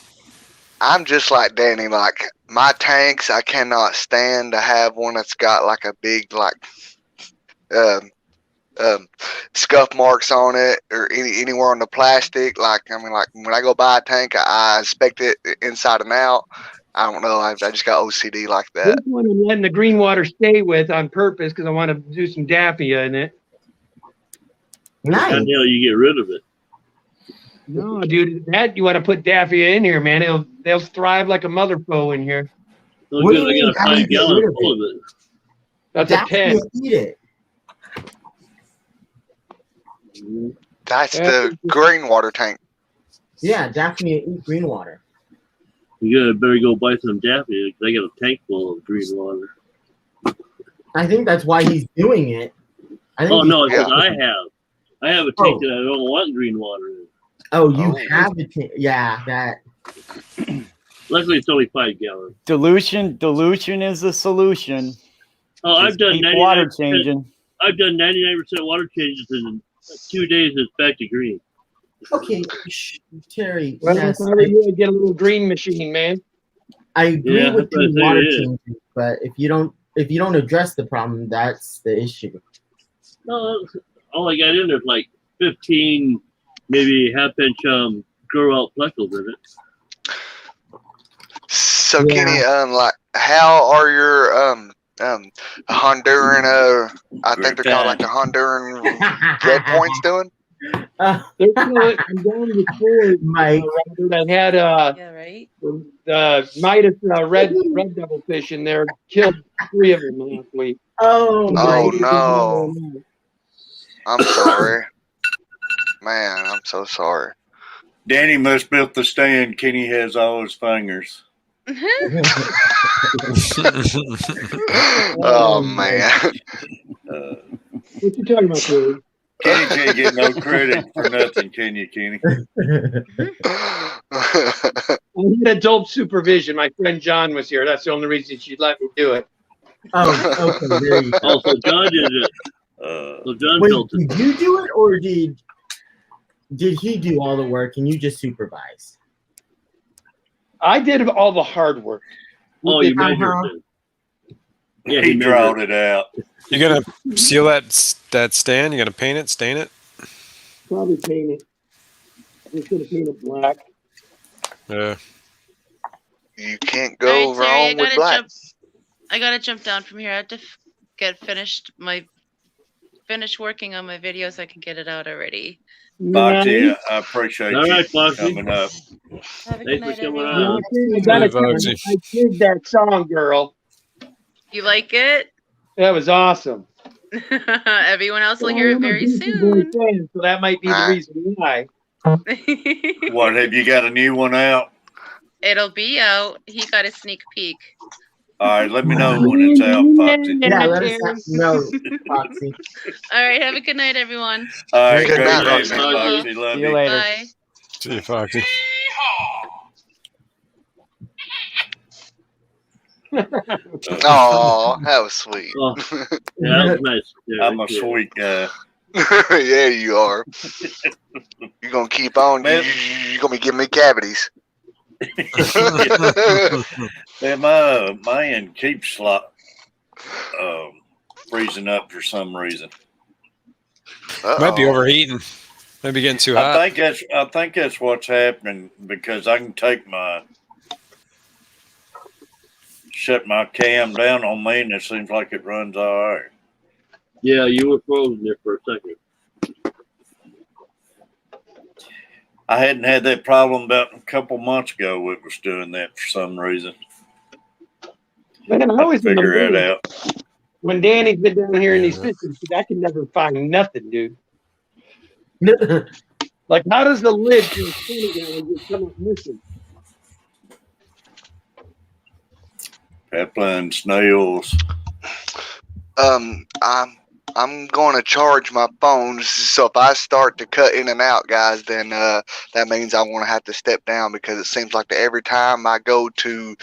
I'm just like Danny. Like my tanks, I cannot stand to have one that's got like a big scuff marks on it or anywhere on the plastic. Like I mean, like when I go buy a tank, I inspect it inside and out. I don't know. I just got OCD like This that. one I'm letting the green water stay with on purpose because I want to do some daffia in it. How the hell you get rid of it? No, dude, that you want to put daffia in here, man. They'll thrive like a mother foe in here. So What do good, you I mean, got a how do you 5 get gallon rid of full of it. That's a 10. Eat it. That's the green water tank. Yeah, Daphne eat green water. You gotta better go buy some daffodils because I got a tank full of green water. I think that's why he's doing it. I think Oh no, he's- because I have a tank that I don't want green water in. Oh, you have a yeah, that. Luckily, it's only 5 gallons. Dilution is the solution. Oh, I've Just done keep 99%. water changing. I've done 99% water changes in 2 days. It's back to green. Okay, Terry. Well, Yes, that's how you really get a little green machine, man. I agree Yeah, with that's what I the say water it is. changes, but if you don't address the problem, that's the issue. No, all I got in there's like 15, maybe half-inch grow out pleccles in it. So Kenny, like, how are your Honduran? I think they're called like the Honduran red points doing. They're doing, I'm down to four. Robert, I had Yeah, right. Midas red devil fish in there. Killed 3 of them last week. Oh no! I'm sorry, man. I'm so sorry. Danny must built the stand. Kenny has all his fingers. Oh man. What you talking about, Billy? Kenny can't get no credit for nothing, can you, Kenny? I had adult supervision. My friend John was here. That's the only reason she let me do it. Oh, okay, there you go. Oh, so John did it. So John Wait, built it. did you do it, or did he do all the work and you just supervised? I did all the hard work. Oh, you measured it. Yeah, he drawed it out. You gonna seal that stand? You gonna paint it, stain it? Probably paint it. I'm just gonna paint it black. Yeah. You can't All go right, Terry, wrong with black. I gotta jump down from here. I have to get finish working on my video so I can get it out already. Foxy, I appreciate All you right, Foxy. coming up. Have a Thanks good night, for coming everyone. on. I did that song, girl. You like it? That was awesome. Everyone else will hear it very soon. So that might be the reason why. What, have you got a new one out? It'll be out. He got a sneak peek. All right, let me know when it's out, Foxy. Yeah, let us know, Foxy. All right, have a good night, everyone. All right, Good great night, day, Foxy. Foxy. Love See you later. Bye. See you, Foxy. Oh, that was sweet. Oh, yeah, that was nice. Yeah, I'm a sweet guy. Yeah, you are. You're gonna keep on. You're gonna be giving me cavities. Yeah, my end keeps freezing up for some reason. Might be overheating. Might be getting too hot. I think that's what's happening because I can shut my cam down on me and it seems like it runs all right. Yeah, you were frozen there for a second. I hadn't had that problem about a couple months ago. It was doing that for some reason. Man, I always figure it remember out. when Danny's been down here in these fishes, I can never find nothing, dude. Like, how does the lid to a 20 gallon just come up missing? Pepper snails. I'm going to charge my phone. So if I start to cut in and out, guys, then that means I'm going to have to step down because it seems like that every time I go to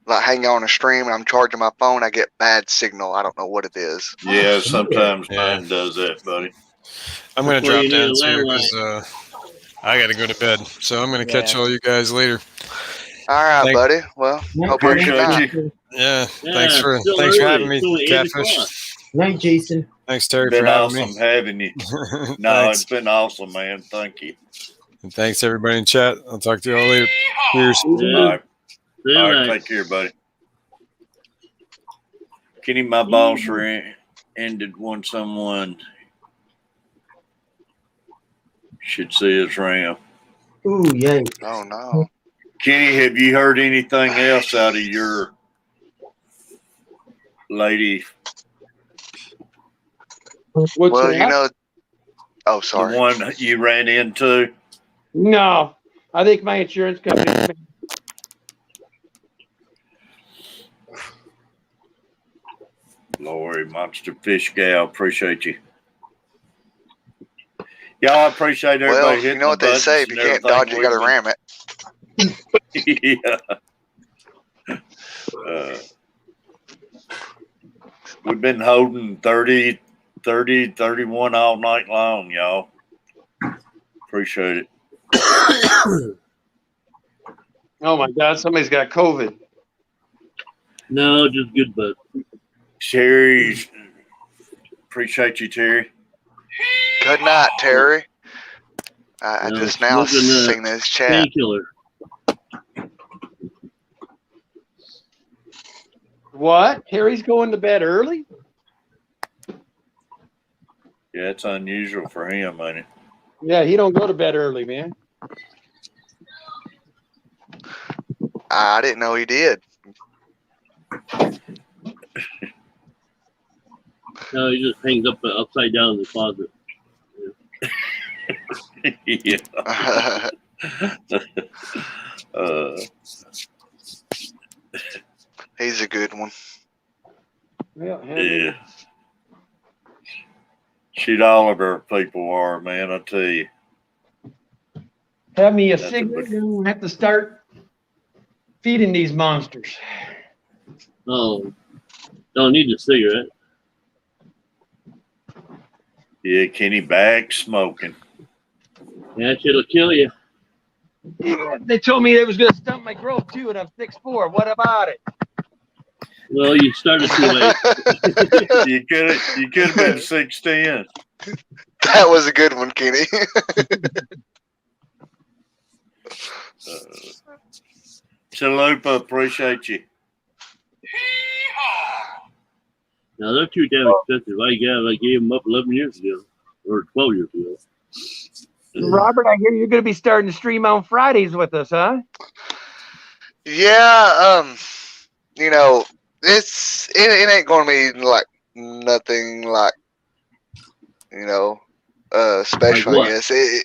like hang on a stream and I'm charging my phone, I get bad signal. I don't know what it is. Yeah, sometimes mine does that, buddy. I'm gonna That's why drop you need down a too landline. because I gotta go to bed. So I'm gonna catch all you guys later. All right, Thank- buddy. Well, hope you have a good night. Appreciate you. Yeah. Yeah, Thanks for still having early. me, It's only 8 Catfish. o'clock. Night, Jason. Thanks, Terry, Been for having awesome me. having you. No, Thanks. it's been awesome, man. Thank you. And thanks everybody in chat. I'll talk to you all later. Cheers. All right. See you All right, later. take care, buddy. Kenny, my boss ended when someone should see us around. Ooh, yay. Oh no. Kenny, have you heard anything else out of your lady? What's Well, you that? know. Oh, The sorry. one you ran into? No, I think my insurance company. Lori, Monster Fish Gal, appreciate you. Y'all, I appreciate everybody Well, hitting you know what the they say: if buttons you and can't dodge, you everything got to with me. ram it. Yeah. We've been holding 30, 31 all night long, y'all. Appreciate it. Oh my God, somebody's got COVID. No, just good, bud. Terry's, appreciate you, Terry. Good night, Terry. I No, just now smoking seen his chat. painkiller. What? Harry's going to bed early? Yeah, it's unusual for him, ain't it? Yeah, he don't go to bed early, man. I didn't know he did. No, he just hangs up upside down in the closet. Yeah. He's a good one. Yeah. Shoot, all of our people are, man, I tell you. Have me a Nothing cigarette, and we'll have to start feeding these monsters. Oh, don't need a cigarette. Yeah, Kenny back smoking. That shit'll kill you. Yeah, they told me it was going to stunt my growth too, and I'm 6'4". What about it? Well, you started too late. You could have been 6'10". That was a good one, Kenny. Chalupa, appreciate you. Now they're too damn expensive. I gave them up 11 years ago, or 12 years ago. Robert, I hear you're going to be starting to stream on Fridays with us, huh? Yeah, you know, it ain't gonna be like nothing like, you know, special. Like what? I guess it's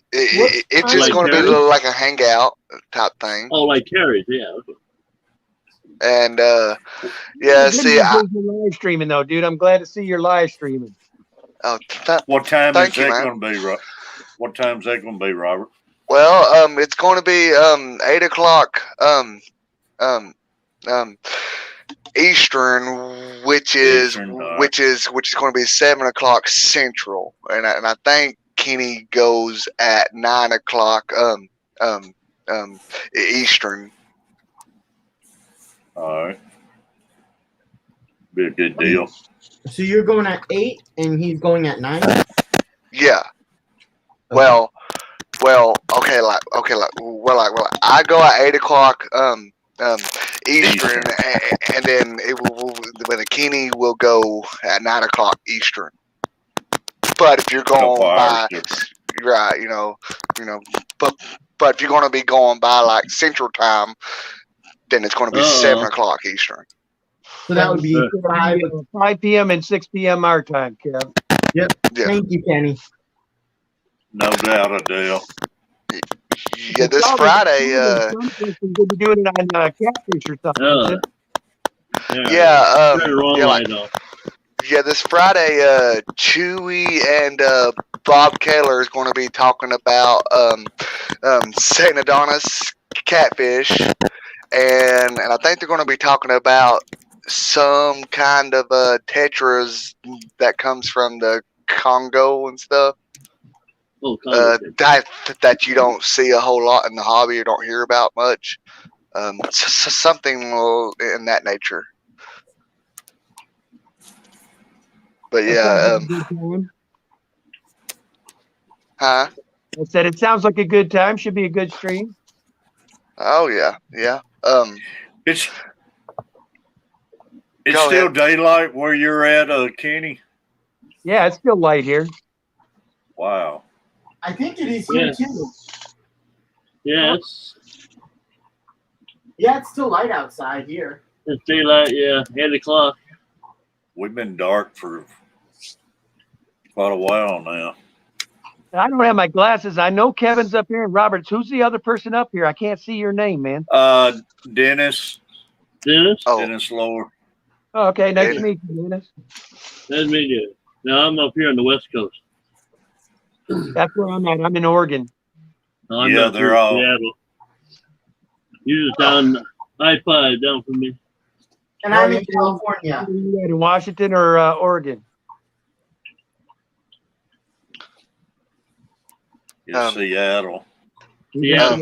just Like gonna be Terry? like a hangout type thing. Oh, like Terry's, yeah. Okay. And yeah, see, You're live streaming though, dude. I'm glad to see you're live streaming. What time thank is you, that man. going to be, What time is that going to be, Robert? Well, it's going to be 8 o'clock Eastern, which is going to be 7 o'clock Central, and I think Kenny goes at 9 o'clock Eastern. All right, be a good deal. So you're going at 8 and he's going at 9? Yeah. Okay. Well, okay, I go at 8 o'clock Eastern, and then when Kenny will go at 9 o'clock Eastern. But if you're going by, right, but if you're going to be going by like Central Time, then it's going to be 7 o'clock Eastern. So that would be 5 p.m. and 6 p.m. our time, Kev. Yep. Yeah. Thank you, Kenny. No doubt, Adele. Yeah, this Friday. We'll be doing it on Catfish or something. Yeah, this Friday, Chewy and Bob Keller is going to be talking about St. Adonis catfish, and I think they're going to be talking about some kind of tetras that comes from the Congo and stuff. That you don't see a whole lot in the hobby or don't hear about much. Something in that nature. But yeah, huh? I said it sounds like a good time. Should be a good stream. Oh yeah. It's Go still ahead. daylight where you're at, Kenny. Yeah, it's still light here. Wow. I think it is here Yeah. too. Yeah, Yeah, it's still light outside here. it's daylight. Yeah, 8 o'clock. We've been dark for quite a while now. I don't have my glasses. I know Kevin's up here and Roberts. Who's the other person up here? I can't see your name, man. Dennis. Dennis? Oh, Dennis Lower. Oh, okay, nice Dennis. to meet you, Dennis. That's me, dude. Now I'm up here on the West Coast. That's where I'm at. I'm in Oregon. No, I'm Yeah, up they're here in all- Seattle. You're just down I-5 down from me. And I'm in California. In Washington or Oregon? In Seattle. Yeah.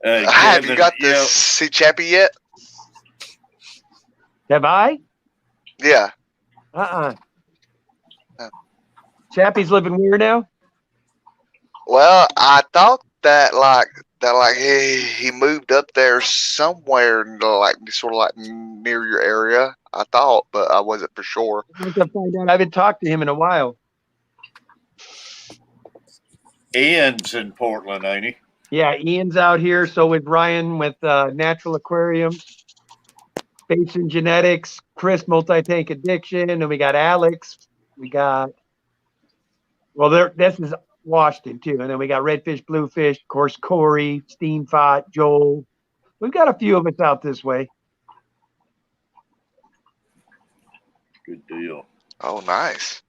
Have you got the sea chappy yet? Have I? Yeah. Chappie's living where now? Well, I thought that he moved up there somewhere like sort of like near your area. I thought, but I wasn't for sure. I have to find out. I haven't talked to him in a while. Ian's in Portland, ain't he? Yeah, Ian's out here. So is Ryan with Natural Aquarium, Space and Genetics, Chris Multi-Tank Addiction, and we got Alex. We got, this is Washington too. And then we got Redfish, Bluefish, of course, Corey, Steamfot, Joel. We've got a few of us out this way. Good deal. Oh, nice.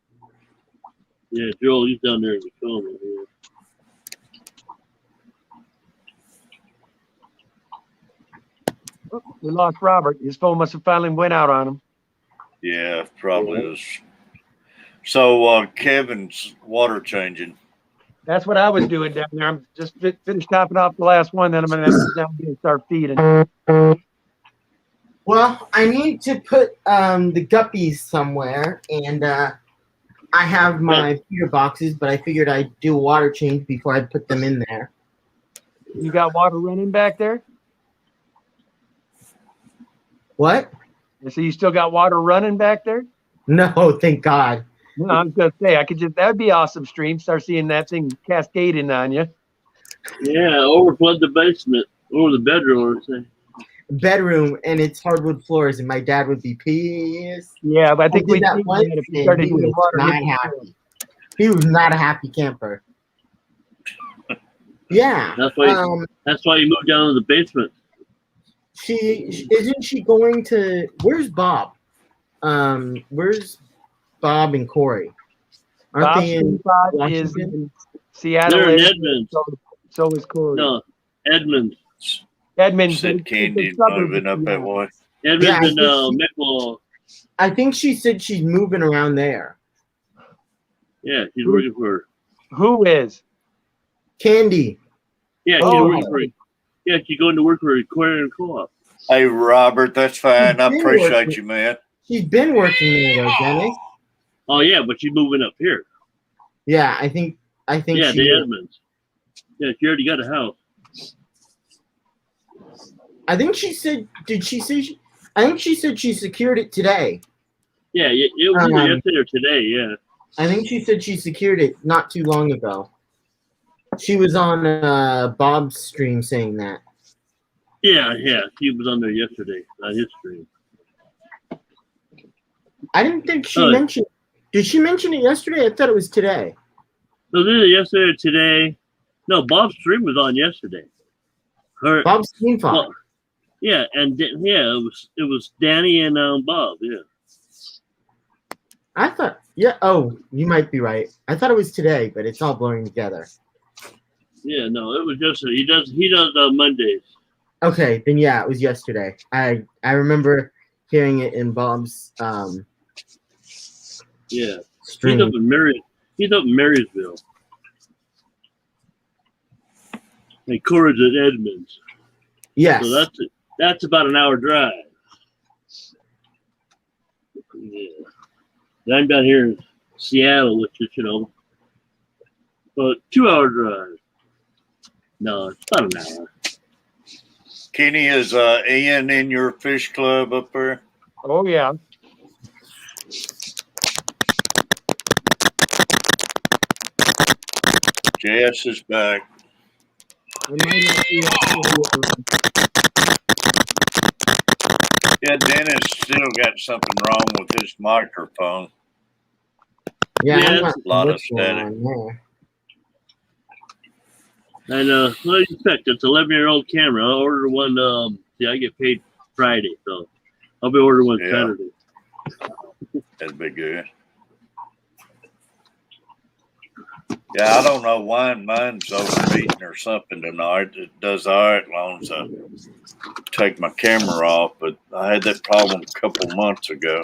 Yeah, Joel, he's down there in the corner here. We lost Robert. His phone must have finally went out on him. Yeah, probably is. So Kevin's water changing. That's what I was doing down there. I'm just finished topping off the last one. Then I'm going to down here and start feeding. Well, I need to put the guppies somewhere, and I have my feeder boxes, but I figured I'd do a water change before I put them in there. You got water running back there? What? So you still got water running back there? No, thank God. No, I was gonna say that'd be awesome stream. Start seeing that thing cascading on you. Yeah, overflood the basement or the bedroom or something. Bedroom, and it's hardwood floors, and my dad would be pissed. Yeah, but I think did we that did once, that if we and started he doing was water. not happy. He was not a happy camper. Yeah. That's why you moved down to the basement. Isn't she going to? Where's Bob? Where's Bob and Corey? Aren't Bob they in Steamfot is Washington? in Seattle. They're in area, Edmonds. So is Corey. No, Edmonds. Edmonds. Said Candy moving up that way. Edmonds Yeah, and Mickle. I think she said she's moving around there. Yeah, she's working for her. Who is? Candy. Yeah, she's working for it. Yeah, she's going to work for Aquarium Co-op. Hey, Robert, that's fine. I She's been appreciate working- you, man. She's been working there though, Dennis. Oh yeah, but she's moving up here. Yeah, I think Yeah, she the is. Edmonds. Yeah, she already got a house. I think she said. Did she say? I think she said she secured it today. Yeah, it was either yesterday or today. Yeah. I think she said she secured it not too long ago. She was on Bob's stream saying that. Yeah, she was on there yesterday on his stream. I didn't think she mentioned. Did she mention it yesterday? I thought it was today. So it was either yesterday or today. No, Bob's stream was on yesterday. Bob's stream file. Well, yeah, and it was Danny and Bob. Yeah. I thought. Yeah. Oh, you might be right. I thought it was today, but it's all blurring together. Yeah, no, it was yesterday. He does Mondays. Okay, then yeah, it was yesterday. I remember hearing it in Bob's Yeah. stream. He's up in Marysville. And Corey's at Edmonds. Yes. So that's about an hour drive. Yeah. And I'm down here in Seattle, which is, about 2 hour drive. No, it's about an hour. Kenny, is Ian in your fish club up there? Oh yeah. Jess is back. Yeah, Dennis still got something wrong with his microphone. Yeah, Yeah. I'm not A lot of what's going static. on there. And what do you expect? It's 11-year-old camera. I'll order one. I get paid Friday, so I'll be ordering one Saturday. That'd be good. Yeah, I don't know why mine's overheating or something tonight. It does all right as long as I take my camera off, but I had that problem a couple months ago.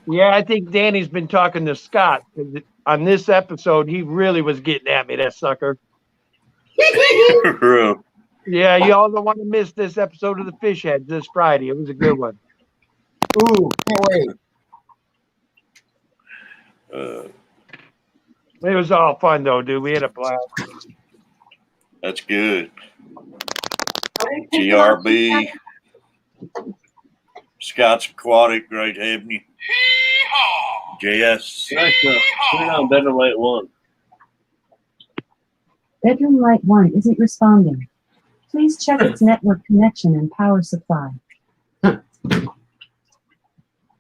Yeah, I think Danny's been talking to Scott. On this episode, he really was getting at me, that sucker. Real. Yeah, you all don't want to miss this episode of the Fish Heads this Friday. It was a good one. Ooh, can't wait. It was all fun though, dude. We had a blast. That's good. GRB. Scott's Aquatic, great having you. JS. Alexa, turn on Bedroom Light 1. Bedroom Light 1 isn't responding. Please check its network connection and power supply.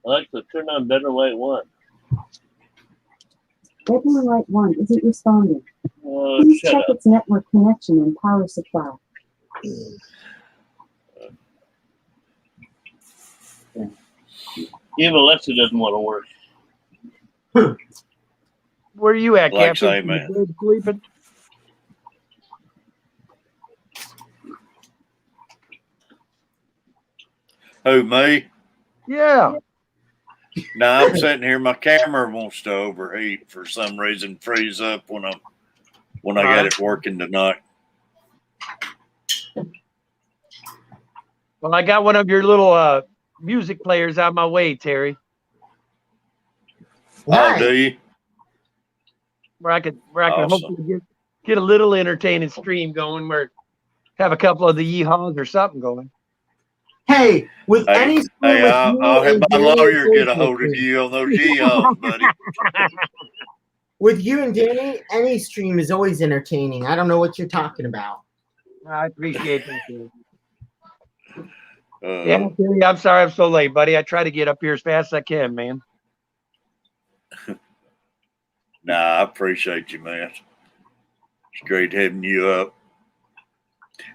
Alexa, turn on Bedroom Light 1. Bedroom Light 1 isn't responding. Please Shut check up. its network connection and power supply. Even Alexa doesn't want to work. Where are you at, Like Captain? say, man. You sleeping? Who, me? Yeah. No, I'm sitting here. My camera wants to overheat for some reason, freeze up when I got it working tonight. Well, I got one of your little music players on my way, Terry. Oh, do you? Where I could Awesome. hopefully get a little entertaining stream going where have a couple of the yeehaws or something going. Hey, with any stream Hey, with I'll you have and my Danny, lawyer it's get a always hold of good. you on those yeos, buddy. With you and Danny, any stream is always entertaining. I don't know what you're talking about. I appreciate that. Dude. Uh, Yeah, Terry, I'm sorry I'm so late, buddy. I try to get up here as fast as I can, man. Nah, I appreciate you, man. It's great having you up.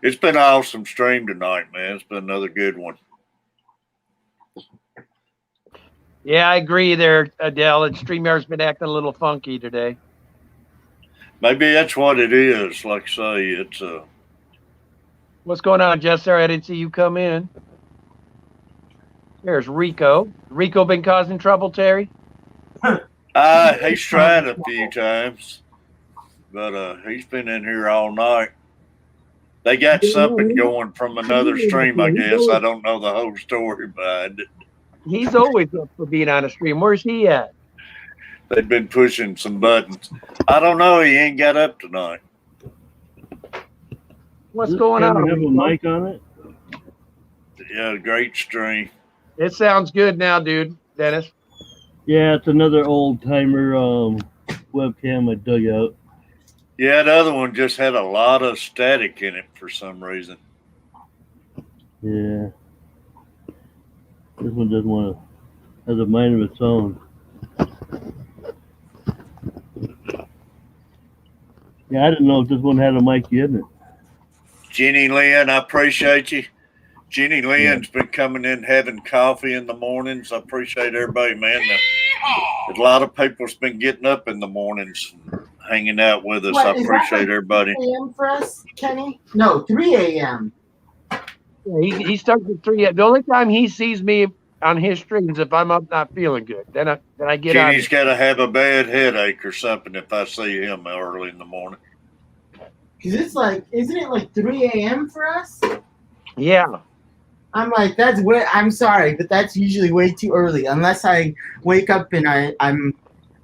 It's been an awesome stream tonight, man. It's been another good one. Yeah, I agree there, Adele. And StreamYard's been acting a little funky today. Maybe that's what it is. Like I say, it's What's going on, Jester? I didn't see you come in. There's Rico. Rico been causing trouble, Terry? he's tried a few times, but he's been in here all night. They got something going from another stream, I guess. I don't know the whole story behind it. He's always up for being on a stream. Where's he at? They've been pushing some buttons. I don't know. He ain't got up tonight. What's going on? Have a Rico? mic on it? Yeah, great stream. It sounds good now, dude. Dennis. Yeah, it's another old timer webcam I dug out. Yeah, the other one just had a lot of static in it for some reason. Yeah. This one doesn't want to, has a mind of its own. Yeah, I didn't know if this one had a mic in it. Jenny Lynn, I appreciate you. Jenny Lynn's been coming in having coffee in the mornings. I appreciate everybody, man. A lot of people's been getting up in the mornings and hanging out with us. What, I is that appreciate like everybody. 3 a.m. for us, Kenny? No, 3 a.m. Yeah, he starts at 3. The only time he sees me on his streams if I'm up not feeling good. Then I get on. Jenny's got to have a bad headache or something if I see him early in the morning. Because it's like, isn't it like 3 a.m. for us? Yeah. I'm like, that's way, I'm sorry, but that's usually way too early. Unless I wake up and I'm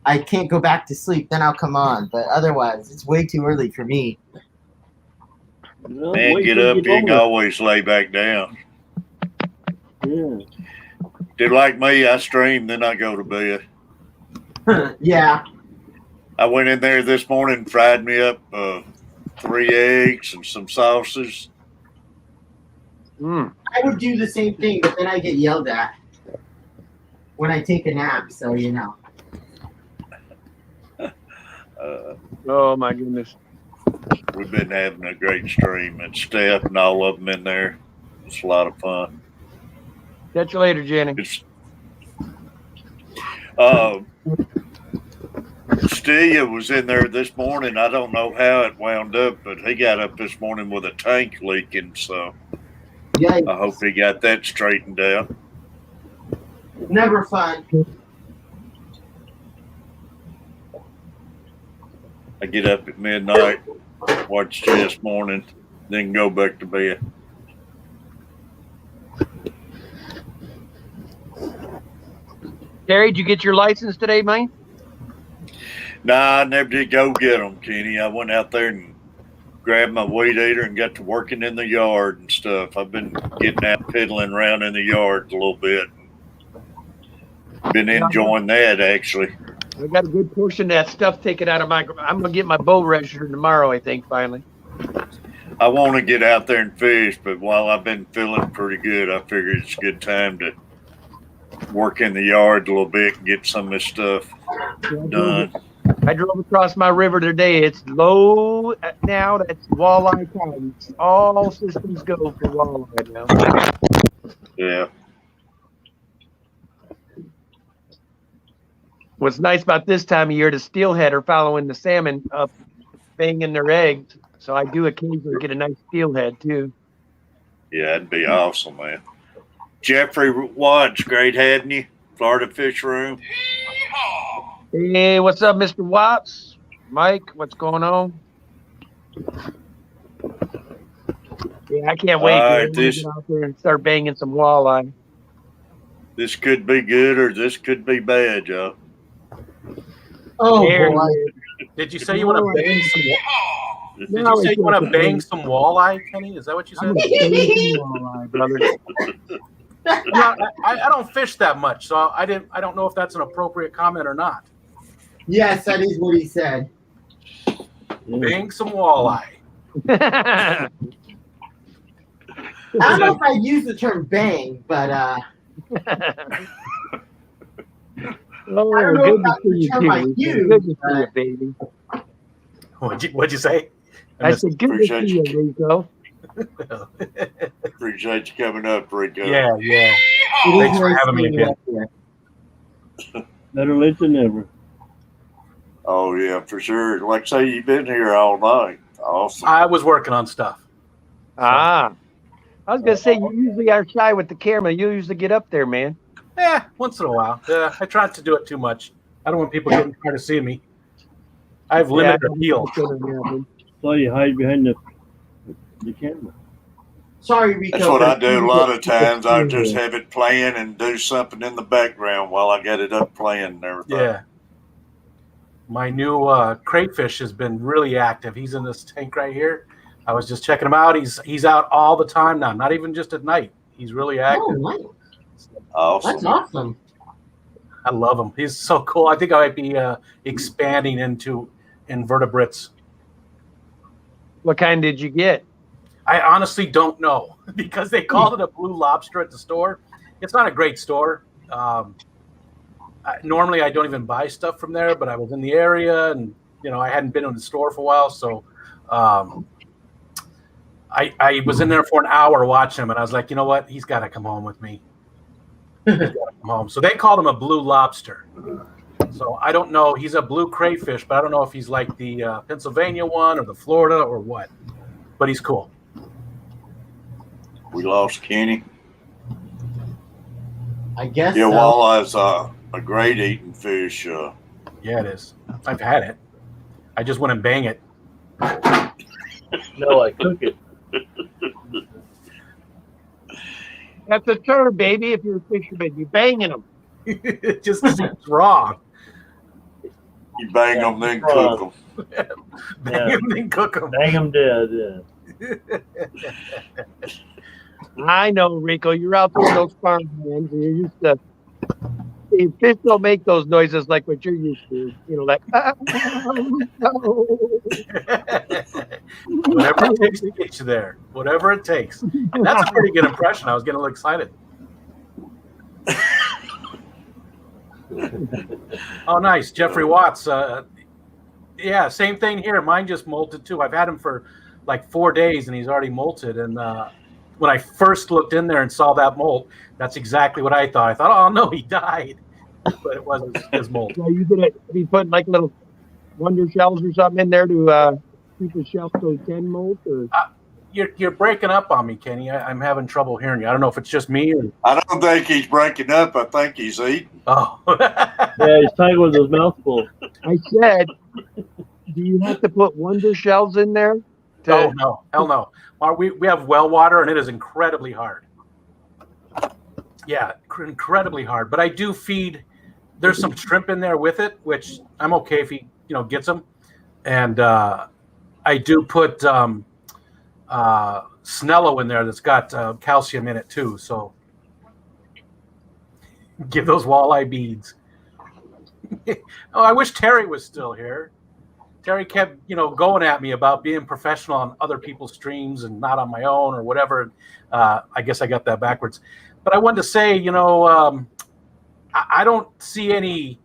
I can't go back to sleep, then I'll come on. But otherwise, it's way too early for me. Man, get up. You can always lay back down. Yeah. Did like me, I stream, then I go to bed. Yeah. I went in there this morning, fried me up 3 eggs and some sausages. I would do the same thing, but then I get yelled at when I take a nap, so you know. Oh my goodness. We've been having a great stream, and Steph and all of them in there. It's a lot of fun. Catch you later, Jenny. Stelia was in there this morning. I don't know how it wound up, but he got up this morning with a tank leaking, so Yikes. I hope he got that straightened out. Never fun. I get up at midnight, watch Chess Morning, then go back to bed. Terry, did you get your license today, man? Nah, I never did go get them, Kenny. I went out there and grabbed my weed eater and got to working in the yard and stuff. I've been getting out piddling around in the yard a little bit. Been enjoying that, actually. I got a good portion of that stuff taken out of my. I'm gonna get my bow registered tomorrow, I think. Finally. I want to get out there and fish, but while I've been feeling pretty good, I figured it's a good time to work in the yard a little bit and get some of this stuff done. I drove across my river today. It's low now. That's walleye time. All systems go for walleye now. Yeah. What's nice about this time of year, the steelhead are following the salmon up, banging their eggs. So I do occasionally get a nice steelhead too. Yeah, that'd be awesome, man. Jeffrey Watts, great having you. Florida Fish Room. Hey, what's up, Mr. Watts? Mike, what's going on? Yeah, I can't wait to get out there and start banging some walleye. This could be good or this could be bad, Joe. Oh, boy. Did you say you want to bang some? Did you say you want to bang some walleye, Kenny? Is that what you said? Walleye, brother. I don't fish that much, so I don't know if that's an appropriate comment or not. Yes, that is what he said. Bang some walleye. I don't know if I use the term bang, but Oh, I don't know good if to that's see the you, term I too. use. Good to see you, baby. What'd you say? I said, good to see you, Rico. Appreciate you coming up, Rico. Yeah. Thanks for having me again. Better late than never. Oh, yeah, for sure. Like I say, you've been here all night. Awesome. I was working on stuff. I was going to say, you usually are shy with the camera. You usually get up there, man. Yeah, once in a while. I try not to do it too much. I don't want people getting tired of seeing me. I have limited appeal. So you hide behind the camera. Sorry, Rico. That's what I do a lot of times. I just have it playing and do something in the background while I get it up playing and everything. Yeah. My new crayfish has been really active. He's in this tank right here. I was just checking him out. He's out all the time now, not even just at night. He's really active. Oh, nice. Awesome. That's awesome. I love him. He's so cool. I think I might be expanding into invertebrates. What kind did you get? I honestly don't know because they called it a blue lobster at the store. It's not a great store. Normally, I don't even buy stuff from there, but I was in the area and, I hadn't been in the store for a while. So I was in there for an hour watching him and I was like, you know what? He's got to come home with me. He's got to come home. So they called him a blue lobster. So I don't know. He's a blue crayfish, but I don't know if he's like the Pennsylvania one or the Florida or what. But he's cool. We lost Kenny. I guess. Yeah, so. walleye's a great eating fish. Yeah, it is. I've had it. I just want to bang it. No, I cook it. That's a term, baby. If you're a fisherman, you're banging them. It just seems wrong. You bang them, then cook them. Bang them, then cook them. Bang them dead, yeah. I know, Rico. You're out there in those farmlands, and you're used to. See, fish don't make those noises like what you're used to. You know, like. Whatever it takes to get you there. Whatever it takes. And that's a pretty good impression. I was getting a little excited. Oh, nice. Jeffrey Watts. Yeah, same thing here. Mine just molted too. I've had him for like 4 days and he's already molted. And when I first looked in there and saw that molt, that's exactly what I thought. I thought, oh no, he died. But it wasn't his molt. So you gonna be putting like little wonder shells or something in there to keep the shell so he can molt? Or? You're breaking up on me, Kenny. I'm having trouble hearing you. I don't know if it's just me or. I don't think he's breaking up. I think he's eating. Oh. Yeah, he's talking with his mouth full. I said, do you have to put wonder shells in there? Oh, no. Hell no. We have well water, and it is incredibly hard. Yeah, incredibly hard. But I do feed. There's some shrimp in there with it, which I'm okay if he gets them. And I do put Snello in there that's got calcium in it too. So give those walleye beads. Oh, I wish Terry was still here. Terry kept, going at me about being professional on other people's streams and not on my own or whatever. I guess I got that backwards. But I wanted to say, I don't see any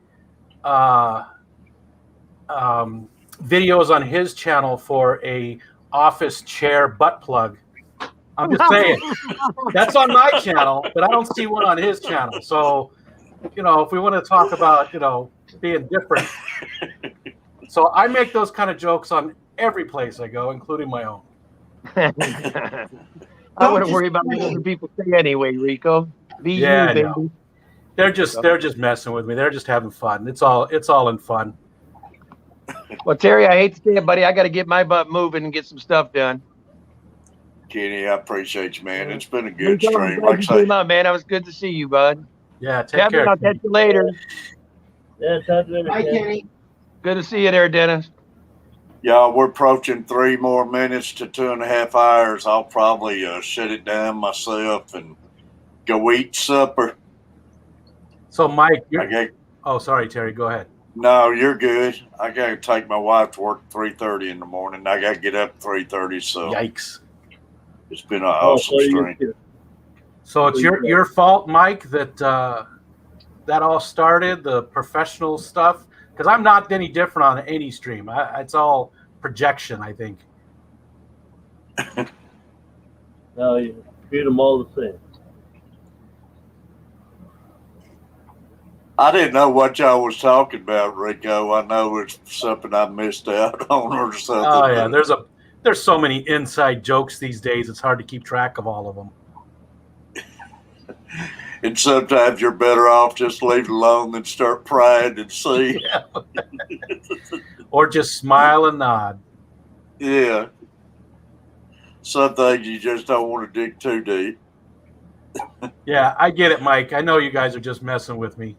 videos on his channel for a office chair butt plug. I'm just saying. That's on my channel, but I don't see one on his channel. So, if we want to talk about, being different. So I make those kind of jokes on every place I go, including my own. I wouldn't worry about what other people say anyway, Rico. Be you, baby. No. They're just messing with me. They're just having fun. It's all in fun. Well, Terry, I hate to say it, buddy. I got to get my butt moving and get some stuff done. Kenny, I appreciate you, man. It's been a good Rico, stream. I'm glad Like I you say, came out, man. It was good to see you, bud. Yeah, take Kevin, care. I'll catch you later. Yeah, talk to you later. Hi, Ken. Kenny. Good to see you there, Dennis. y'all, we're approaching 3 more minutes to 2.5 hours. I'll probably shut it down myself and go eat supper. So, Mike, oh, sorry, Terry. Go ahead. No, you're good. I got to take my wife to work at 3:30 in the morning. I got to get up at 3:30. So Yikes! It's been an awesome stream. So it's your fault, Mike, that that all started, the professional stuff. Because I'm not any different on any stream. It's all projection, I think. No, you treat them all the same. I didn't know what y'all was talking about, Rico. I know it's something I missed out on or something. Oh yeah, there's so many inside jokes these days. It's hard to keep track of all of them. And sometimes you're better off just leave it alone than start prying and see. Yeah. Or just smile and nod. Yeah. Some things you just don't want to dig too deep. Yeah, I get it, Mike. I know you guys are just messing with me.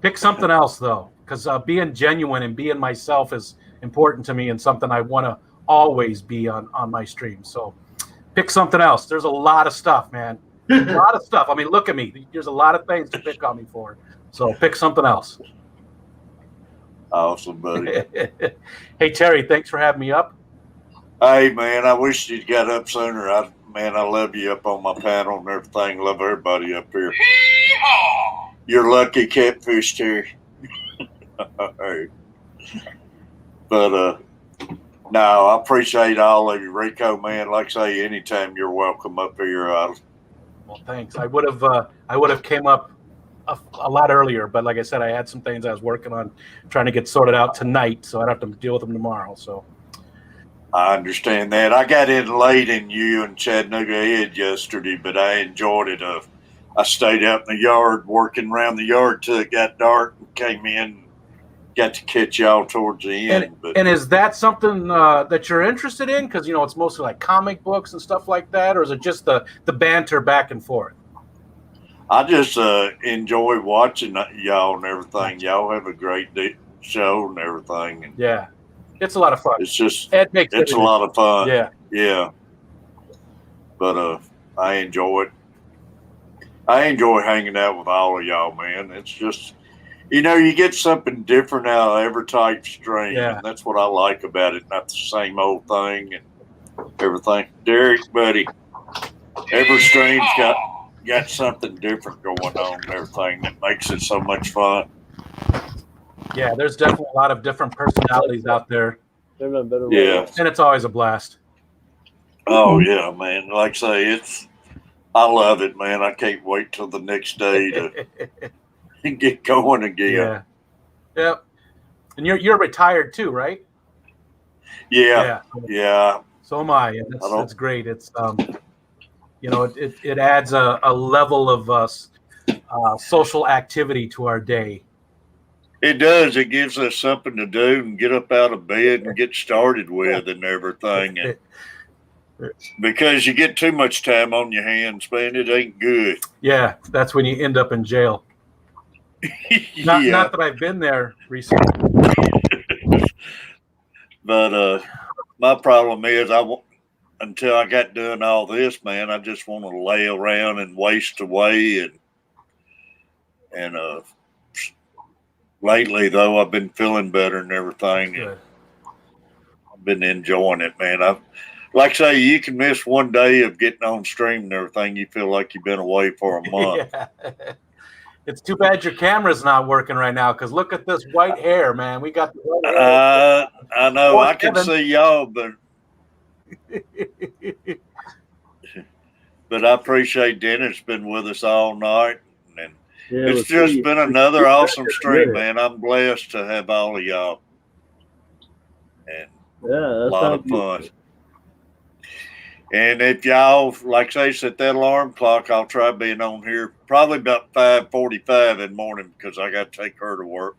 Pick something else, though, because being genuine and being myself is important to me and something I want to always be on my stream. So pick something else. There's a lot of stuff, man. A lot of stuff. I mean, look at me. There's a lot of things to pick on me for. So pick something else. Awesome, buddy. Hey, Terry, thanks for having me up. Hey, man, I wish you'd got up sooner. I love you up on my panel and everything. Love everybody up here. You're lucky, Catfish, Terry. But, no, I appreciate all of you. Rico, man, like I say, anytime you're welcome up here. Well, thanks. I would have came up a lot earlier, but like I said, I had some things I was working on trying to get sorted out tonight, so I'd have to deal with them tomorrow. So I understand that. I got in late in you and Chattanooga Ed yesterday, but I enjoyed it. I stayed out in the yard working around the yard till it got dark and came in. Got to catch y'all towards the end. And is that something that you're interested in? Because it's mostly like comic books and stuff like that, or is it just the banter back and forth? I just enjoy watching y'all and everything. Y'all have a great show and everything. And Yeah, it's a lot of fun. it's just It makes it's a everything. lot of fun. Yeah. Yeah. But I enjoy it. I enjoy hanging out with all of y'all, man. It's just, you get something different out of every type stream, Yeah. and that's what I like about it. Not the same old thing and everything. Derek, buddy, every stream's got something different going on and everything that makes it so much fun. Yeah, there's definitely a lot of different personalities out there. Yeah. And it's always a blast. Oh yeah, man. Like I say, I love it, man. I can't wait till the next day to get going again. Yeah. Yep. And you're retired too, right? Yeah. So am I. And that's great. It's it adds a level of social activity to our day. It does. It gives us something to do and get up out of bed and get started with and everything. And because you get too much time on your hands, man, it ain't good. Yeah, that's when you end up in jail. Not that I've been there recently. But my problem is until I got done all this, man, I just want to lay around and waste away. And lately, though, I've been feeling better and everything. And I've been enjoying it, man. Like I say, you can miss one day of getting on stream and everything. You feel like you've been away for a month. Yeah. It's too bad your camera's not working right now, because look at this white hair, man. We got the white hair. I know. I can see y'all, but I appreciate Dennis been with us all night. And it's just been another awesome stream, man. I'm blessed to have all of y'all. And a lot of fun. And if y'all, like I say, set that alarm clock, I'll try being on here probably about 5:45 in the morning because I got to take her to work.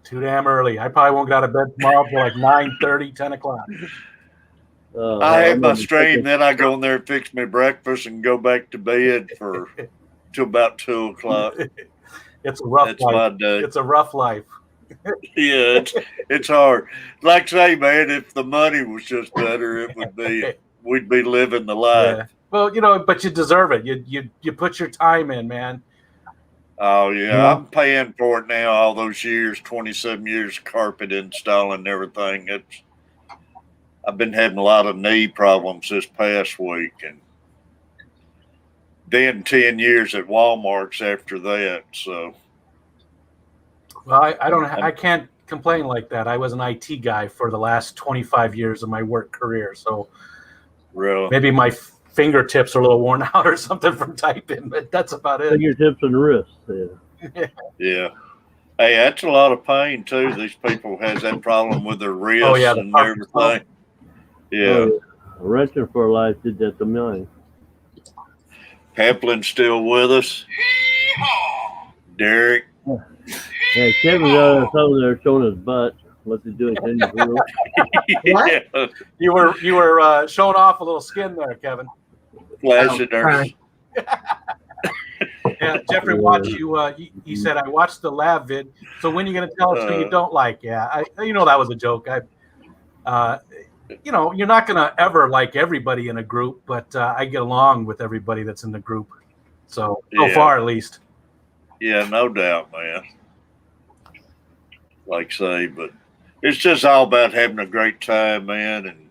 Too damn early. I probably won't get out of bed tomorrow till like 9:30, 10 o'clock. I have my stream, then I go in there and fix my breakfast and go back to bed till about 2 o'clock. It's a rough That's life. my day. It's a rough life. Yeah, it's hard. Like I say, man, if the money was just better, we'd be living the life. Yeah. Well, but you deserve it. You put your time in, man. Oh yeah, I'm paying for it now. All those years, 27 years, carpet installing and everything. I've been having a lot of knee problems this past week, and then 10 years at Walmart's after that. So, well, I can't complain like that. I was an IT guy for the last 25 years of my work career, so really, maybe my fingertips are a little worn out or something from typing, but that's about it. Fingertips and wrists. Yeah. Yeah. Hey, that's a lot of pain too. These people has that problem with their wrists and everything. Yeah. Wrenching for life did that to mine. Peplin's still with us. Derek. Yeah, Kevin's over there showing his butt. What's he doing? Yeah. You were showing off a little skin there, Kevin. Flashing her. Yeah, Jeffrey watched you. He said, "I watched the lab vid. So when are you going to tell us who you don't like?" Yeah, that was a joke. You're not going to ever like everybody in a group, but I get along with everybody that's in the group. So far, at least. Yeah, no doubt, man. Like say, but it's just all about having a great time, man, and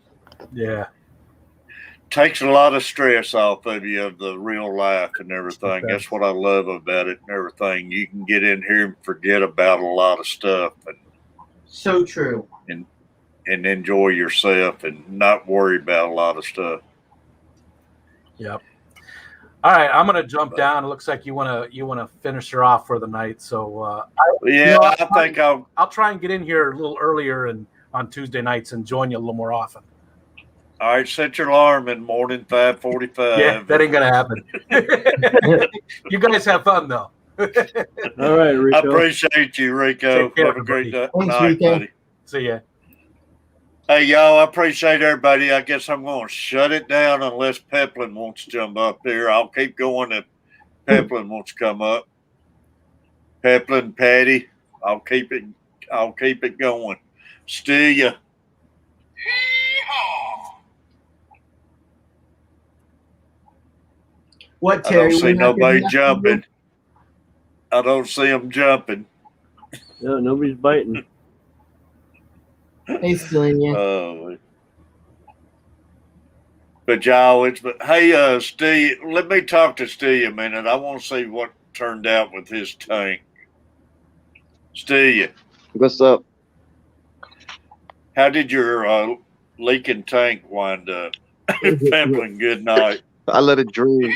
yeah, takes a lot of stress off of you of the real life and everything. Okay. That's what I love about it and everything. You can get in here and forget about a lot of stuff and so true. And enjoy yourself and not worry about a lot of stuff. Yep. All right, I'm gonna jump down. It looks like you wanna finish her off for the night. So I think I'll try and get in here a little earlier and on Tuesday nights and join you a little more often. All right, set your alarm in morning 5:45. Yeah, that ain't gonna happen. You guys have fun though. All right, Rico. I appreciate you, Rico. Take care, Have a great night, Rico. buddy. See ya. Hey, y'all, I appreciate everybody. I guess I'm going to shut it down unless Peplin wants to jump up there. I'll keep going if Peplin wants to come up. Peplin, Patty, I'll keep it I'll keep it going. Steal ya. What, I Terry? don't see We're not nobody gonna- jumping. I don't see them jumping. No, nobody's biting. Hey, Stelia. Oh. But y'all, hey, Steve, let me talk to Steve a minute. I want to see what turned out with his tank. Steve, What's up? how did your leaking tank wind up? Pamplin, good night. I let it drain.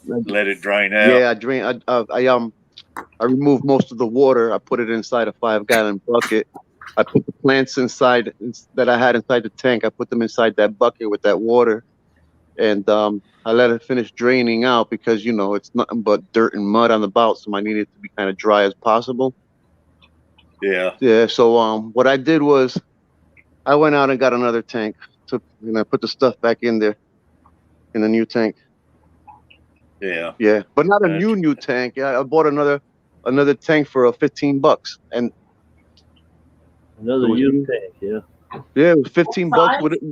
Let it drain out. Yeah, I drain. I removed most of the water. I put it inside a 5-gallon bucket. I put the plants inside that I had inside the tank. I put them inside that bucket with that water, and I let it finish draining out because it's nothing but dirt and mud on the bout, so I need it to be kind of dry as possible. Yeah. Yeah. So what I did was I went out and got another tank. I put the stuff back in there in the new tank. Yeah. Yeah, but not a new tank. Yeah, I bought another tank for $15, and Another used tank, yeah. yeah, it was $15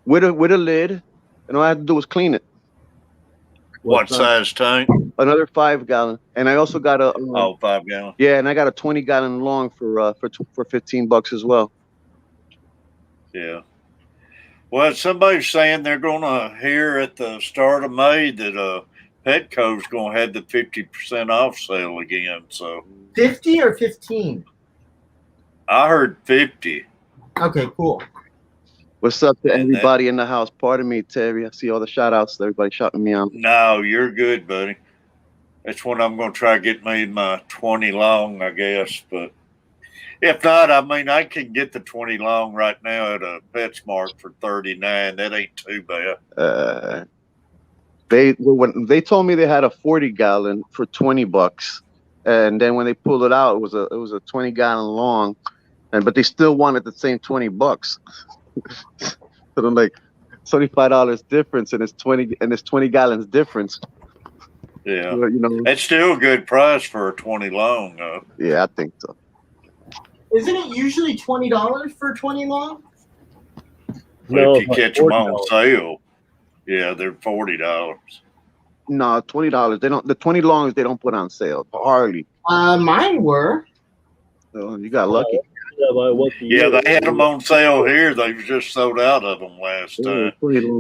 with a lid, and all I had to do was clean it. What size tank? Another 5-gallon, and I also got a 5-gallon. Yeah, and I got a 20-gallon long for $15 as well. Yeah. Well, somebody's saying they're going to hear at the start of May that Petco's going to have the 50% off sale again. So 50 or 15? I heard 50. Okay, cool. What's up to everybody in the house? Pardon me, Terry. I see all the shout outs. Everybody shouting me out. No, you're good, buddy. That's when I'm going to try to get me my 20 long, I guess. But if not, I mean, I can get the 20 long right now at a PetSmart for $39. That ain't too bad. When they told me they had a 40-gallon for $20, and then when they pulled it out, it was a 20-gallon long, but they still wanted the same $20. So I'm like, $25 difference, and it's 20 gallons difference. Yeah. Well, That's still a good price for a 20 long, though. Yeah, I think so. Isn't it usually $20 for 20 long? No, if you catch them on sale, yeah, they're $40. No, $20. They don't. The 20 longs they don't put on sale. Hardly. Mine were. So you got lucky. Yeah, they had them on sale here. They've just sold out of them last time.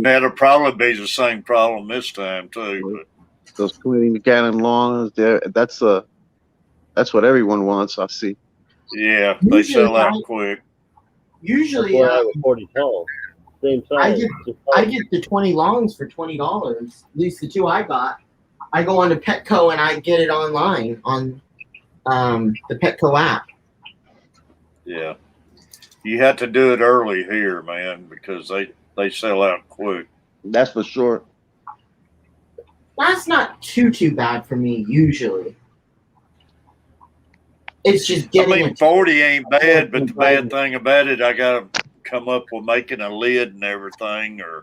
That'll probably be the same problem this time too. But those 20-gallon longs, that's what everyone wants. I see. Yeah, they sell out quick. Usually, I have a 40 tall, same size. I get the 20 longs for $20. At least the two I got. I go on to Petco and I get it online on the Petco app. Yeah, you have to do it early here, man, because they sell out quick. That's for sure. That's not too bad for me usually. It's just getting. 40 ain't bad, but the bad thing about it, I got to come up with making a lid and everything, or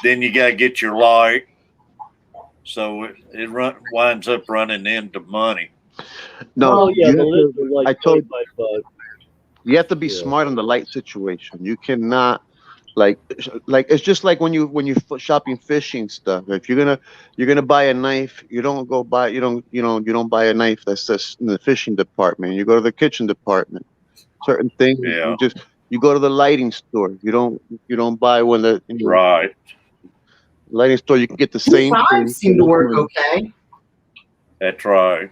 then you got to get your light, so it winds up running into money. No, I told you have to be smart on the light situation. You cannot like it's just like when you shopping fishing stuff. If you're gonna buy a knife, you don't buy a knife that's just in the fishing department. You go to the kitchen department. Certain things, you go to the lighting store. You don't buy one that right. Lighting store. You can get the same thing. Seem to work okay. That's right.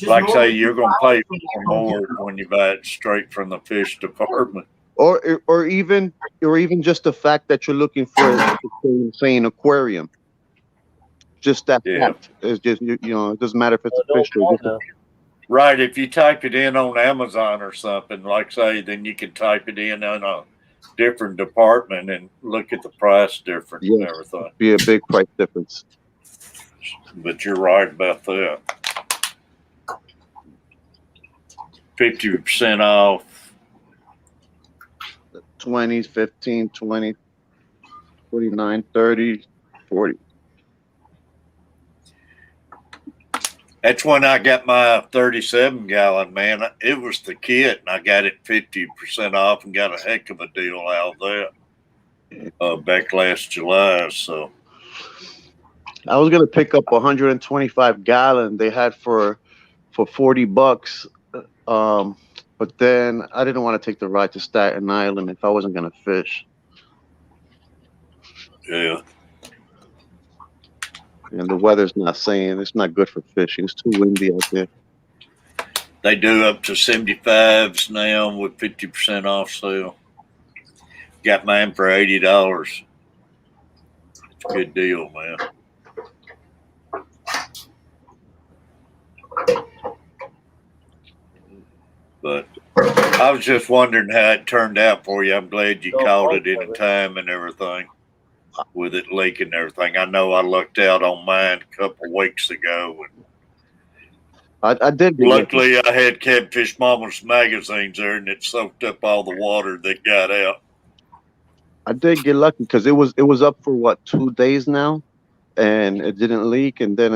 Like I say, you're going to pay more when you buy it straight from the fish department. Or even just the fact that you're looking for say an aquarium. Just that fact. It's just it doesn't matter if it's a fish or right. If you type it in on Amazon or something, like say, then you can type it in on a different department and look at the price difference and everything. Be a big price difference. But you're right about that. 50% off. 20s, 15, 20, 49, 30, 40. That's when I got my 37 gallon, man. It was the kit, and I got it 50% off and got a heck of a deal out of that back last July. So I was gonna pick up 125 gallon they had for $40. But then I didn't want to take the ride to Staten Island if I wasn't gonna fish. yeah. And the weather's not saying it's not good for fishing. It's too windy out there. They do up to 75s now with 50% off sale. Got mine for $80. It's a good deal, man. But I was just wondering how it turned out for you. I'm glad you caught it in time and everything with it leaking and everything. I know I lucked out on mine a couple of weeks ago. And I did. luckily, I had Catfish Mama's magazines there, and it soaked up all the water that got out. I did get lucky because it was up for what 2 days now, and it didn't leak. And then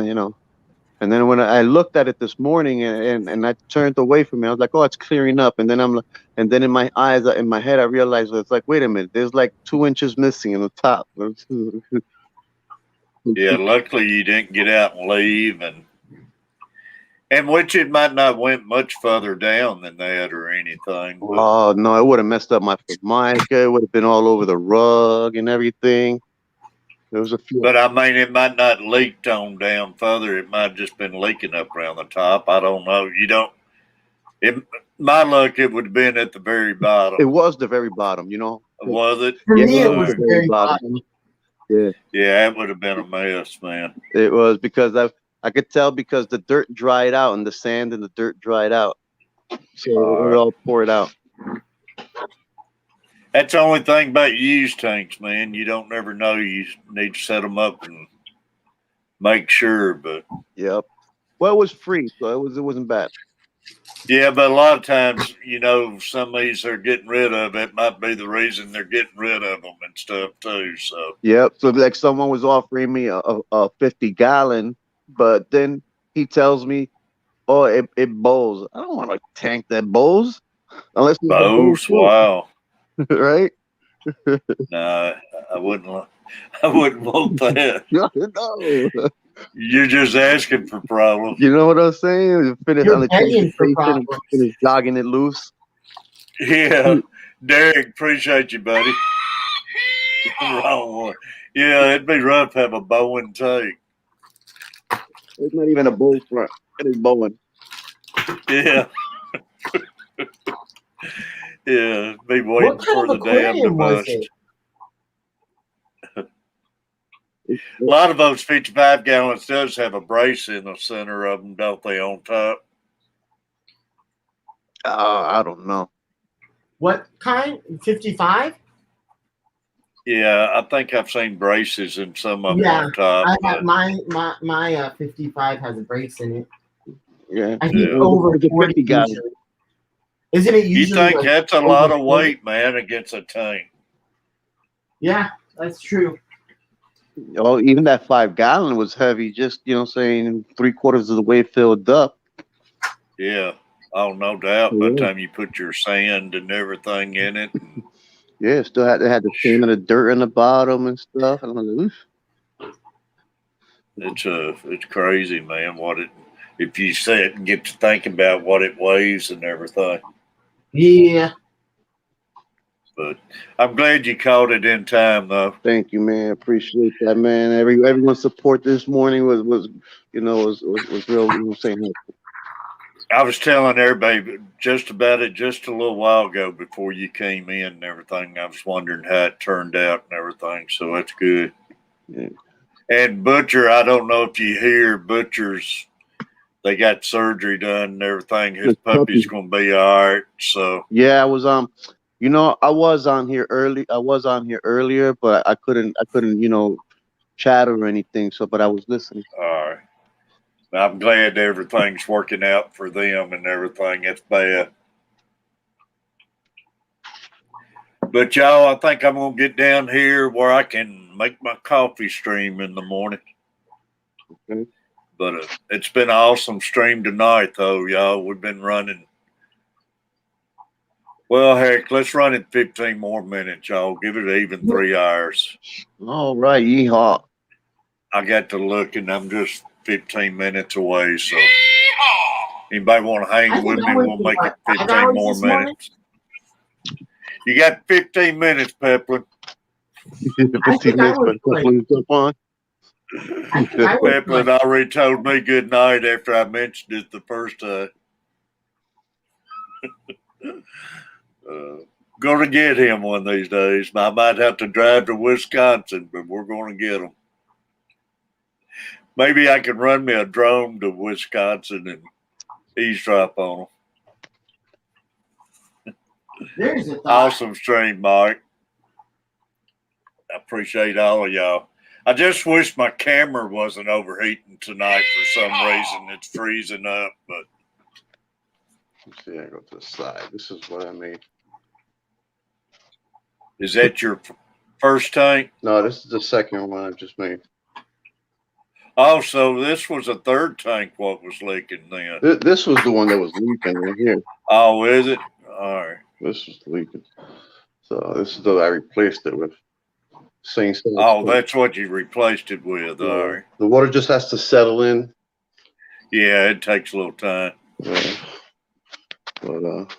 and then when I looked at it this morning and I turned away from it, I was like, oh, it's clearing up. And then and then in my eyes, in my head, I realized it's like, wait a minute, there's like 2 inches missing in the top. Yeah, luckily you didn't get out and leave, and which it might not went much further down than that or anything. But Oh no, it would have messed up my formica. It would have been all over the rug and everything. There was a few. But I mean, it might not leaked on down further. It might have just been leaking up around the top. I don't know. You don't. My luck, it would have been at the very bottom. It was the very bottom, you know. Was it? For me, Yeah, it was the very bottom. Yeah. Yeah, it would have been a mess, man. It was because I could tell because the dirt dried out and the sand and the dirt dried out, so it all poured out. That's the only thing about used tanks, man. You don't never know. You need to set them up and make sure. But Yep. Well, it was free, so it wasn't bad. yeah, but a lot of times, you know, some of these they're getting rid of. It might be the reason they're getting rid of them and stuff too. So Yep. So like someone was offering me a 50 gallon, but then he tells me, "Oh, it bows." I don't want a tank that bows unless it's bows, wow. right? No, I wouldn't. I wouldn't want that. No. You're just asking for problems. You know what I'm saying? Finish on the begging for transportation and finish jogging it loose. Yeah, Derek, appreciate you, buddy. Wrong one. Yeah, it'd be rough to have a Bowen tank. It's not even a bull front. It is Bowen. Yeah. Yeah, be waiting for the dam to bust. A lot of those 55 gallons does have a brace in the center of them, don't they, on top? I don't know. What kind? 55? Yeah, I think I've seen braces in some of them Yeah, on top. I have my 55 has a brace in it. Yeah, I think Yeah. over It's a 40 50 gallon. usually. Isn't it You usually? think like that's a over lot of 40? weight, man, against a tank? Yeah, that's true. Oh, even that 5 gallon was heavy. Just saying 3/4 of the way filled up. Yeah. Oh, no doubt. By the Yeah. time you put your sand and everything in it. Yeah, still had the sand and the dirt in the bottom and stuff. And I'm like, oof. It's crazy, man. If you sit and get to thinking about what it weighs and everything. Yeah. But I'm glad you caught it in time, though. Thank you, man. Appreciate that, man. Everyone's support this morning was real. You know what I'm saying? I was telling everybody just about it just a little while ago before you came in and everything. I was wondering how it turned out and everything. So that's good. Yeah. And Butcher, I don't know if you hear Butcher's. They got surgery done and everything. His puppy's gonna be all right. So Yeah, I was I was on here early. I was on here earlier, but I couldn't chat or anything. So, but I was listening. all right. I'm glad everything's working out for them and everything. It's bad. But y'all, I think I'm gonna get down here where I can make my coffee stream in the morning. Okay. But it's been an awesome stream tonight, though, y'all. We've been running. Well, heck, let's run it 15 more minutes, y'all. Give it even 3 hours. All right, yeehaw. I got to look, and I'm just 15 minutes away. So, anybody want to hang with me? We'll make it 15 more minutes. You got 15 minutes, Peplin. 15 minutes, but Peplin jump on. Peplin already told me good night after I mentioned it the first time. Going to get him one of these days. I might have to drive to Wisconsin, but we're going to get him. Maybe I can run me a drone to Wisconsin and eavesdrop on them. Awesome stream, Mike. I appreciate all of y'all. I just wish my camera wasn't overheating tonight for some reason. It's freezing up, but. Let's see, I go to the side. This is what I made. Is that your first tank? No, this is the second one I just made. Oh, so this was a third tank what was leaking then? This was the one that was leaking right here. Oh, is it? All right. This was leaking. So this is the I replaced it with. Same stuff. Oh, that's what you replaced it with. Yeah. All right. The water just has to settle in. Yeah, it takes a little time. Yeah. But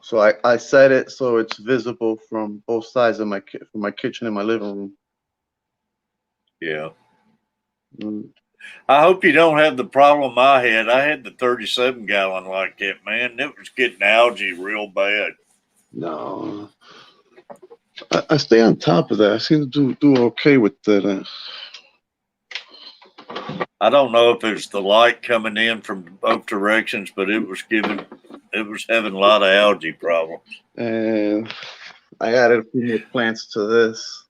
so I set it so it's visible from both sides of my kitchen and my living room. Yeah. I hope you don't have the problem I had. I had the 37-gallon like that, man. It was getting algae real bad. No. I stay on top of that. I seem to do okay with that. I don't know if it's the light coming in from both directions, but it was having a lot of algae problems. And I added a few more plants to this.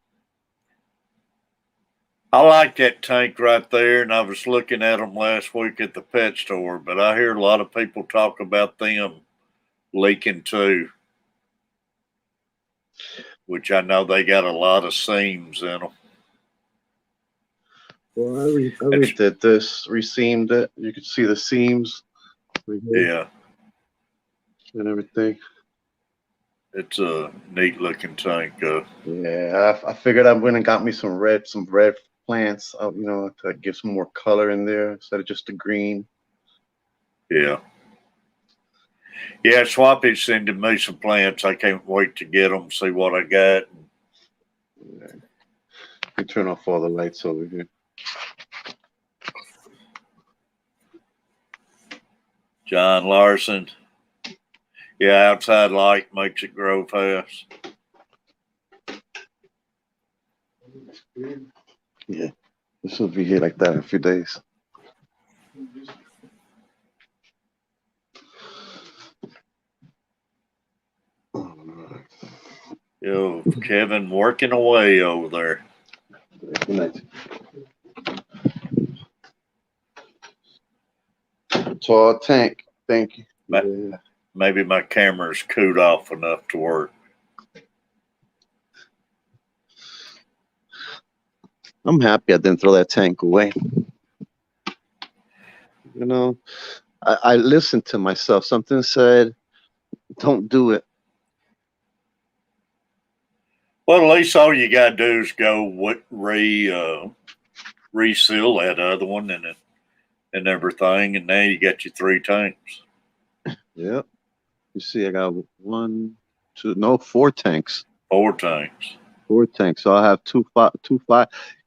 I like that tank right there, and I was looking at them last week at the pet store, but I hear a lot of people talk about them leaking too, which I know they got a lot of seams in them. Well, I redid this, reseamed it. You can see the seams. Yeah. And everything. It's a neat looking tank. Yeah, I figured I went and got me some red plants, to give some more color in there instead of just the green. Yeah. Yeah, Swampy's sending me some plants. I can't wait to get them, see what I got. Yeah. You turn off all the lights over here. John Larson. Yeah, outside light makes it grow fast. Yeah, this will be here like that in a few days. Yo, Kevin working away over there. Good night. Tall tank. Thank you. Maybe my camera's cooled off enough to work. I'm happy I didn't throw that tank away. I listened to myself. Something said, don't do it. Well, at least all you got to do is go reseal that other one and everything, and now you got your 3 tanks. Yep. You see, I got 4 tanks. 4 tanks. 4 tanks. So I'll have two five.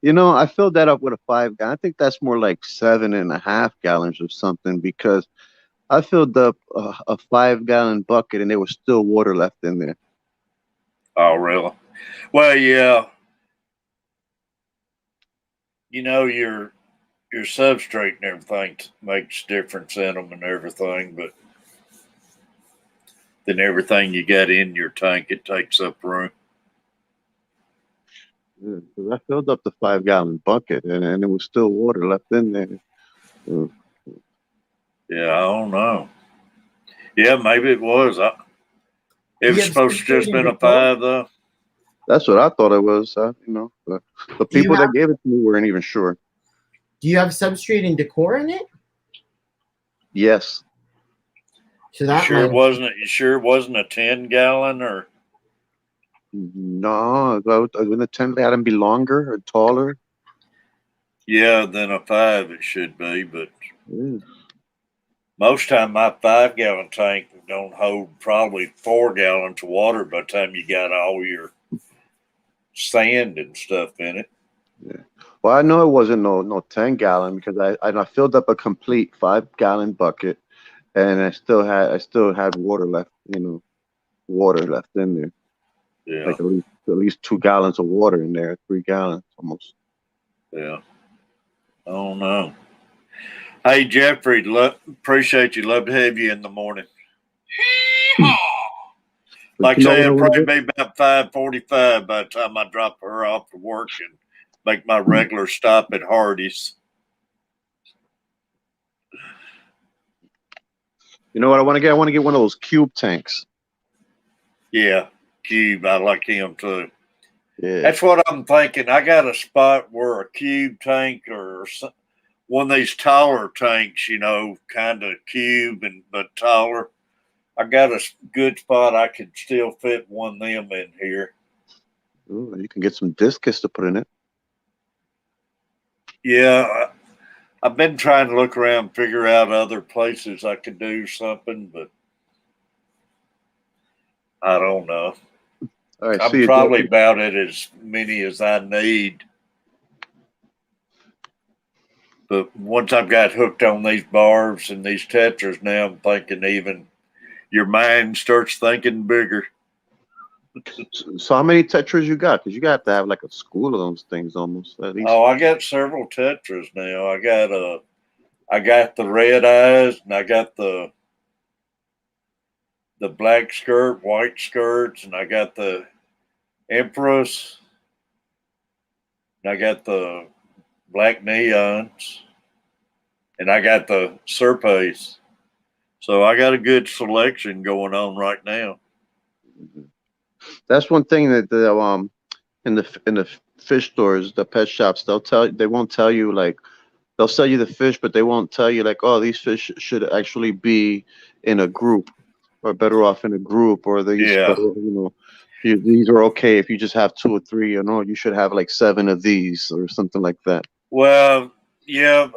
I filled that up with a 5 gallon. I think that's more like 7.5 gallons or something, because I filled up a 5 gallon bucket and there was still water left in there. Oh, really? Well, yeah. Your substrate and everything makes difference in them and everything, but then everything you got in your tank, it takes up room. Yeah, because I filled up the 5 gallon bucket and there was still water left in there. Yeah, I don't know. Yeah, maybe it was. It was supposed to just been a 5, though. That's what I thought it was. The people that gave it to me weren't even sure. Do you have substrate and decor in it? Yes. So that Sure might- wasn't it? You sure it wasn't a 10-gallon or? No, wouldn't a 10 gallon be longer or taller? Yeah, than a 5 it should be, but Mm. most time my 5-gallon tank don't hold probably 4 gallons of water by the time you got all your sand and stuff in it. Yeah. Well, I know it wasn't no 10 gallon because I filled up a complete 5-gallon bucket, and I still had water left. Water left in there. Yeah. Like at least 2 gallons of water in there, 3 gallons almost. Yeah. I don't know. Hey, Jeffrey, appreciate you. Love to have you in the morning. Like I say, it'll probably be about 5:45 by the time I drop her off to work and make my regular stop at Hardee's. You know what I want to get? I want to get one of those cube tanks. Yeah, Cube. I like him too. Yeah. That's what I'm thinking. I got a spot where a cube tank or one of these taller tanks, kind of cube but taller. I got a good spot. I could still fit one of them in here. Ooh, you can get some discus to put in it. Yeah, I've been trying to look around, figure out other places I could do something, but I don't know. All right, I'm probably about it as many as I need. But once I've got hooked on these barbs and these tetras, now I'm thinking even your mind starts thinking bigger. So how many tetras you got? Because you got to have like a school of those things almost at least. Oh, I got several tetras now. I got the red eyes, and I got the black skirt, white skirts, and I got the Empress, and I got the black neons, and I got the Serpes. So I got a good selection going on right now. That's one thing that in the fish stores, the pet shops, they won't tell you, like, they'll sell you the fish, but they won't tell you, like, oh, these fish should actually be in a group, or better off in a group, or these these are okay if you just have 2 or 3, you should have like 7 of these or something like that. Well, yeah,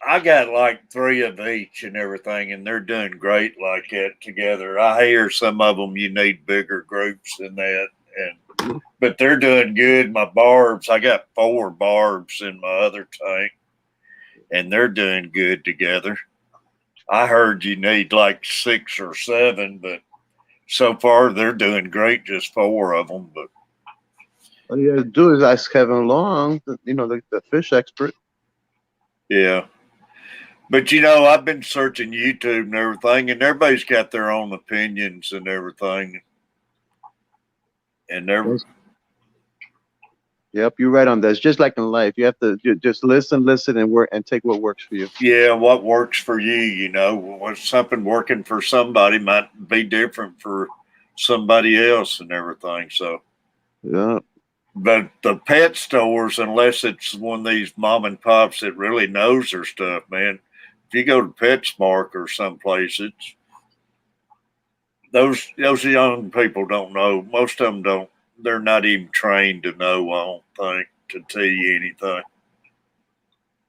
I got like 3 of each and everything, and they're doing great like that together. I hear some of them you need bigger groups than that, but they're doing good. My barbs, I got 4 barbs in my other tank, and they're doing good together. I heard you need like 6 or 7, but so far they're doing great, just 4 of them. But all you gotta do is ask Kevin Long, the fish expert. Yeah. But I've been searching YouTube and everything, and everybody's got their own opinions and everything. And Yep, you're right on that. It's just like in life. You have to just listen, and work, and take what works for you. Yeah, what works for you, what's something working for somebody might be different for somebody else and everything. So, yeah. But the pet stores, unless it's one of these mom and pops that really knows their stuff, man. If you go to PetSmart or someplace, it's those young people don't know. Most of them don't. They're not even trained to know. I don't think to tell you anything.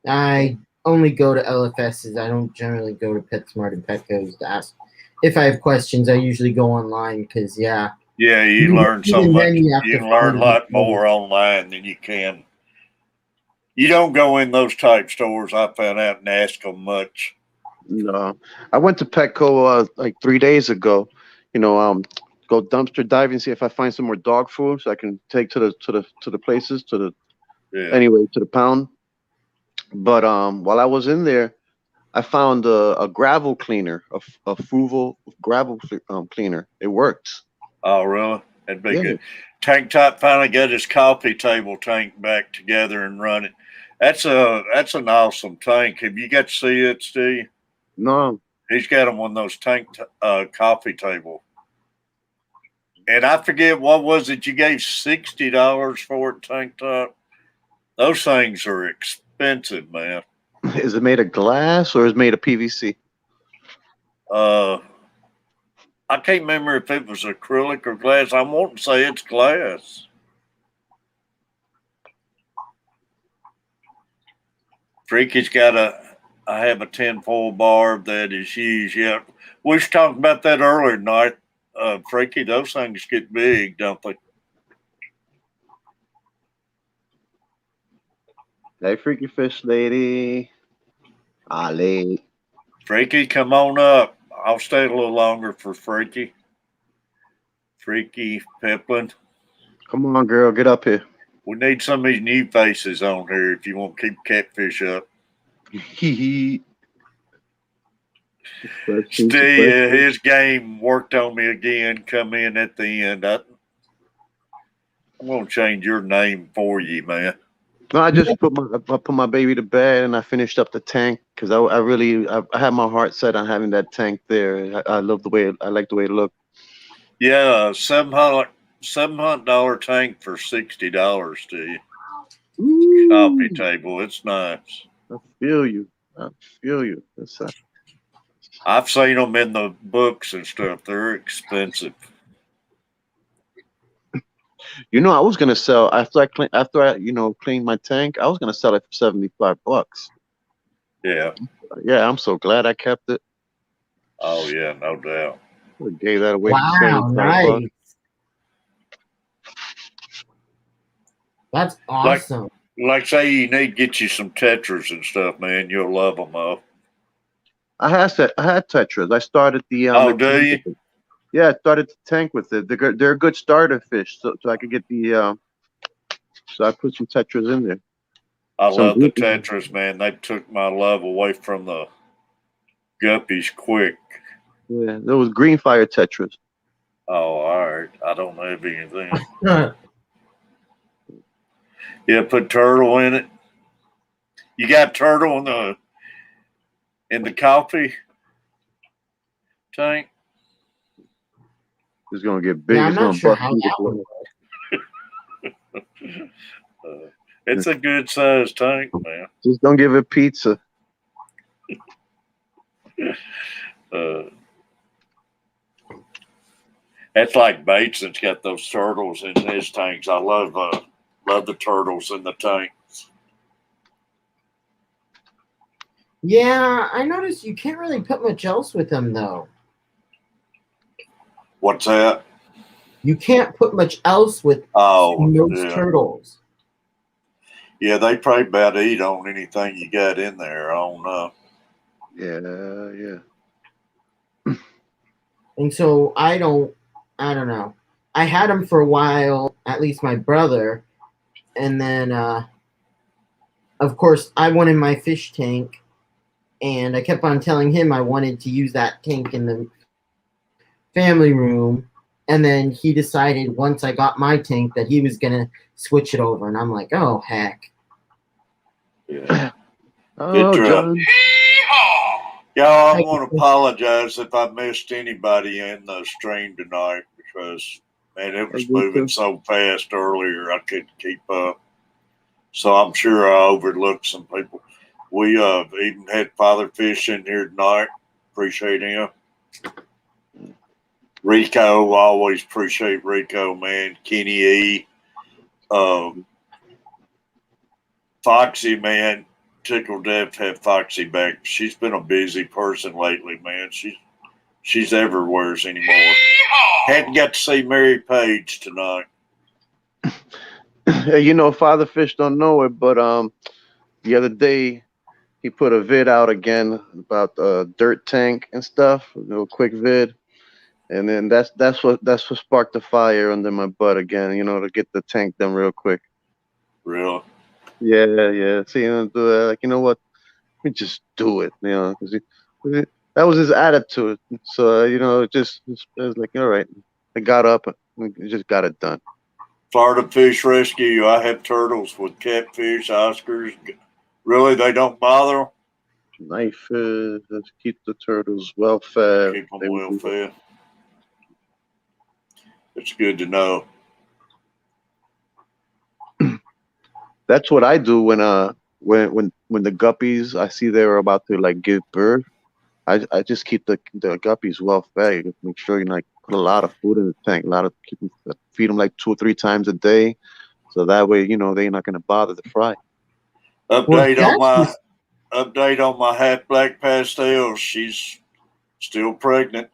I only go to LFSs. I don't generally go to PetSmart and Petco's to ask if I have questions. I usually go online because Yeah, you learn so even much. then You have to can learn a find lot it. more online than you can. You don't go in those type stores, I found out, and ask them much. No, I went to Petco like 3 days ago. Go dumpster diving, see if I find some more dog food so I can take to the places to the pound. But while I was in there, I found a gravel cleaner, a Fuval gravel cleaner. It works. Oh, really? That'd be Yeah. good. Tank Top finally got his coffee table tank back together and running. That's an awesome tank. Have you got to see it, Steve? No. He's got him on those coffee table. And I forget, what was it? You gave $60 for it, Tank Top. Those things are expensive, man. Is it made of glass or is it made of PVC? I can't remember if it was acrylic or glass. I won't say it's glass. Freaky's got I have a 10-foil barb that is used. Yeah, we was talking about that earlier tonight. Freaky, those things get big, don't they? Hey, Freaky Fish Lady. Ali. Freaky, come on up. I'll stay a little longer for Freaky. Freaky Peplin. Come on, girl, get up here. We need some of these new faces on here if you want to keep Catfish up. Still, his game worked on me again. Come in at the end. I'm gonna change your name for you, man. No, I just put my baby to bed and I finished up the tank because I had my heart set on having that tank there. I love the way I like the way it looked. Yeah, $700 tank for $60 to you. Coffee table. It's nice. I feel you. That's I've seen them in the books and stuff. They're expensive. You know, I was gonna sell after I cleaned my tank. I was gonna sell it for $75. Yeah. Yeah, I'm so glad I kept it. Oh yeah, no doubt. I gave that away Wow, for $75. nice. That's Like- awesome. Like say you need to get you some Tetras and stuff, man. You'll love them up. I had Tetras. I started the. Do you? Yeah, I started the tank with it. They're a good starter fish, so I could get the. So I put some Tetras in there. I love the Tetras, man. They took my love away from the guppies quick. Yeah, there was green fire Tetras. Oh, all right. I don't have anything. Yeah, put turtle in it. You got turtle in the coffee tank? It's gonna get big. Yeah, I'm It's not gonna sure bust how through that the would floor. It's a good sized tank, man. Just don't give it pizza. That's like Bateson's got those turtles in his tanks. I love the turtles in the tanks. Yeah, I noticed you can't really put much else with them though. What's that? You can't put much else with those yeah. turtles. Yeah, they probably about eat on anything you got in there. I don't know. Yeah. And so I don't know. I had them for a while, at least my brother, and then of course I wanted my fish tank, and I kept on telling him I wanted to use that tank in the family room, and then he decided once I got my tank that he was gonna switch it over, and I'm like, oh heck. Yeah. Oh, John. Y'all, I want to apologize if I missed anybody in the stream tonight because, man, it was moving so fast earlier I couldn't keep up. So I'm sure I overlooked some people. We even had Father Fish in here tonight. Appreciate him. Rico, always appreciate Rico, man. Kenny E. Foxy, man. Tickled death to have Foxy back. She's been a busy person lately, man. She's everywhere anymore. Hadn't got to see Mary Page tonight. You know, Father Fish don't know it, but the other day he put a vid out again about dirt tank and stuff, a little quick vid, and then that's what sparked the fire under my butt again. You know, to get the tank done real quick. Really? Yeah. See, do that. Like, you know what? We just do it. You know, because that was his attitude. So you know, it was like, all right. I got up. We just got it done. Florida Fish Rescue. I have turtles with catfish, Oscars. Really, they don't bother them? Knife let's keep the turtles well fed. Keep them well fed. It's good to know. That's what I do when when the guppies I see they're about to like give birth, I just keep the guppies well fed. Make sure you like put a lot of food in the tank, feed them like 2 or 3 times a day, so that way they're not gonna bother the fry. Update on my half black pastel. She's still pregnant.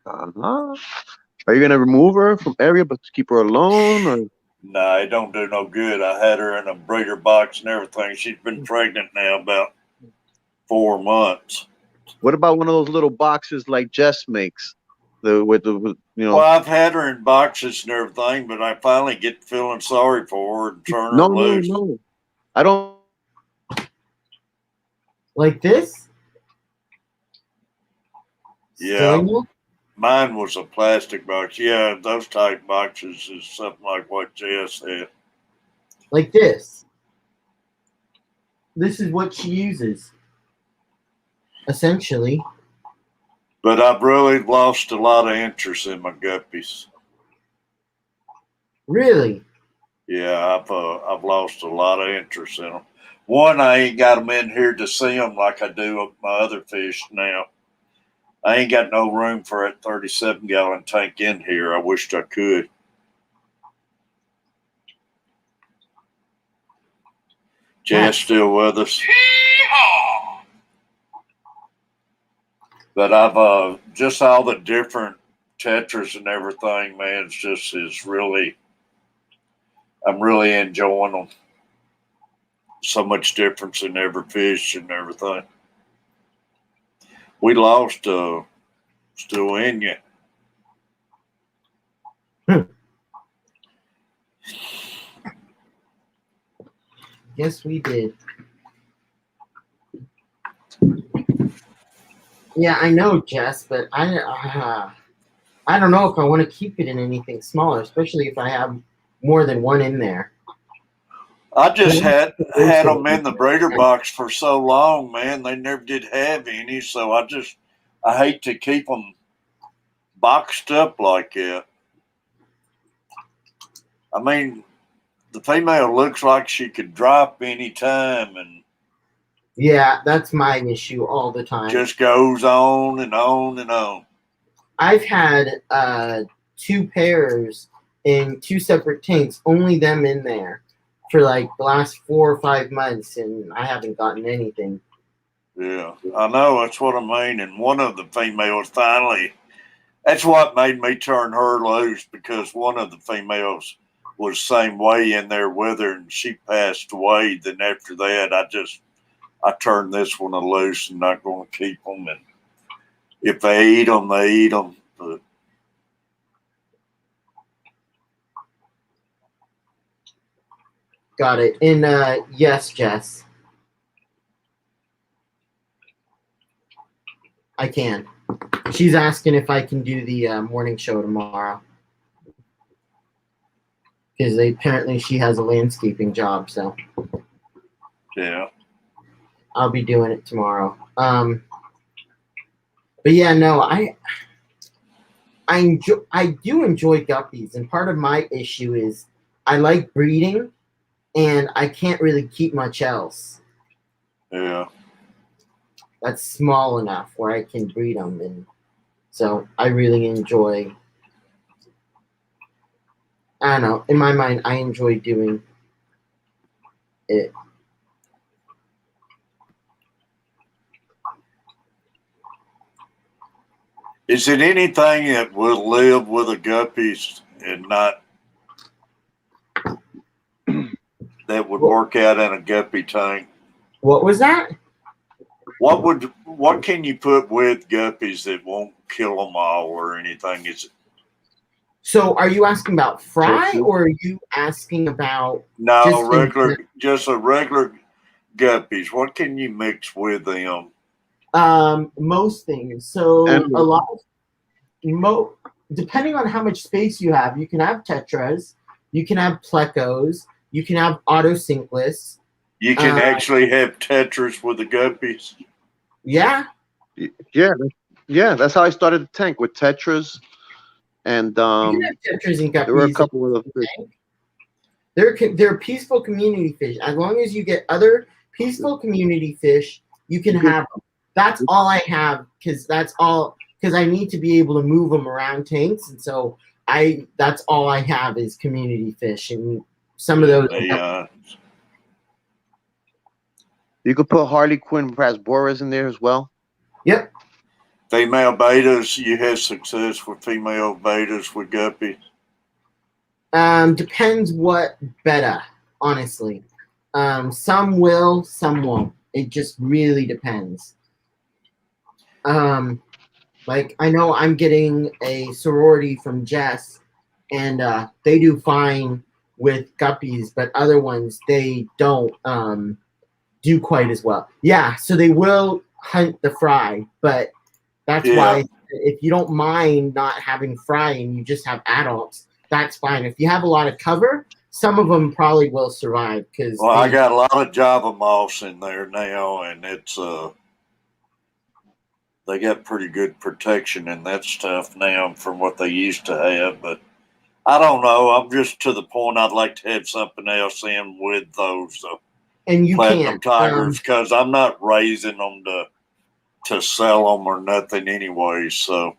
Uh-huh. Are you gonna remove her from area, but keep her alone, or? Nah, it don't do no good. I had her in a breeder box and everything. She's been pregnant now about 4 months. What about one of those little boxes like Jess makes? With Well, I've had her in boxes and everything, but I finally get feeling sorry for her and turn her loose. No. I don't like this. Yeah, mine was a plastic box. Yeah, those type boxes is something like what Jess had. Like this. This is what she uses. Essentially. But I've really lost a lot of interest in my guppies. Really? Yeah, I've lost a lot of interest in them. One, I ain't got them in here to see them like I do with my other fish now. I ain't got no room for a 37-gallon tank in here. I wished I could. Jess still with us. But I've just all the different tetras and everything, man. I'm really enjoying them. So much difference in every fish and everything. We lost still in you. Yes, we did. Yeah, I know, Jess, but I don't know if I want to keep it in anything smaller, especially if I have more than one in there. I just had them in the breeder box for so long, man. They never did have any, so I hate to keep them boxed up like that. I mean, the female looks like she could drop any time, and yeah, that's my issue all the time. Just goes on and on and on. I've had 2 pairs in 2 separate tanks, only them in there for like the last 4 or 5 months, and I haven't gotten anything. Yeah, I know. That's what I mean. And one of the females finally, that's what made me turn her loose, because one of the females was the same way in there with her, and she passed away. Then after that, I turned this one loose and not going to keep them. And if they eat them, they eat them. But Got it. And yes, Jess. I can. She's asking if I can do the morning show tomorrow. Because apparently she has a landscaping job, so. Yeah. I'll be doing it tomorrow. But yeah, no, I do enjoy guppies, and part of my issue is I like breeding, and I can't really keep much else. Yeah. That's small enough where I can breed them, and so I really enjoy. I don't know. In my mind, I enjoy doing it. Is it anything that will live with a guppies and not that would work out in a guppy tank? What was that? What can you put with guppies that won't kill them all or anything? Is it? So, are you asking about fry, or are you asking about just a regular guppies? What can you mix with them? Most things. So a lot of depending on how much space you have, you can have tetras, you can have plecos, you can have autosinkless. You can actually have tetras with the guppies. Yeah. Yeah, that's how I started the tank, with tetras, and you can have tetras and guppies. There were a couple of fish. They're peaceful community fish. As long as you get other peaceful community fish, you can have them. That's all I have because I need to be able to move them around tanks, and so that's all I have is community fish, and some of those. You could put Harley Quinn Rasboras in there as well. Yep. Female betas, you had success with female betas with guppies? Depends what beta, honestly. Some will, some won't. It just really depends. Like I know I'm getting a sorority from Jess, and they do fine with guppies, but other ones they don't do quite as well. Yeah, so they will hunt the fry, but that's why if you don't mind not having fry and you just have adults, that's fine. If you have a lot of cover, some of them probably will survive because. Well, I got a lot of Java moss in there now, and it's they got pretty good protection and that stuff now from what they used to have. But I don't know. I'm just to the point I'd like to have something else in with those and you platinum can't, tigers because I'm not raising them to sell them or nothing anyway. So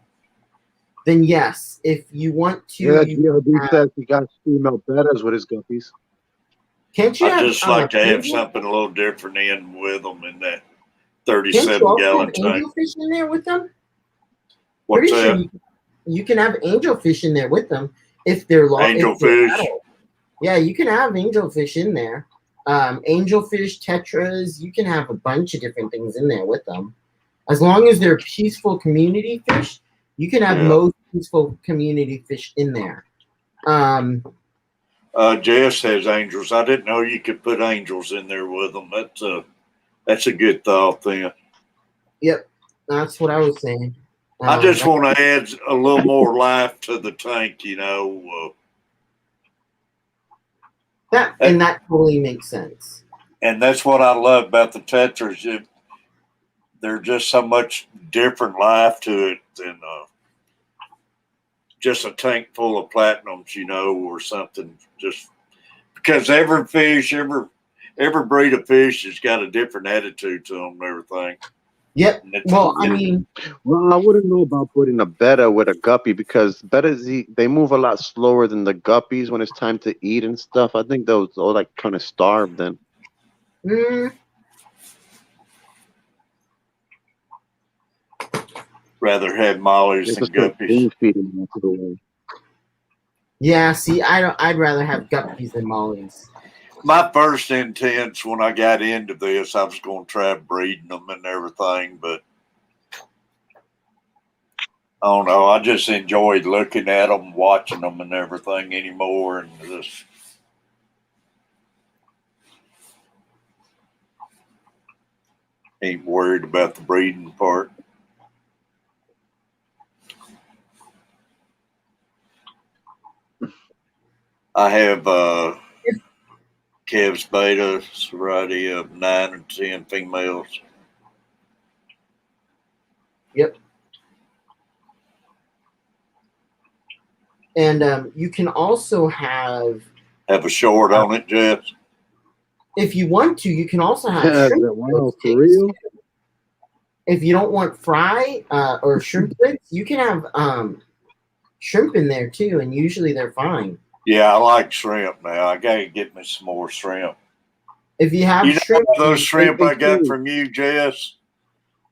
then yes, if you want to, Yeah, GOD says he got female betas with his guppies. Can't you? I just like to have angel- something a little different in with them in that Can't you 37 also gallon have tank. angelfish in there with them? What's Pretty sure that? you can have angelfish in there with them if they're Angelfish? Yeah, you can have angelfish in there. Angelfish, tetras, you can have a bunch of different things in there with them. As long as they're peaceful community fish, you can have most peaceful community fish in there. Jess has angels. I didn't know you could put angels in there with them. That's a good thought then. Yep, that's what I was saying. I just want to add a little more life to the tank, you know. That totally makes sense. And that's what I love about the tetras. There's just so much different life to it than just a tank full of platinums, you know, or something. Just because every fish, every breed of fish has got a different attitude to them and everything. Yep. Well, I mean, I wouldn't know about putting a betta with a guppy because bettas they move a lot slower than the guppies when it's time to eat and stuff. I think those all like kind of starve then. Rather have mollies than guppies. Yeah, see, I'd rather have guppies than mollies. My first intents when I got into this, I was going to try breeding them and everything, but I don't know. I just enjoyed looking at them, watching them, and everything anymore, and just ain't worried about the breeding part. I have Kev's beta variety of 9 and 10 females. Yep. And you can also have a short on it, Jeff. If you want to, you can also have shrimp. Wow, for real? If you don't want fry or shrimp bits, you can have shrimp in there too, and usually they're fine. Yeah, I like shrimp now. I gotta get me some more shrimp. If you have shrimp, those shrimp I got from you, Jess,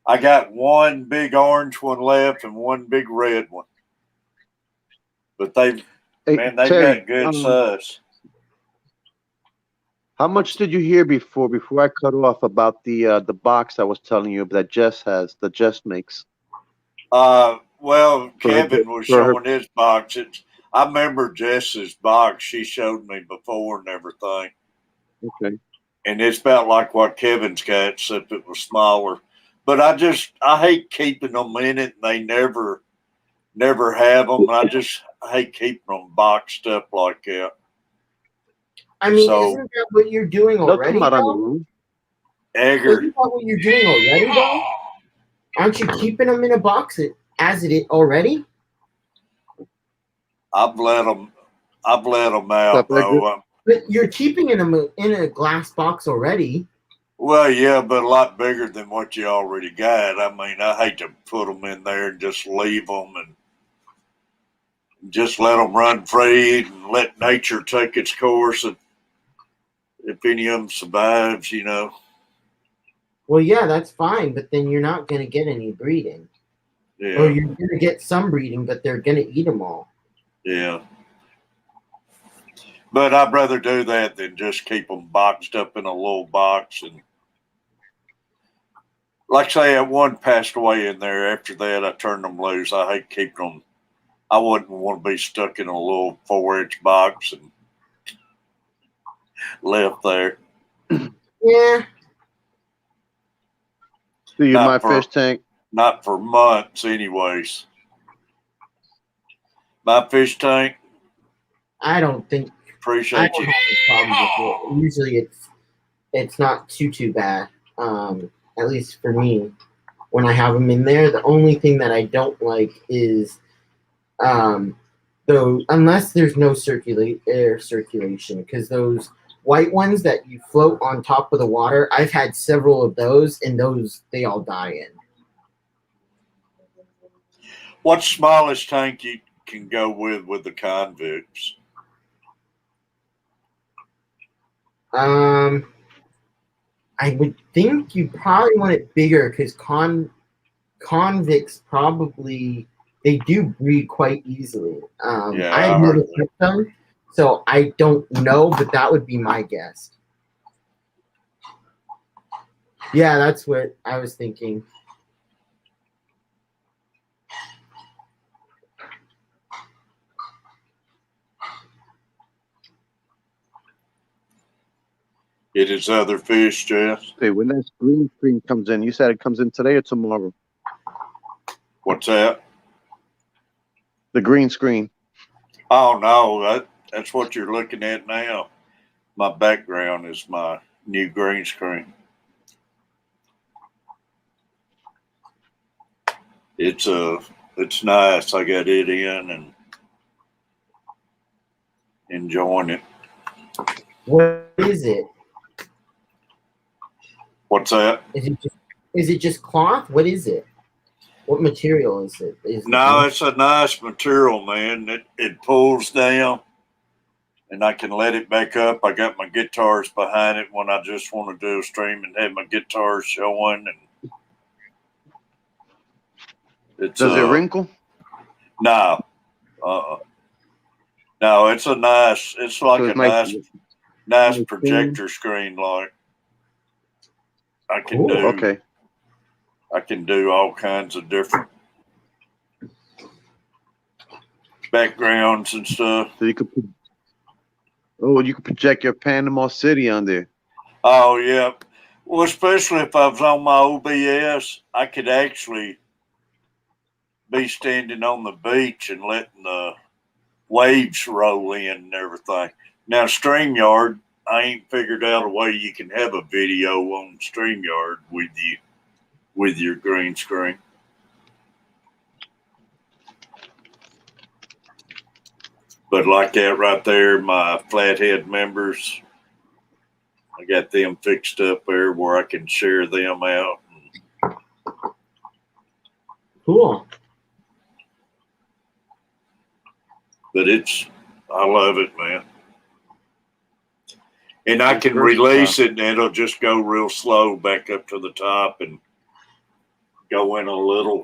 I got one big orange one left and one big red one. But they got good sauce. How much did you hear before I cut off about the box I was telling you that Jess makes? Well, Kevin was showing his box. I remember Jess's box. She showed me before and everything. Okay. And it's about like what Kevin's got, except it was smaller. But I hate keeping them in it, and they never have them. I hate keeping them boxed up like that. I mean, isn't that what you're doing already, though? Egger. Isn't that what you're doing already, though? Aren't you keeping them in a box as it is already? I've let them out, though. But you're keeping them in a glass box already. Well, yeah, but a lot bigger than what you already got. I mean, I hate to put them in there and just leave them and just let them run free and let nature take its course. And if any of them survives, you know. Well, yeah, that's fine, but then you're not going to get any breeding. Yeah. Or you're going to get some breeding, but they're going to eat them all. Yeah. But I'd rather do that than just keep them boxed up in a little box. And like say, that one passed away in there. After that, I turned them loose. I hate keeping them. I wouldn't want to be stuck in a little 4-inch box and left there. Yeah. Do you my fish tank? Not for months, anyways. My fish tank. I don't think. Appreciate I don't you. have a problem with it. Usually, it's not too bad. At least for me, when I have them in there, the only thing that I don't like is, though, unless there's no air circulation, because those white ones that you float on top of the water, I've had several of those, and those they all die in. What's the smallest tank you can go with the convicts? I would think you probably want it bigger because convicts probably they do breed quite easily. Yeah, I've never kept them, so I don't know, but that would be my guess. Yeah, that's what I was thinking. It is other fish, Jess. Hey, when that green screen comes in, you said it comes in today or tomorrow? What's that? The green screen. Oh no, that's what you're looking at now. My background is my new green screen. It's nice. I got it in and enjoying it. What is it? What's that? Is it just cloth? What is it? What material is it? No, it's a nice material, man. It pulls down, and I can let it back up. I got my guitars behind it when I just want to do a stream and have my guitars showing. And Does it wrinkle? No, no. It's a nice. It's like So it's nice projector screen. Like I can do. Okay. I can do all kinds of different backgrounds and stuff. So you could project your Panama City on there. Oh yeah. Well, especially if I was on my OBS, I could actually be standing on the beach and letting the waves roll in and everything. Now, StreamYard, I ain't figured out a way you can have a video on StreamYard with your green screen. But like that right there, my Flathead members, I got them fixed up there where I can share them out. Cool. But I love it, man. And I can release it and it'll just go real slow back up to the top and go in a little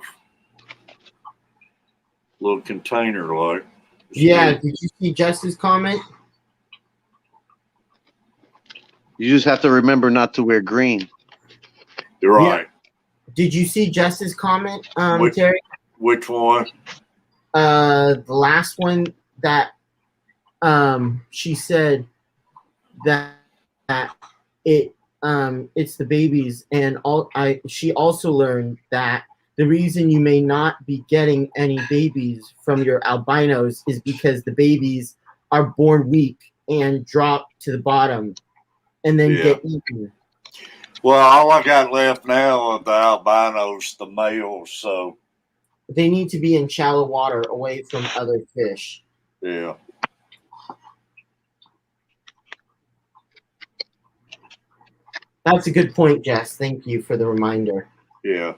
container like. Yeah, did you see Jess's comment? You just have to remember not to wear green. You're right. Did you see Jess's comment, Terry? Which one? The last one that she said that it's the babies, and she also learned that the reason you may not be getting any babies from your albinos is because the babies are born weak and drop to the bottom and then get eaten. Well, all I got left now of the albinos, the males, so they need to be in shallow water away from other fish. Yeah. That's a good point, Jess. Thank you for the reminder. Yeah.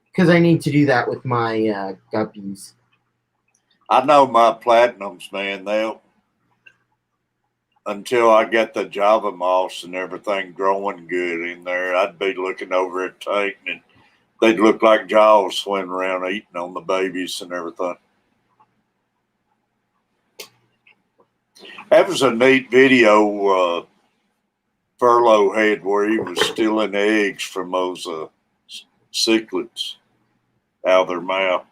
Because I need to do that with my guppies. I know my platinums, man. They'll until I get the Java moss and everything growing good in there, I'd be looking over at Tate and they'd look like jaws swimming around eating on the babies and everything. That was a neat video Furlough had where he was stealing eggs from those cichlids out of their mouth.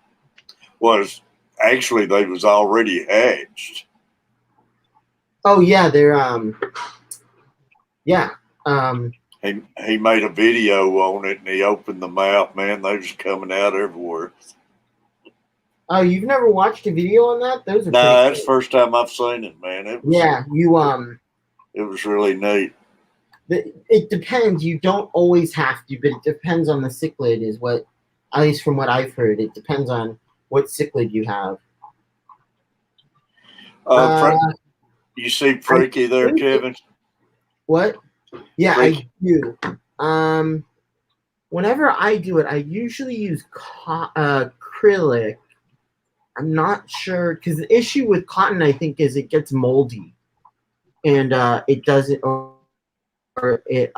Was actually they was already hatched. Oh yeah, they're He made a video on it and he opened the mouth, man, they was coming out everywhere. Oh, you've never watched a video on that? Those are Nah, pretty that's the first time I've seen it, man. It was, it was really neat. It depends. You don't always have to, but it depends on the cichlid is what, at least from what I've heard, it depends on what cichlid you have. You see Freaky there, Kevin? What? Yeah, Freaky. I do. Whenever I do it, I usually use acrylic. I'm not sure because the issue with cotton, I think, is it gets moldy, and it doesn't, or it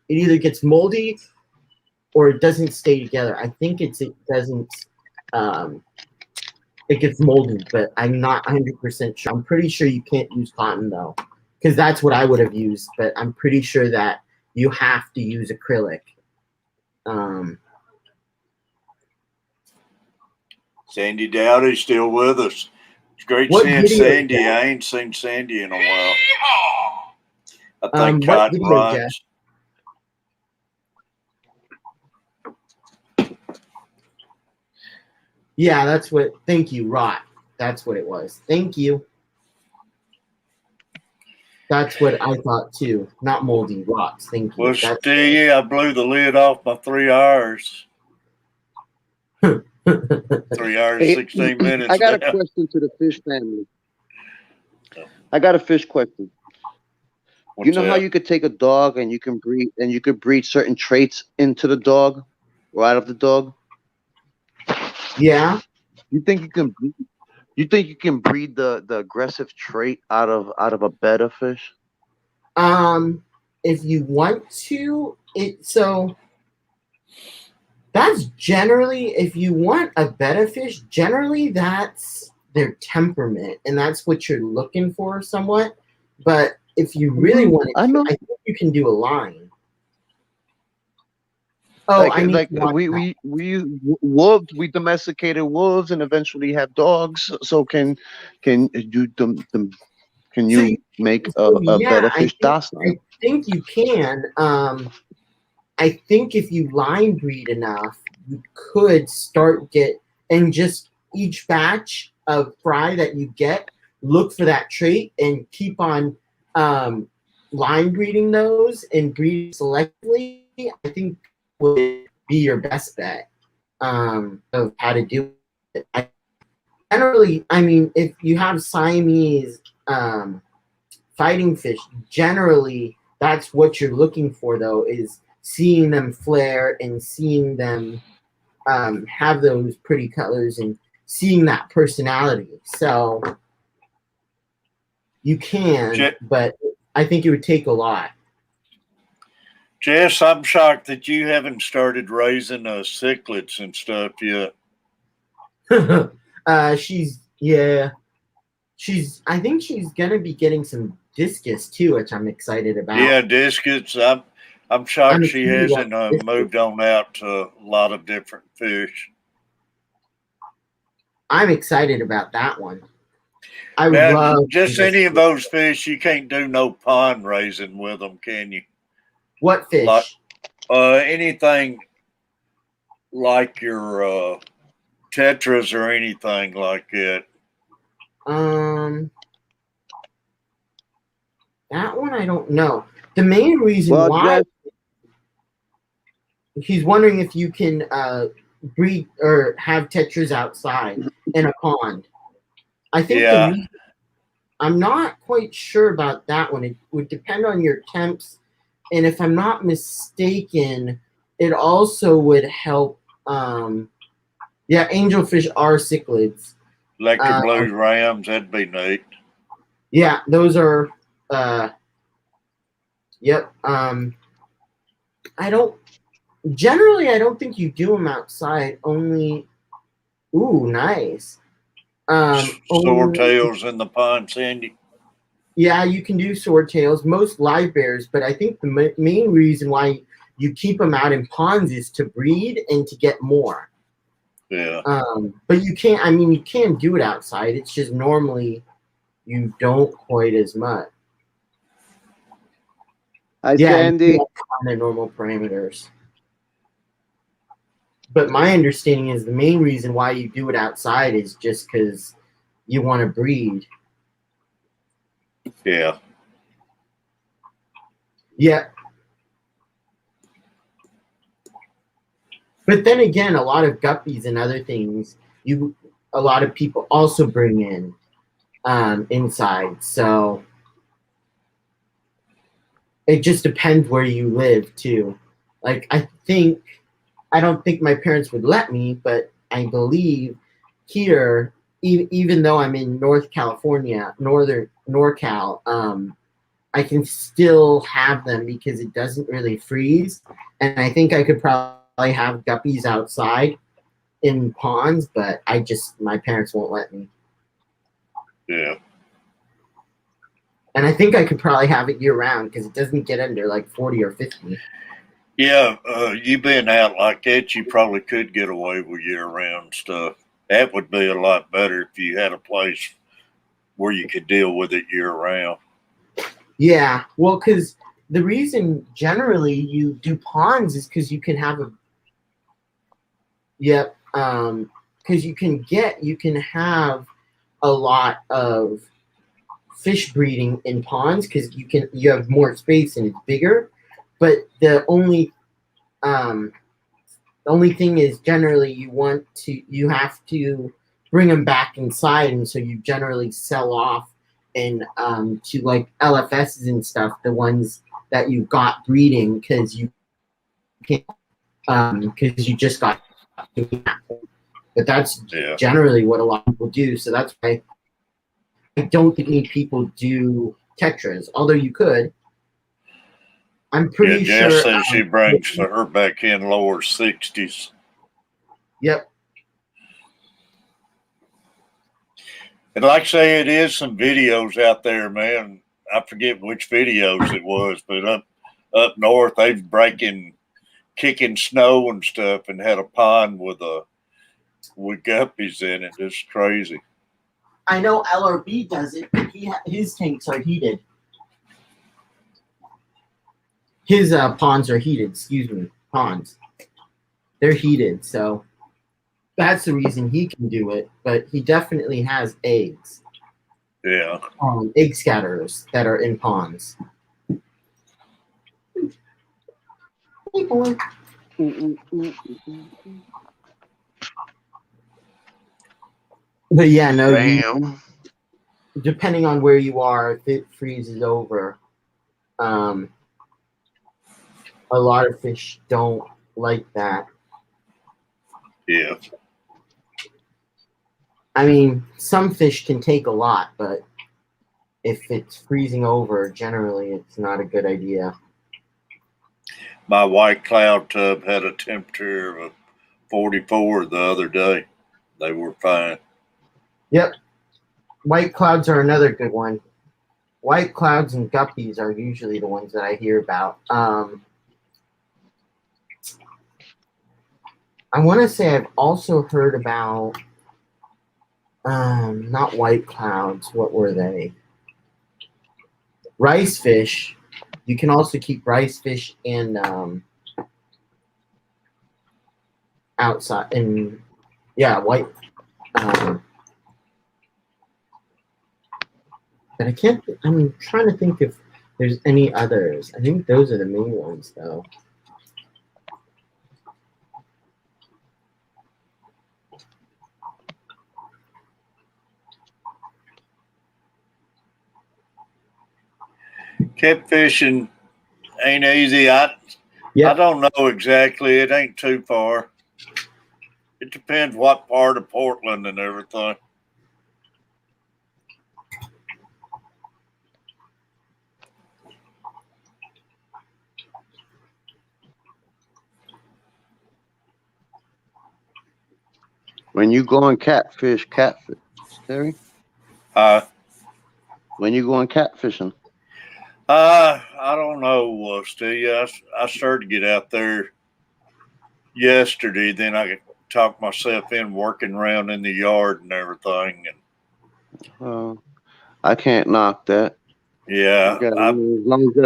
either gets moldy or it doesn't stay together. I think it doesn't. It gets moldy, but I'm not 100% sure. I'm pretty sure you can't use cotton though, because that's what I would have used. But I'm pretty sure that you have to use acrylic. Sandy Dowdy's still with us. It's great What seeing video, Sandy. Jack? I ain't seen Sandy in a while. I think What Cotton video, Jack? runs. Yeah, that's what. Thank you, rot. That's what it was. Thank you. That's what I thought too. Not moldy, rots. Thank you. Well, Steve, I blew the lid off my 3 hours. 3 hours, Hey, 16 minutes. I got a now. question to the fish family. I got a fish question. What's You know how that? you could take a dog and you can breed certain traits into the dog or out of the dog? Yeah. You think you can breed the aggressive trait out of a betta fish? If you want to, that's generally, if you want a betta fish, generally that's their temperament, and that's what you're looking for somewhat. But if you really want it, I think you can do a line. Oh, Like we wolves, we domesticated wolves and eventually have dogs. So can you make a betta fish docile? I think you can. I think if you line breed enough, you could and just each batch of fry that you get, look for that trait and keep on line breeding those and breed selectively. I think would be your best bet of how to do it. Generally, I mean, if you have Siamese fighting fish, generally that's what you're looking for though, is seeing them flare and seeing them have those pretty colors and seeing that personality. So you can, but I think it would take a lot. Jess, I'm shocked that you haven't started raising cichlids and stuff yet. I think she's gonna be getting some discus too, which I'm excited about. Yeah, discus. I'm shocked she hasn't moved on out to a lot of different fish. I'm excited about that one. I Now, love just any of those fish. You can't do no pond raising with them, can you? What fish? Like, anything like your tetras or anything like that. That one I don't know. The main reason why he's wondering if you can breed or have tetras outside in a pond. I think I'm not quite sure about that one. It would depend on your temps and if I'm not mistaken, it also would help. Yeah, angelfish are cichlids. Electric Blues Rams, that'd be neat. Yeah, those are. Yep. I don't. Generally, I don't think you do them outside. Only. Ooh, nice. Swordtails in the pond, Sandy. Yeah, you can do swordtails. Most live bears, but I think the main reason why you keep them out in ponds is to breed and to get more. Yeah. But you can't. I mean, you can do it outside. It's just normally you don't quite as much. Hi, Yeah, Sandy. kind of normal parameters. But my understanding is the main reason why you do it outside is just because you want to breed. Yeah. Yeah. But then again, a lot of guppies and other things, a lot of people also bring in inside. So it just depends where you live too. Like I don't think my parents would let me, but I believe here, even though I'm in North California, northern NorCal, I can still have them because it doesn't really freeze. And I think I could probably have guppies outside in ponds, but my parents won't let me. Yeah. And I think I could probably have it year round because it doesn't get under like 40 or 50. Yeah, you being out like that, you probably could get away with year-round stuff. That would be a lot better if you had a place where you could deal with it year-round. Yeah, well, because the reason generally you do ponds is because you can have because you can have a lot of fish breeding in ponds because you have more space and it's bigger. But the only thing is generally you have to bring them back inside, and so you generally sell off and to like LFSs and stuff, the ones that you got breeding because you can't because you just got. But that's generally what a lot of people do. So that's why I don't think many people do tetras, although you could. I'm pretty Jess sure. says she brings her back in lower 60s. Yep. And like I say, it is some videos out there, man. I forget which videos it was, but up north, they've kicking snow and stuff, and had a pond with guppies in it. It's crazy. I know LRB does it, but his tanks are heated. His ponds are heated. Excuse me, ponds. They're heated, so that's the reason he can do it. But he definitely has eggs. Yeah. Egg scatterers that are in ponds. Hey, boy. But yeah, no. Depending on where you are, if it freezes over, a lot of fish don't like that. Yeah. I mean, some fish can take a lot, but if it's freezing over, generally it's not a good idea. My white cloud tub had a temperature of 44 the other day. They were fine. Yep. White clouds are another good one. White clouds and guppies are usually the ones that I hear about. I want to say I've also heard about not white clouds. What were they? Rice fish. You can also keep rice fish in outside in white. But I can't. I'm trying to think if there's any others. I think those are the main ones, though. Kept fishing ain't easy. I don't know exactly. It ain't too far. It depends what part of Portland and everything. When you go on catfish, Terry? When you go on catfishing? I don't know, Steve. I started to get out there yesterday. Then I talked myself in working around in the yard and everything. And I can't knock that. yeah, as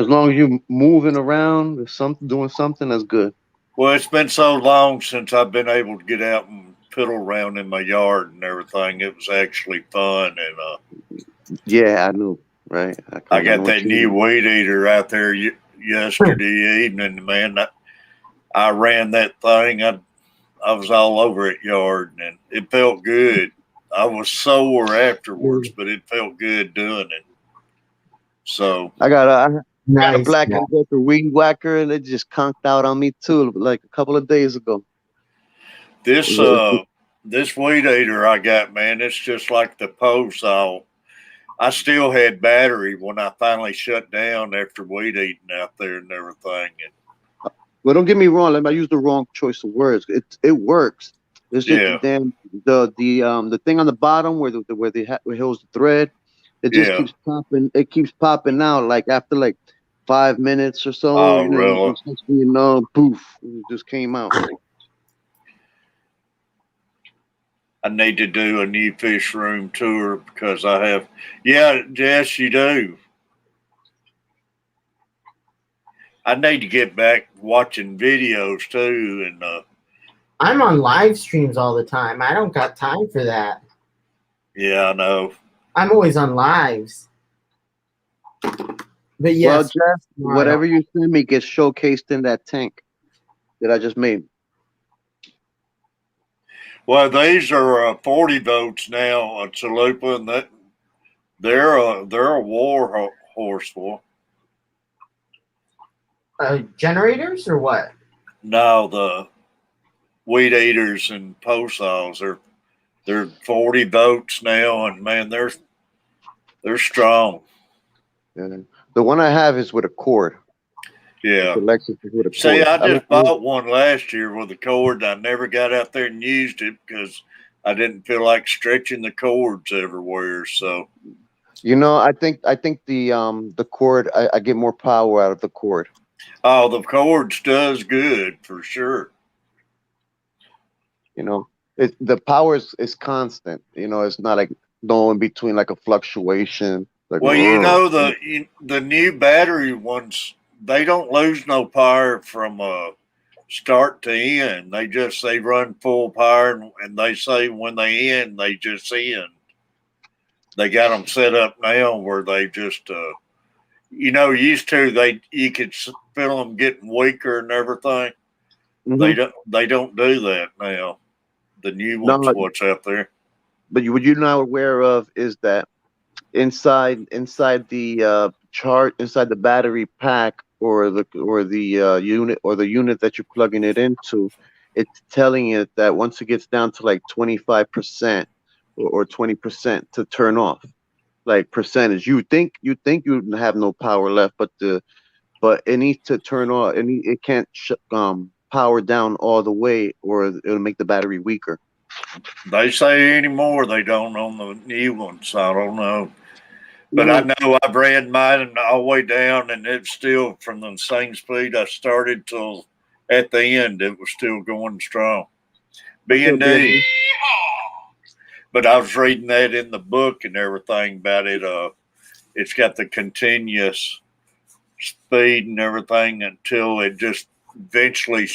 long as you moving around, doing something that's good. Well, it's been so long since I've been able to get out and piddle around in my yard and everything. It was actually fun, and yeah, I know, right? I got that new weed eater out there yesterday evening, man. I ran that thing. I was all over it yard, and it felt good. I was sore afterwards, but it felt good doing it. So I got a Black and Decker weed whacker, and it just conked out on me too, like a couple of days ago. This weed eater I got, man, it's just like the post. I still had battery when I finally shut down after weed eating out there and everything. Well, don't get me wrong. I use the wrong choice of words. It works. It's just the thing on the bottom where it holds the thread. It just keeps popping. It keeps popping out like after like 5 minutes or so. Oh, really? Poof, it just came out. I need to do a new fish room tour because I have. Yeah, Jess, you do. I need to get back watching videos too, and I'm on live streams all the time. I don't got time for that. Yeah, I know. I'm always on lives. But yes, well, Jeff, whatever you send me gets showcased in that tank that I just made. Well, these are 40 votes now, Chalupa, and that they're a war horse for. Generators or what? No, the weed eaters and post saws they're 40 votes now, and man, they're strong. Yeah. The one I have is with a cord. Yeah. With a See, cord. I just bought one last year with a cord. I never got out there and used it because I didn't feel like stretching the cords everywhere. So, I think the cord. I get more power out of the cord. Oh, the cords does good for sure. The power is constant. It's not like no in between like a fluctuation. Like, Well, the new battery ones, they don't lose no power from start to end. They run full power, and they say when they end, they just end. They got them set up now where they just, used to you could feel them getting weaker and everything. Mm-hmm. They don't do that now. The new ones, what's out there. But what you're not aware of is that inside the chart, inside the battery pack or the unit that you're plugging it into, it's telling it that once it gets down to like 25% or 20% to turn off, like percentage. You think you have no power left, but it needs to turn off. It can't power down all the way, or it'll make the battery weaker. They say anymore they don't on the new ones. I don't know. But I know I've ran mine all the way down, and it's still from the same speed I started till at the end. It was still going strong. B&D. But I was reading that in the book and everything about it. It's got the continuous speed and everything until it just eventually,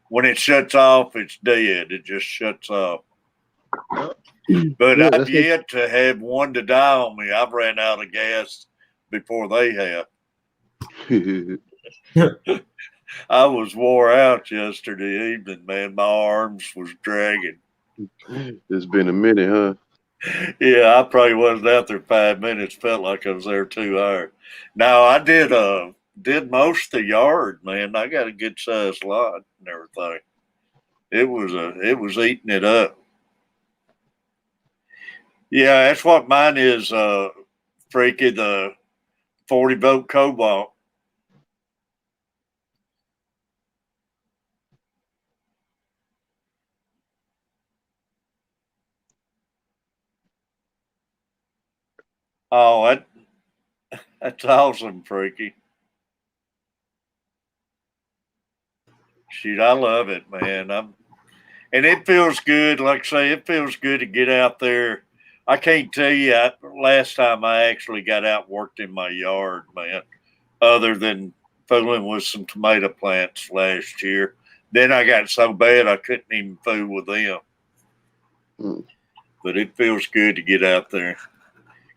when it shuts off, it's dead. It just shuts off. But I've yet to have one to die on me. I've ran out of gas before they have. I was wore out yesterday evening, man. My arms was dragging. It's been a minute, huh? Yeah, I probably wasn't out there 5 minutes. Felt like I was there 2 hours. Now I did did most of the yard, man. I got a good sized lot and everything. It was eating it up. Yeah, that's what mine is, Freaky, the 40-volt Cobalt. Oh, that's awesome, Freaky. Shoot, I love it, man. And it feels good. Like I say, it feels good to get out there. I can't tell you last time I actually got out and worked in my yard, man, other than fooling with some tomato plants last year. Then I got so bad I couldn't even fool with them. But it feels good to get out there.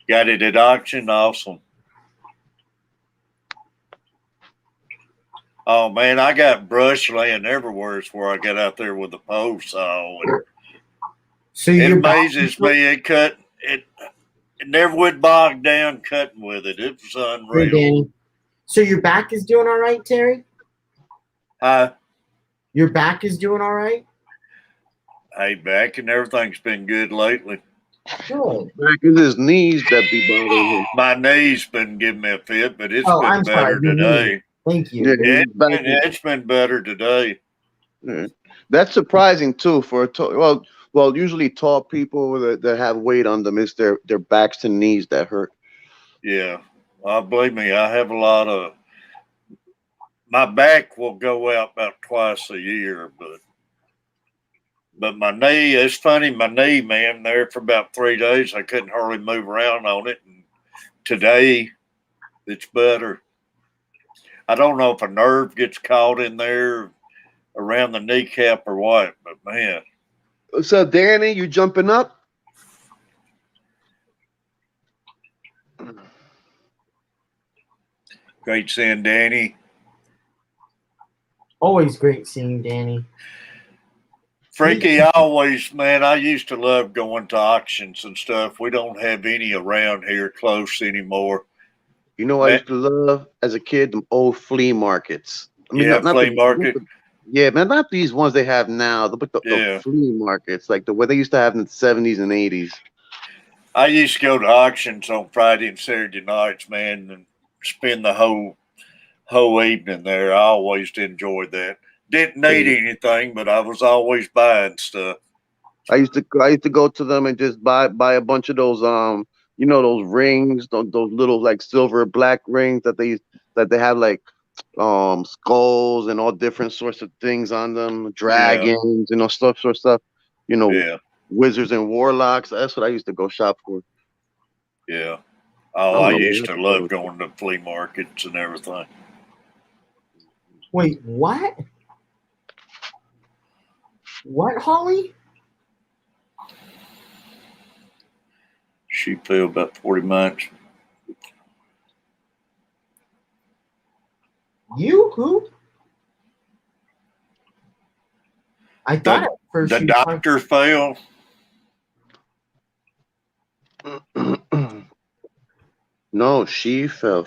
Got it at auction, awesome. Oh man, I got brush laying everywhere where I got out there with the pole saw. And So it you're amazes me. It never would bog down cutting with it. It was Hey, unreal. Danny. So your back is doing all right, Terry? Your back is doing all right? Hey, back and everything's been good lately. Good. Back in his knees that be bothering him. My knee's been giving me a fit, but it's Oh, been I'm better sorry, your today. knee. Thank you. Yeah, It's been better today. Yeah. That's surprising too for a tall. Well, usually tall people that have weight on them, it's their backs and knees that hurt. Yeah. Believe me, I have a lot of. My back will go out about twice a year, but my knee, it's funny, my knee, man, there for about 3 days, I couldn't hardly move around on it. And today, it's better. I don't know if a nerve gets caught in there around the kneecap or what, but man. What's up, Danny? You jumping up? Great seeing Danny. Always great seeing Danny. Freaky, I used to love going to auctions and stuff. We don't have any around here close anymore. You know, I used to love as a kid them old flea markets. I mean, Yeah, not flea market. Yeah, man, not these ones they have now, but the flea markets, like the way they used to have in the 70s and 80s. I used to go to auctions on Friday and Saturday nights, man, and spend the whole evening there. I always enjoyed that. Didn't need anything, but I was always buying stuff. I used to go to them and just buy a bunch of those those rings, those little like silver black rings that they have like skulls and all different sorts of things on them, dragons, stuff. Yeah. Wizards and warlocks. That's what I used to go shop for. Yeah. Oh, I used to love going to flea markets and everything. Wait, what? What, Holly? She fell about 40 months. You who? I thought at first the you doctor fell. No, she fell.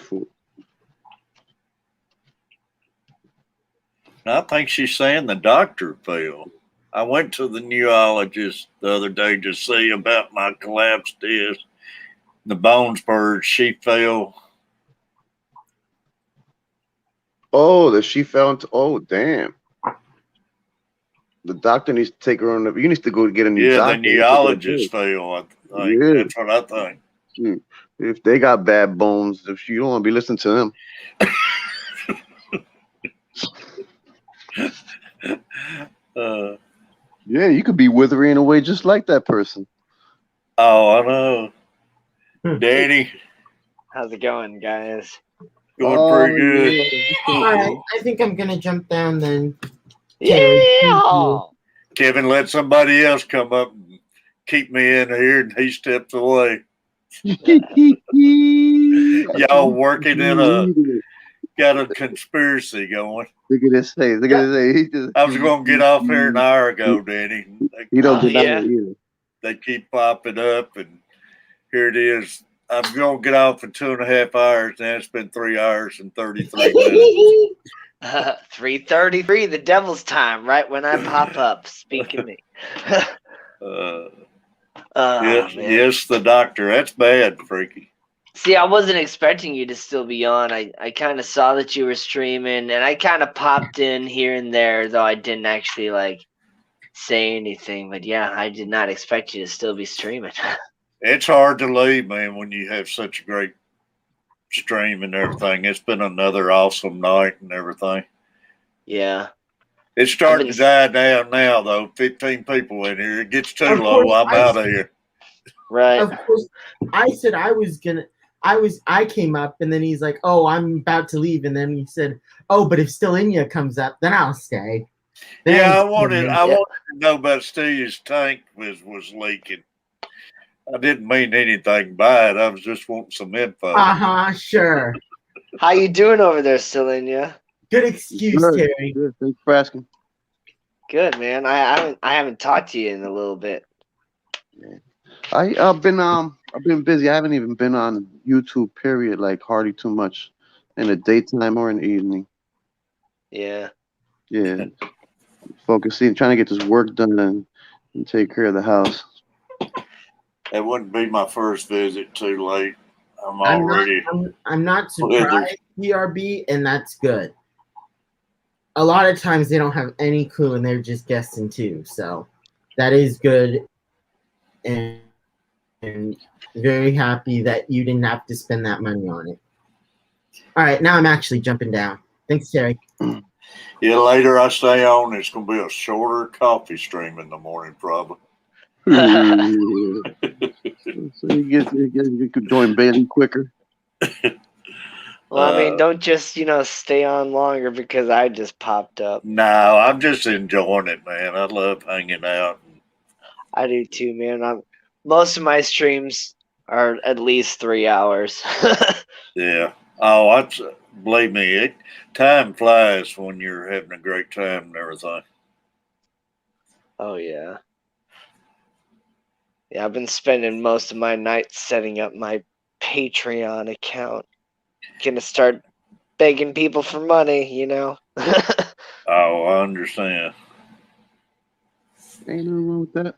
I think she's saying the doctor fell. I went to the neurologist the other day to see about my collapsed disc. The bones burst. She fell. Oh, that she fell into. Oh, damn. The doctor needs to take her on. You need to go get a new doctor. The neurologist fell. That's what I think. If they got bad bones, if you don't want to be listening to them. Yeah, you could be withering away just like that person. Oh, I know. Danny. How's it going, guys? Going pretty good. Yeah. All right, I think I'm gonna jump down then. Yeah. Kevin let somebody else come up and keep me in here, and he stepped away. Y'all working got a conspiracy going. Look at this face. Look at this face. I was going to get off here an hour ago, Danny. You don't get that either. They keep popping up, and here it is. I'm gonna get off in 2.5 hours. Now it's been 3 hours and 33 minutes. 3:33, the devil's time, right when I pop up. Speak of me. Yes, Man. yes, the doctor. That's bad, Freaky. See, I wasn't expecting you to still be on. I kind of saw that you were streaming, and I kind of popped in here and there, though I didn't actually like say anything. But yeah, I did not expect you to still be streaming. It's hard to leave, man, when you have such a great stream and everything. It's been another awesome night and everything. Yeah. It's starting to die down now, though. 15 people in here. It gets too Of low. course, I'm out of here. Right. Of course, I said I came up, and then he's like, "Oh, I'm about to leave," and then he said, "Oh, but if Stelinia comes up, then I'll stay." Yeah, I Thanks, wanted man. to know about Steve's tank was leaking. I didn't mean anything by it. I was just wanting some info. Sure. How you doing over there, Stelinia? Good excuse, Good. Terry. Good. Thanks for asking. Good, man. I haven't talked to you in a little bit. I've been busy. I haven't even been on YouTube. Period. Like hardly too much in the daytime or in the evening. Yeah. Yeah. Focusing, trying to get this work done and take care of the house. It wouldn't be my first visit too late. I'm I'm already. I'm not surprised, PRB, and that's good. A lot of times they don't have any clue and they're just guessing too. So that is good, and very happy that you didn't have to spend that money on it. All right, now I'm actually jumping down. Thanks, Terry. Yeah, later I stay on. It's going to be a shorter coffee stream in the morning, probably. So you could join Bailey quicker. Well, I mean, don't just stay on longer because I just popped up. No, I'm just enjoying it, man. I love hanging out. I do too, man. Most of my streams are at least 3 hours. Yeah. Oh, believe me, time flies when you're having a great time and everything. Oh yeah. Yeah, I've been spending most of my nights setting up my Patreon account. Gonna start begging people for money, Oh, I understand. Ain't nothing wrong with that.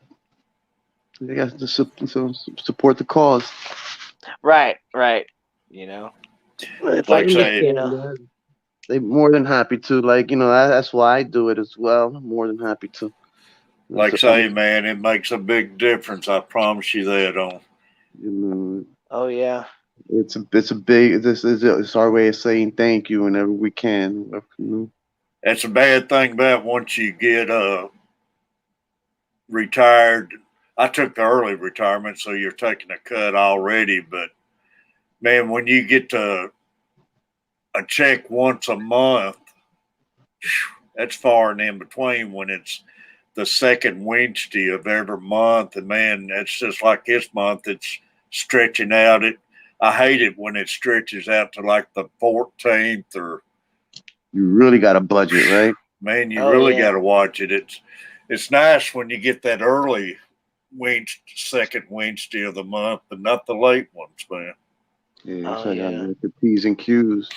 You got to support the cause. Right. If Like I say, can, They're more than happy to. That's why I do it as well. I'm more than happy to. like say, man, it makes a big difference. I promise you that. Oh yeah. It's a big. It's our way of saying thank you whenever we can. That's a bad thing about once you get retired. I took the early retirement, so you're taking a cut already. But man, when you get to a check once a month, that's far and in between when it's the second Wednesday of every month. And man, that's just like this month, it's stretching out. I hate it when it stretches out to like the 14th or. You really got a budget, right? Man, you really got to watch it. It's nice when you get that early second Wednesday of the month, but not the late ones, man. Yeah, so I got the P's and Q's.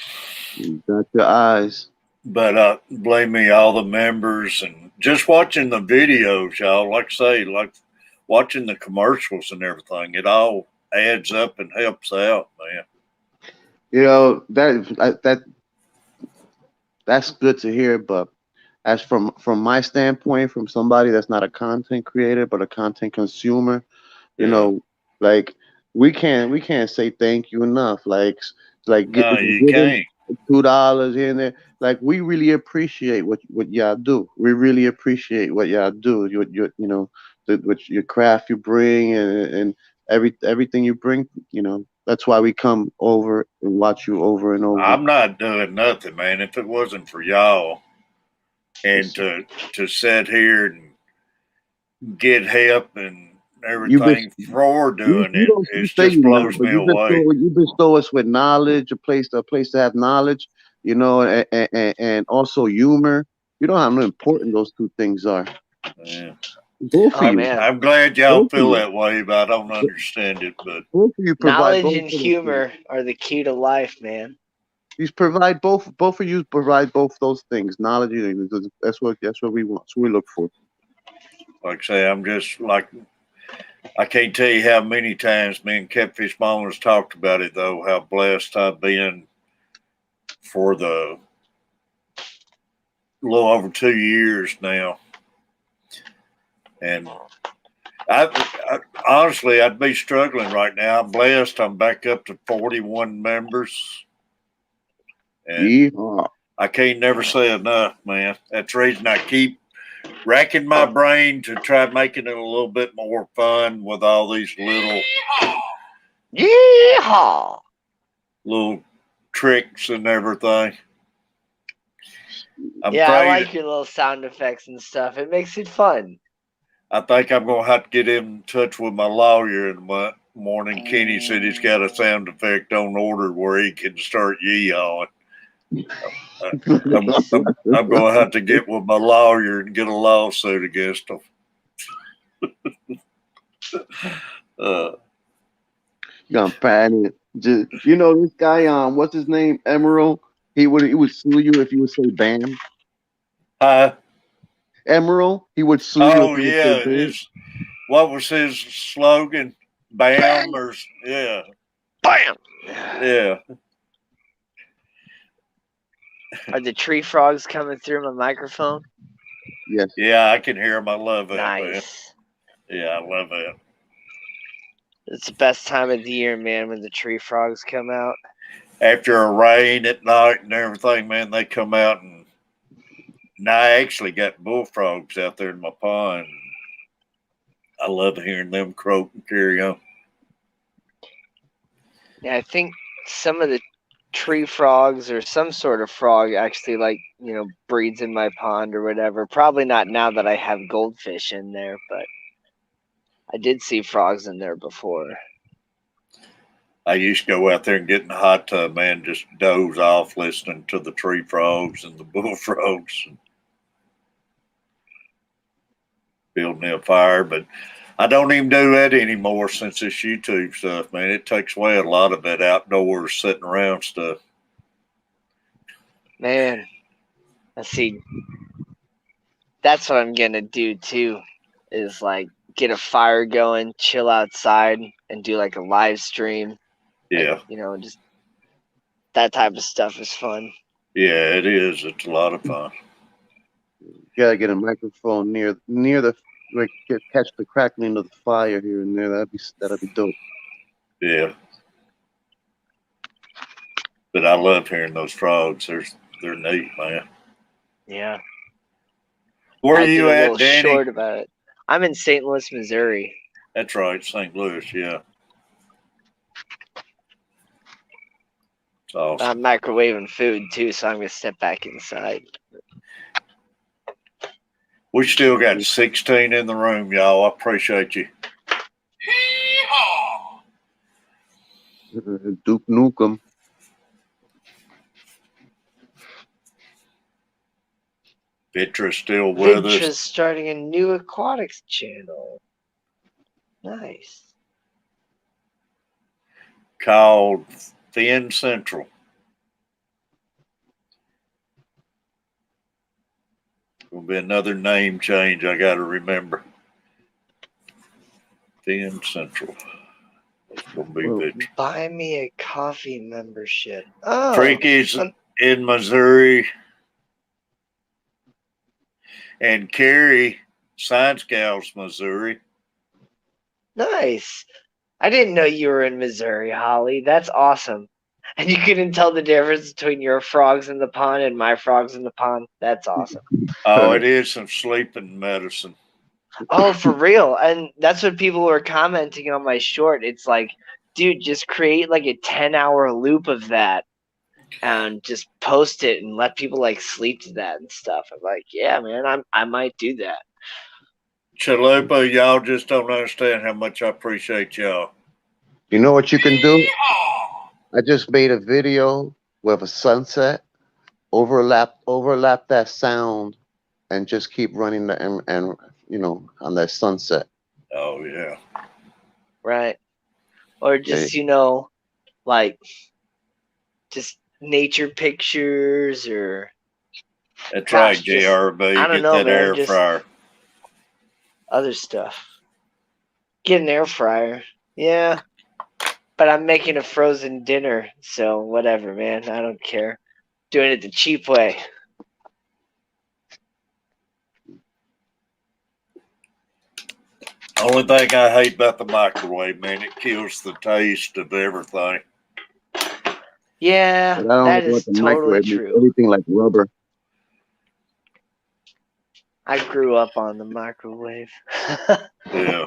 You got your eyes. But believe me, all the members and just watching the videos, y'all, like I say, like watching the commercials and everything, it all adds up and helps out, man. That's good to hear, but as from my standpoint, from somebody that's not a content creator but a content consumer, like we can't say thank you enough. No, you can't. $2 here and there. Like we really appreciate what y'all do. We really appreciate what y'all do. Your craft you bring and everything you bring. That's why we come over and watch you over and over. I'm not doing nothing, man. If it wasn't for y'all and to sit here and get help and everything for doing it just blows me away. You bestow us with knowledge, a place to have knowledge, and also humor. You know how important those two things are. Yeah. Both of Oh you. man, I'm glad y'all Both of feel you. that way, but I don't understand it. But Both of you provide knowledge both and of those things. humor are the key to life, man. You provide both of you provide both those things. Knowledge, that's what we want. That's what we look for. like I say, I'm just like, I can't tell you how many times me and Catfish Mom has talked about it, though, how blessed I've been for the little over 2 years now. And I honestly, I'd be struggling right now. I'm blessed. I'm back up to 41 members. And Yeehaw. I can't never say enough, man. That's the reason I keep racking my brain to try making it a little bit more fun with all these Yeehaw! little tricks and everything. Yeah, I like your little sound effects and stuff. It makes it fun. I think I'm going to have to get in touch with my lawyer in the morning. Kenny said he's got a sound effect on order where he can start yeehaw. I'm going to have to get with my lawyer and get a lawsuit against him. Gonna pat it. Just this guy. What's his name? Emerald. He would sue you if you would say "bam." Emerald. He would sue you. Oh if you yeah, would say what was his slogan? Bam, or yeah, bam. Yeah. Are the tree frogs coming through my microphone? Yes. Yeah, I can hear him. I love that. Nice. Man. Yeah, I love that. It's the best time of the year, man, when the tree frogs come out. After a rain at night and everything, man, they come out and I actually got bullfrogs out there in my pond. I love hearing them croak and carry on. Yeah, I think some of the tree frogs or some sort of frog actually breeds in my pond or whatever. Probably not now that I have goldfish in there, but I did see frogs in there before. I used to go out there and get in the hot tub, man, just doze off listening to the tree frogs and the bullfrogs and building me a fire. But I don't even do that anymore since this YouTube stuff, man. It takes away a lot of that outdoors sitting around stuff. Man, let's see. That's what I'm gonna do too, is get a fire going, chill outside, and do a live stream. Yeah. Just that type of stuff is fun. Yeah, it is. It's a lot of fun. You gotta get a microphone near the catch the crackling of the fire here and there. That'd be dope. Yeah. But I love hearing those frogs. They're neat, man. Yeah. Where are I did you a at, little Danny? short about it. I'm in St. Louis, Missouri. That's right, St. Louis. Yeah. It's awesome. I'm microwaving food too, so I'm gonna step back inside. We still got 16 in the room, y'all. I appreciate you. Duke Nukem. Vitra's still with Vitra's us. starting a new aquatics channel. Nice. Called Thin Central. Will be another name change I got to remember. Thin Central. It's gonna be Vitra. Buy me a coffee membership. Oh, Freaky's in Missouri. And Carrie, Science Gals, Missouri. nice. I didn't know you were in Missouri, Holly. That's awesome. And you couldn't tell the difference between your frogs in the pond and my frogs in the pond. That's awesome. Oh, it is some sleeping medicine. Oh, for real. And that's what people were commenting on my short. It's like, dude, just create a 10-hour loop of that and just post it and let people sleep to that and stuff. I'm like, yeah, man, I might do that. Chalupa, y'all just don't understand how much I appreciate y'all. You know what you can do? I just made a video with a sunset. Overlap that sound, and just keep running and on that sunset. Oh yeah. Right. Or just, like just nature pictures or That's gosh, right, just JRB. I don't Get know, that man, air just fryer. other stuff. Get an air fryer. Yeah. But I'm making a frozen dinner, so whatever, man. I don't care. Doing it the cheap way. Only thing I hate about the microwave, man, it kills the taste of everything. Yeah, But I don't that know what is the totally microwave makes true. everything like rubber. I grew up on the microwave. Yeah.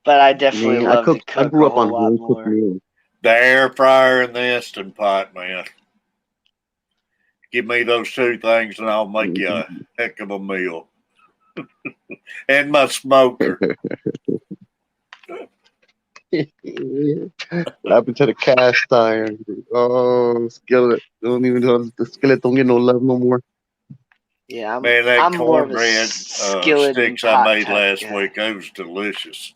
But I definitely Me, love to I cook grew a up on whole lot home cooked more. meals. The air fryer and the Instant Pot, man. Give me those two things and I'll make you a heck of a meal. And my smoker. What happened to the cast iron? Oh, skillet. The skillet don't get no love no more. Yeah, Man, that I'm more of a cornbread skillet and sticks I pot made type last guy. week, it was delicious.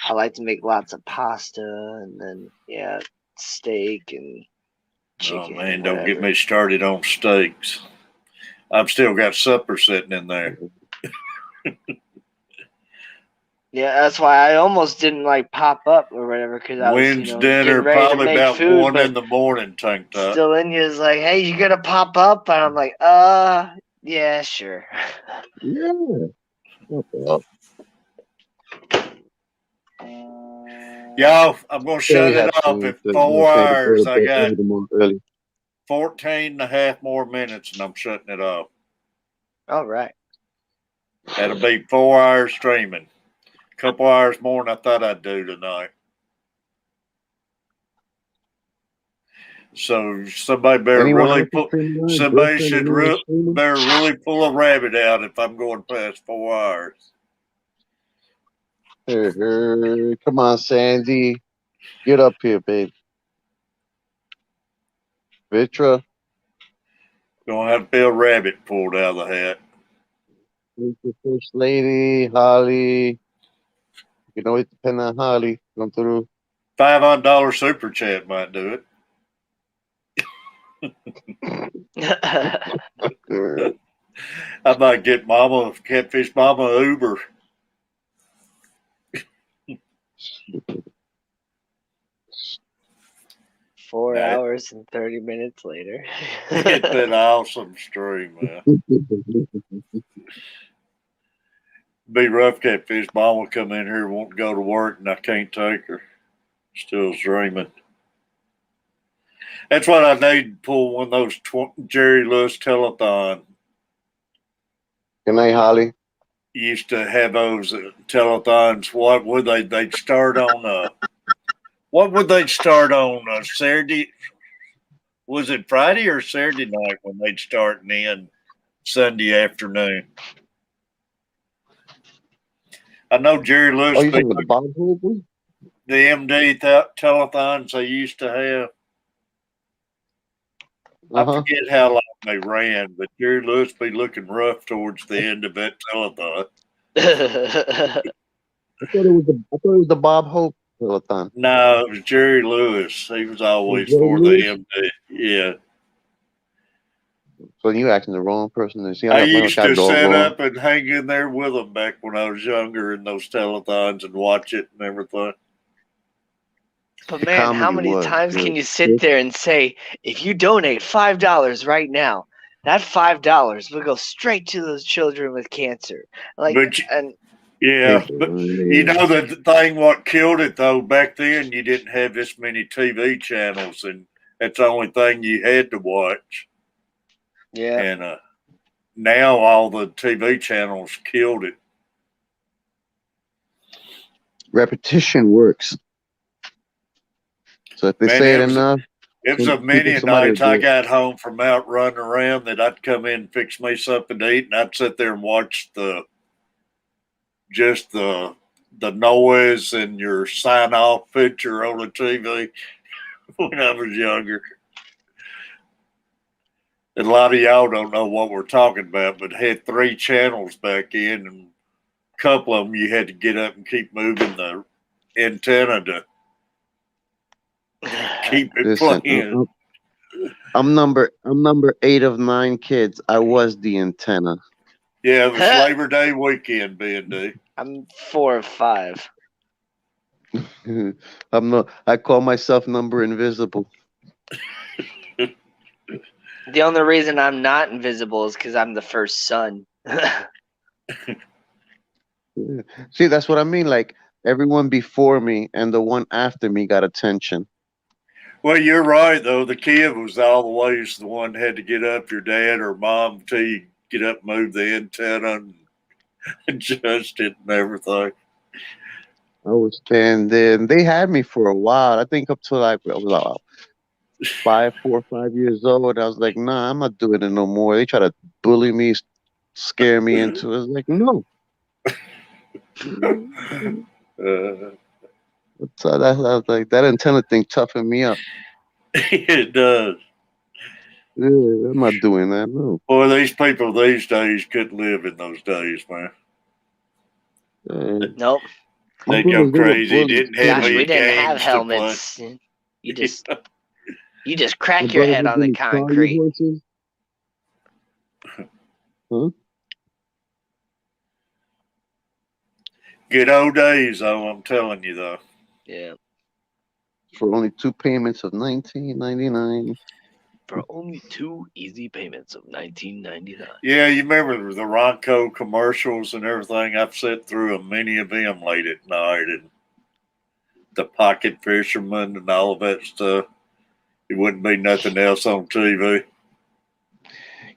I like to make lots of pasta and then steak and chicken. Oh man, and don't get whatever. me started on steaks. I've still got supper sitting in there. Yeah, that's why I almost didn't like pop up or whatever because I was, When's dinner? getting ready to Probably make about food, 1 but in the morning, tanked up. still in you is like, hey, you gonna pop up? And I'm like, yeah, sure. Yeah. What the hell? Yo, I'm going to shut Terry it had off changed in the 4 say to go hours. to I bed got early tomorrow early. 14 and a half more minutes and I'm shutting it off. All right. That'll be 4 hours streaming. A couple hours more than I thought I'd do tonight. So somebody better Anyone really else pull. streaming live? Somebody Griffin, should anyone streaming? better really pull a rabbit out if I'm going past 4 hours. Come on, Sandy. Get up here, babe. Vitra. Gonna have to be a rabbit pulled out of the hat. First Lady, Holly. You can always depend on Holly. Come through. $500 super chat might do it. I might get Catfish Mama Uber. Four hours and 30 minutes later. It's been an awesome stream, man. Be rough, Catfish Mama come in here, won't go to work, and I can't take her. Still streaming. That's what I need to pull one of those Jerry Lewis telethon. Good night, Holly. Used to have those telethons. What would they'd start on what would they start on Saturday? Was it Friday or Saturday night when they'd start and end Sunday afternoon? I know Jerry Lewis. Oh, you talking about the Bob Hope? The MD telethons they used to have. I forget how long they ran, but Jerry Lewis be looking rough towards the end of that telethon. I thought it was the Bob Hope telethon. No, it was Jerry Lewis. He was always Jerry for Lewis? the MD. Yeah. So you asking the wrong person to see. I used to sit up and hang in there with them back when I was younger in those telethons and watch it and everything. But man, how many times can you sit there and say, if you donate $5 right now, that $5 will go straight to those children with cancer? Like, Yeah, but you know the thing what killed it though, back then you didn't have this many TV channels and that's the only thing you had to watch. Yeah. And now all the TV channels killed it. Repetition works. So if they say it enough, it was a many nights I got home from out running around that I'd come in and fix me something to eat and I'd sit there and watch the noise and your sign off picture on the TV when I was younger. And a lot of y'all don't know what we're talking about, but had 3 channels back in, and a couple of them you had to get up and keep moving the antenna to keep it Listen, playing. I'm number 8 of 9 kids. I was the antenna. Yeah, it was Labor Day weekend, B&D. I'm 4 of 5. I call myself number invisible. The only reason I'm not invisible is because I'm the first son. See, that's what I mean. Like everyone before me and the one after me got attention. Well, you're right, though. The kid was always the one that had to get up, your dad or mom, till you get up, move the antenna, and adjust it and everything. I was standing. They had me for a while. I think up to like I was about 4 or 5 years old. I was like, nah, I'm not doing it no more. They try to bully me, scare me into it. I was like, no. So I was like, that antenna thing toughened me up. It does. Yeah, I'm not doing that. No. Boy, these people these days couldn't live in those days, man. Nope. They'd go crazy. Didn't have Gosh, any we didn't have games to play. helmets. You just crack My your brother head was on the in car concrete. horses. Huh? Good old days, though, I'm telling you, though. Yeah. For only 2 payments of $19.99. For only 2 easy payments of $19.99. Yeah, you remember the Ronco commercials and everything? I've sat through a many of them late at night, and the pocket fisherman and all of that stuff. It wouldn't be nothing else on TV.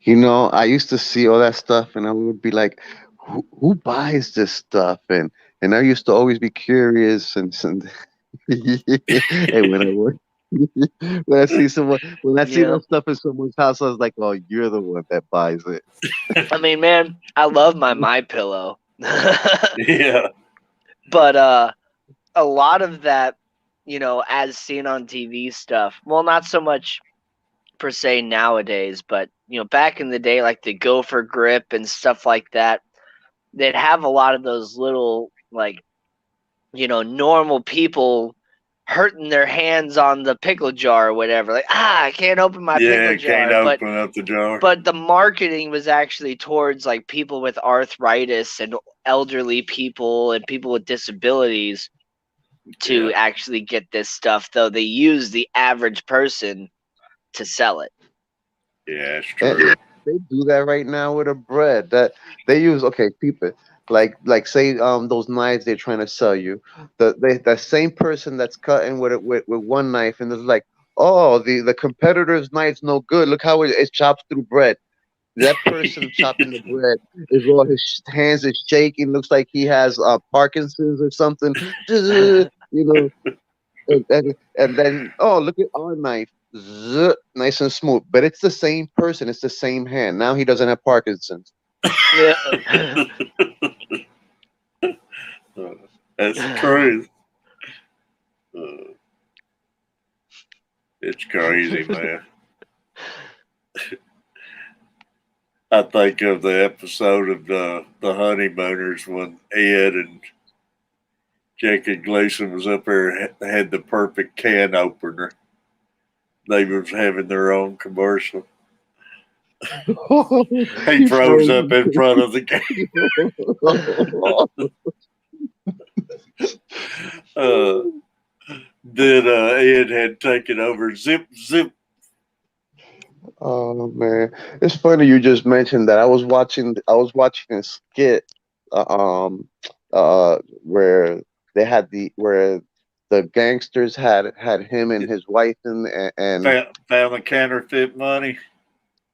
You know, I used to see all that stuff, and I would be like, "Who buys this stuff?" And I used to always be curious, and and when I see that stuff in someone's house, I was like, "Oh, you're the one that buys it." I mean, man, I love my MyPillow. Yeah. But a lot of that, as seen on TV stuff, well, not so much per se nowadays, but back in the day, like the gopher grip and stuff like that, they'd have a lot of those little normal people hurting their hands on the pickle jar or whatever. Like, I can't open my pickle jar. Can't open up the jar. But the marketing was actually towards like people with arthritis and elderly people and people with disabilities to actually get this stuff, though they use the average person to sell it. Yeah, it's And true. they do that right now with a bread that they use. Okay, people, like say those knives they're trying to sell you. The same person that's cutting with one knife, and it's like, oh, the competitor's knife's no good. Look how it chops through bread. That person chopping the bread is all his hands is shaking. Looks like he has Parkinson's or something. And then look at our knife, nice and smooth. But it's the same person. It's the same hand. Now he doesn't have Parkinson's. Yeah. That's true. It's crazy, man. I think of the episode of the Honeymooners when Ed and Jackie Gleason was up there, had the perfect can opener. They was having their own commercial. He froze up in front of the can. Then Ed had taken over. Zip, zip. Oh man, it's funny you just mentioned that. I was watching a skit, where they had where the gangsters had him and his wife and Found the counterfeit money.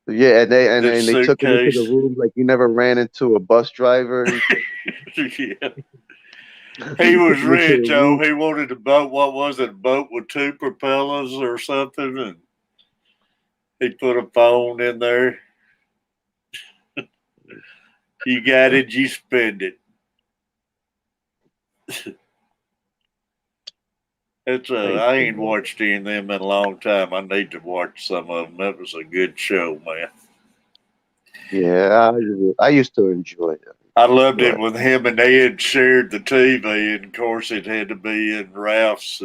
yeah, and they The took him into the suitcase. room like he never ran into a bus driver. Yeah. He was rich, oh. He wanted a boat. What was it? A boat with 2 propellers or something? And he put a phone in there. You got it, you spend it. It's I ain't watched any of them in a long time. I need to watch some of them. That was a good show, man. Yeah, I used to enjoy it. I loved it when him and Ed shared the TV, and of course it had to be in Ralph's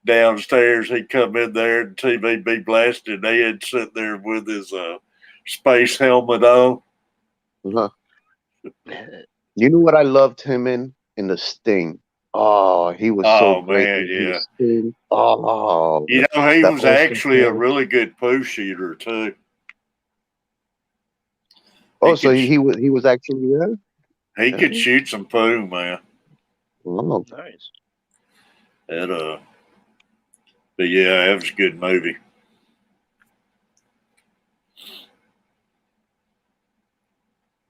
downstairs. He'd come in there and TV be blasted. Ed sit there with his space helmet on. Uh-huh. You know what I loved him in? In The Sting. Oh, he was so great. Man, in yeah. The Sting. Oh, You know, he that was whole actually a thing. really good poo shooter too. Oh, so he was actually there. He could shoot some poo, man. Oh, Nice. But yeah, it was a good movie.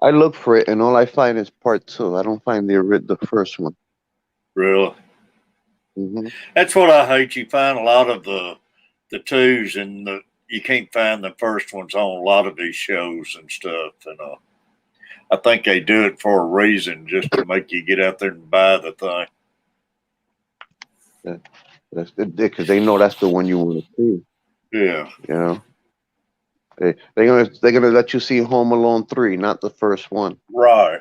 I look for it, and all I find is part 2. I don't find the first one. Really? Mm-hmm. That's what I hate. You find a lot of the twos, and you can't find the first ones on a lot of these shows and stuff. And I think they do it for a reason, just to make you get out there and buy the thing. Yeah, that's good because they know that's the one you want to see. Yeah. You know, they're gonna let you see Home Alone 3, not the first one. Right.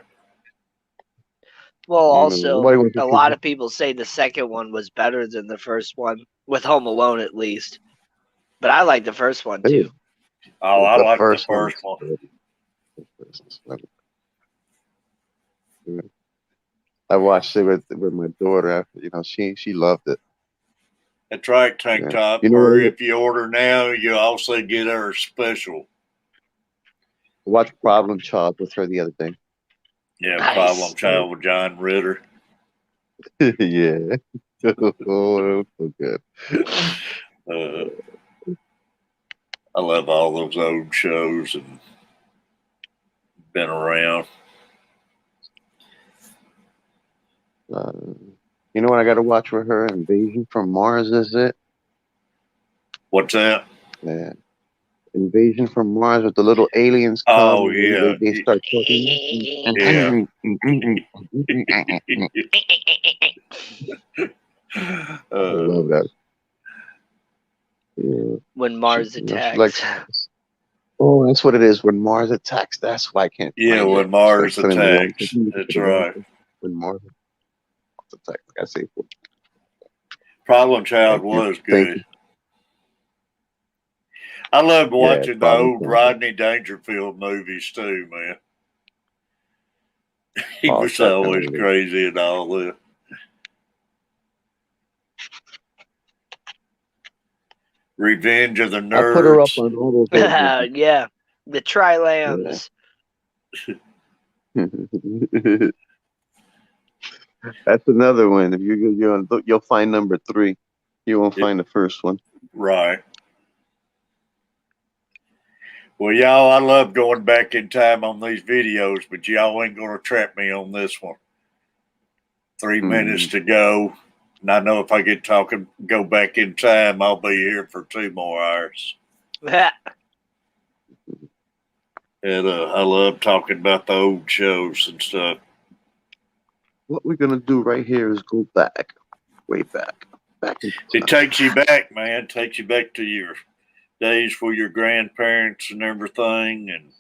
Well, Nobody also, wants to a see lot of people say the second one was better than the first one, with Home Alone at least. But I like the first one too. Oh, I like the first one. I watched it with my daughter. You know, she loved it. That's right, Tank Yeah. Top. You know Or what? if you order now, you also get our special. I watched Problem Child with her the other day. Yeah, Nice. Problem Child with John Ritter. Yeah. Oh, that was so good. I love all those old shows and been around. You know what I got to watch with her? Invasion from Mars, is it? What's that? Yeah. Invasion from Mars with the little aliens come. Oh, and yeah. They start talking. Yeah. I love that. Yeah. When Mars You know, attacks. like, oh, that's what it is. When Mars attacks, that's why I can't. Yeah, find when it. Mars Start putting the wrong- attacks. That's right. When Mars attacks, I say. Problem Child Thank you. was Thank good. I loved Yeah, watching the Problem old Child. Rodney Dangerfield movies too, man. He Oh, was that kind of always movie. crazy and all that. Revenge of the I put her up Nerds. on all those. Old Yeah, the Tri-Lambs. That's another one. If you'll find number 3. You won't find the first one. Right. Well, y'all, I love going back in time on these videos, but y'all ain't going to trap me on this one. 3 minutes to go. And I know if I go back in time, I'll be here for 2 more hours. And I love talking about the old shows and stuff. What we're gonna do right here is go back, way back. It takes you back, man. It takes you back to your days with your grandparents and everything. And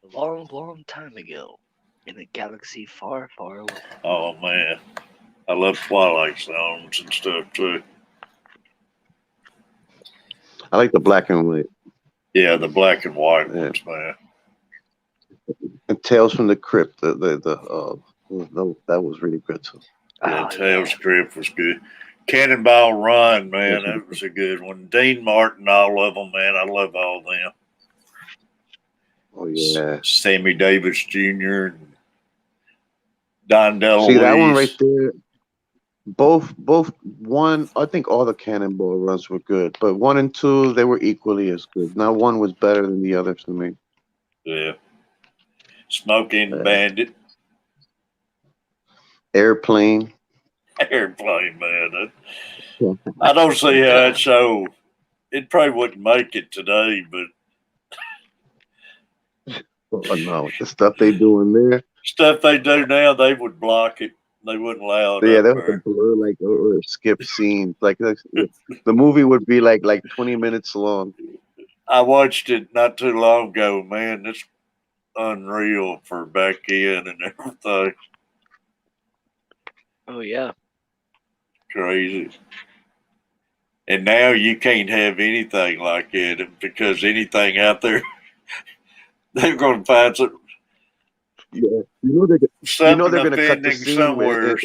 A long, long time ago, in a galaxy far, far away. oh man, I love Twilight Zones and stuff too. I like the black and white. Yeah, the black and white ones, man. And Tales from the Crypt. That was really good too. Yeah, Tales Crypt was good. Cannonball Run, man, that was a good one. Dean Martin, all of them, man. I love all them. Oh yeah. Sammy Davis Jr. and Don DeLuise. See that one right there. Both one. I think all the Cannonball runs were good, but 1 and 2 they were equally as good. Now one was better than the other to me. Yeah. Smoking Bandit. Airplane. Airplane, man. I don't see how that show. It probably wouldn't make it today, but Oh no, the stuff they do in there. stuff they do now, they would block it. They wouldn't allow it Yeah, up they have to there. blur like or skip scenes. Like the movie would be like 20 minutes long. I watched it not too long ago, man. It's unreal for back in and everything. Oh yeah. Crazy. And now you can't have anything like it because anything out there, they're going to find some, Yeah, they're something gonna cut the offending scene somewhere.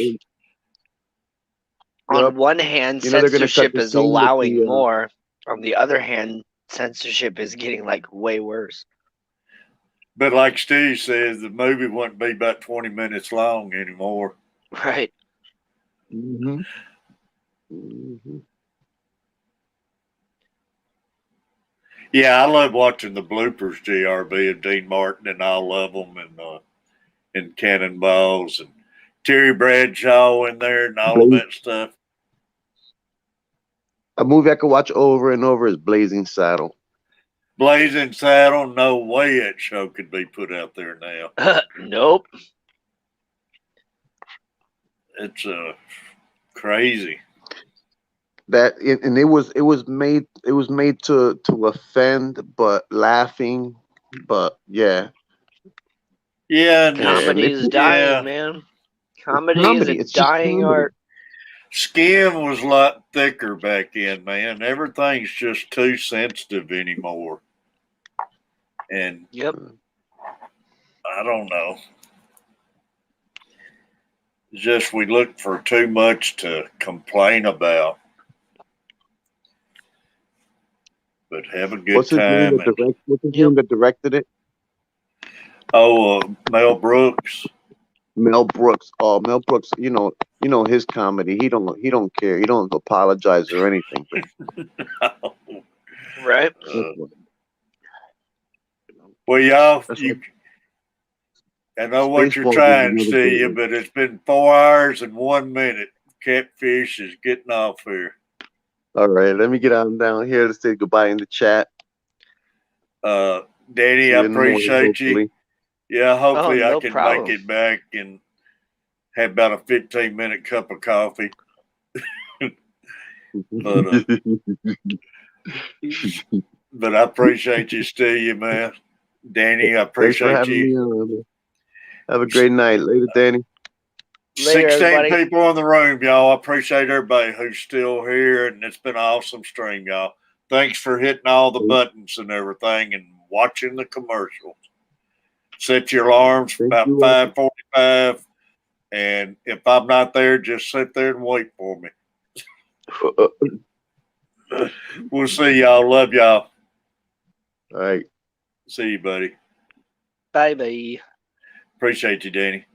On one hand, they're gonna cut censorship the is scene with allowing the, more. On the other hand, censorship is getting like way worse. But like Steve says, the movie wouldn't be about 20 minutes long anymore. Right. Mm-hmm. Yeah, I love watching the bloopers, GRB, of Dean Martin and all of them, and Cannonballs and Terry Bradshaw in there and all of that stuff. A movie I could watch over and over is Blazing Saddle. Blazing Saddle, no way that show could be put out there now. Nope. It's crazy. And it was made to offend, but laughing, but yeah. Yeah, and Comedy is dying, man. Comedy is a dying art. Skin was a lot thicker back then, man. Everything's just too sensitive anymore. And yep, I don't know. It's just we look for too much to complain about. But have a good time. What's his name that directed it? Oh, Mel Brooks. Mel Brooks. Oh, Mel Brooks. You know his comedy. He don't care. He don't apologize or anything. Right. Well, y'all, I know what you're Spaceballs trying to is another see you, good but it's been 4 hours and 1 minute. Catfish is getting off here. All right, let me get on down here to say goodbye in the chat. Danny, See I you in the morning, appreciate you. hopefully. Yeah, hopefully no I can problem. make it back and have about a 15-minute cup of coffee. But I appreciate you, Steve, man. Danny, I Thanks for appreciate having you. me on, man. Have a great night. Later, Danny. 16 people in the room, y'all. I appreciate everybody who's still here, and it's been an awesome stream, y'all. Thanks for hitting all the buttons and everything and watching the commercials. Set your alarms for about 5:45, and if I'm not there, just sit there and wait for me. We'll see y'all. Love y'all. All right. See you, buddy. Bye-bye. Appreciate you, Danny.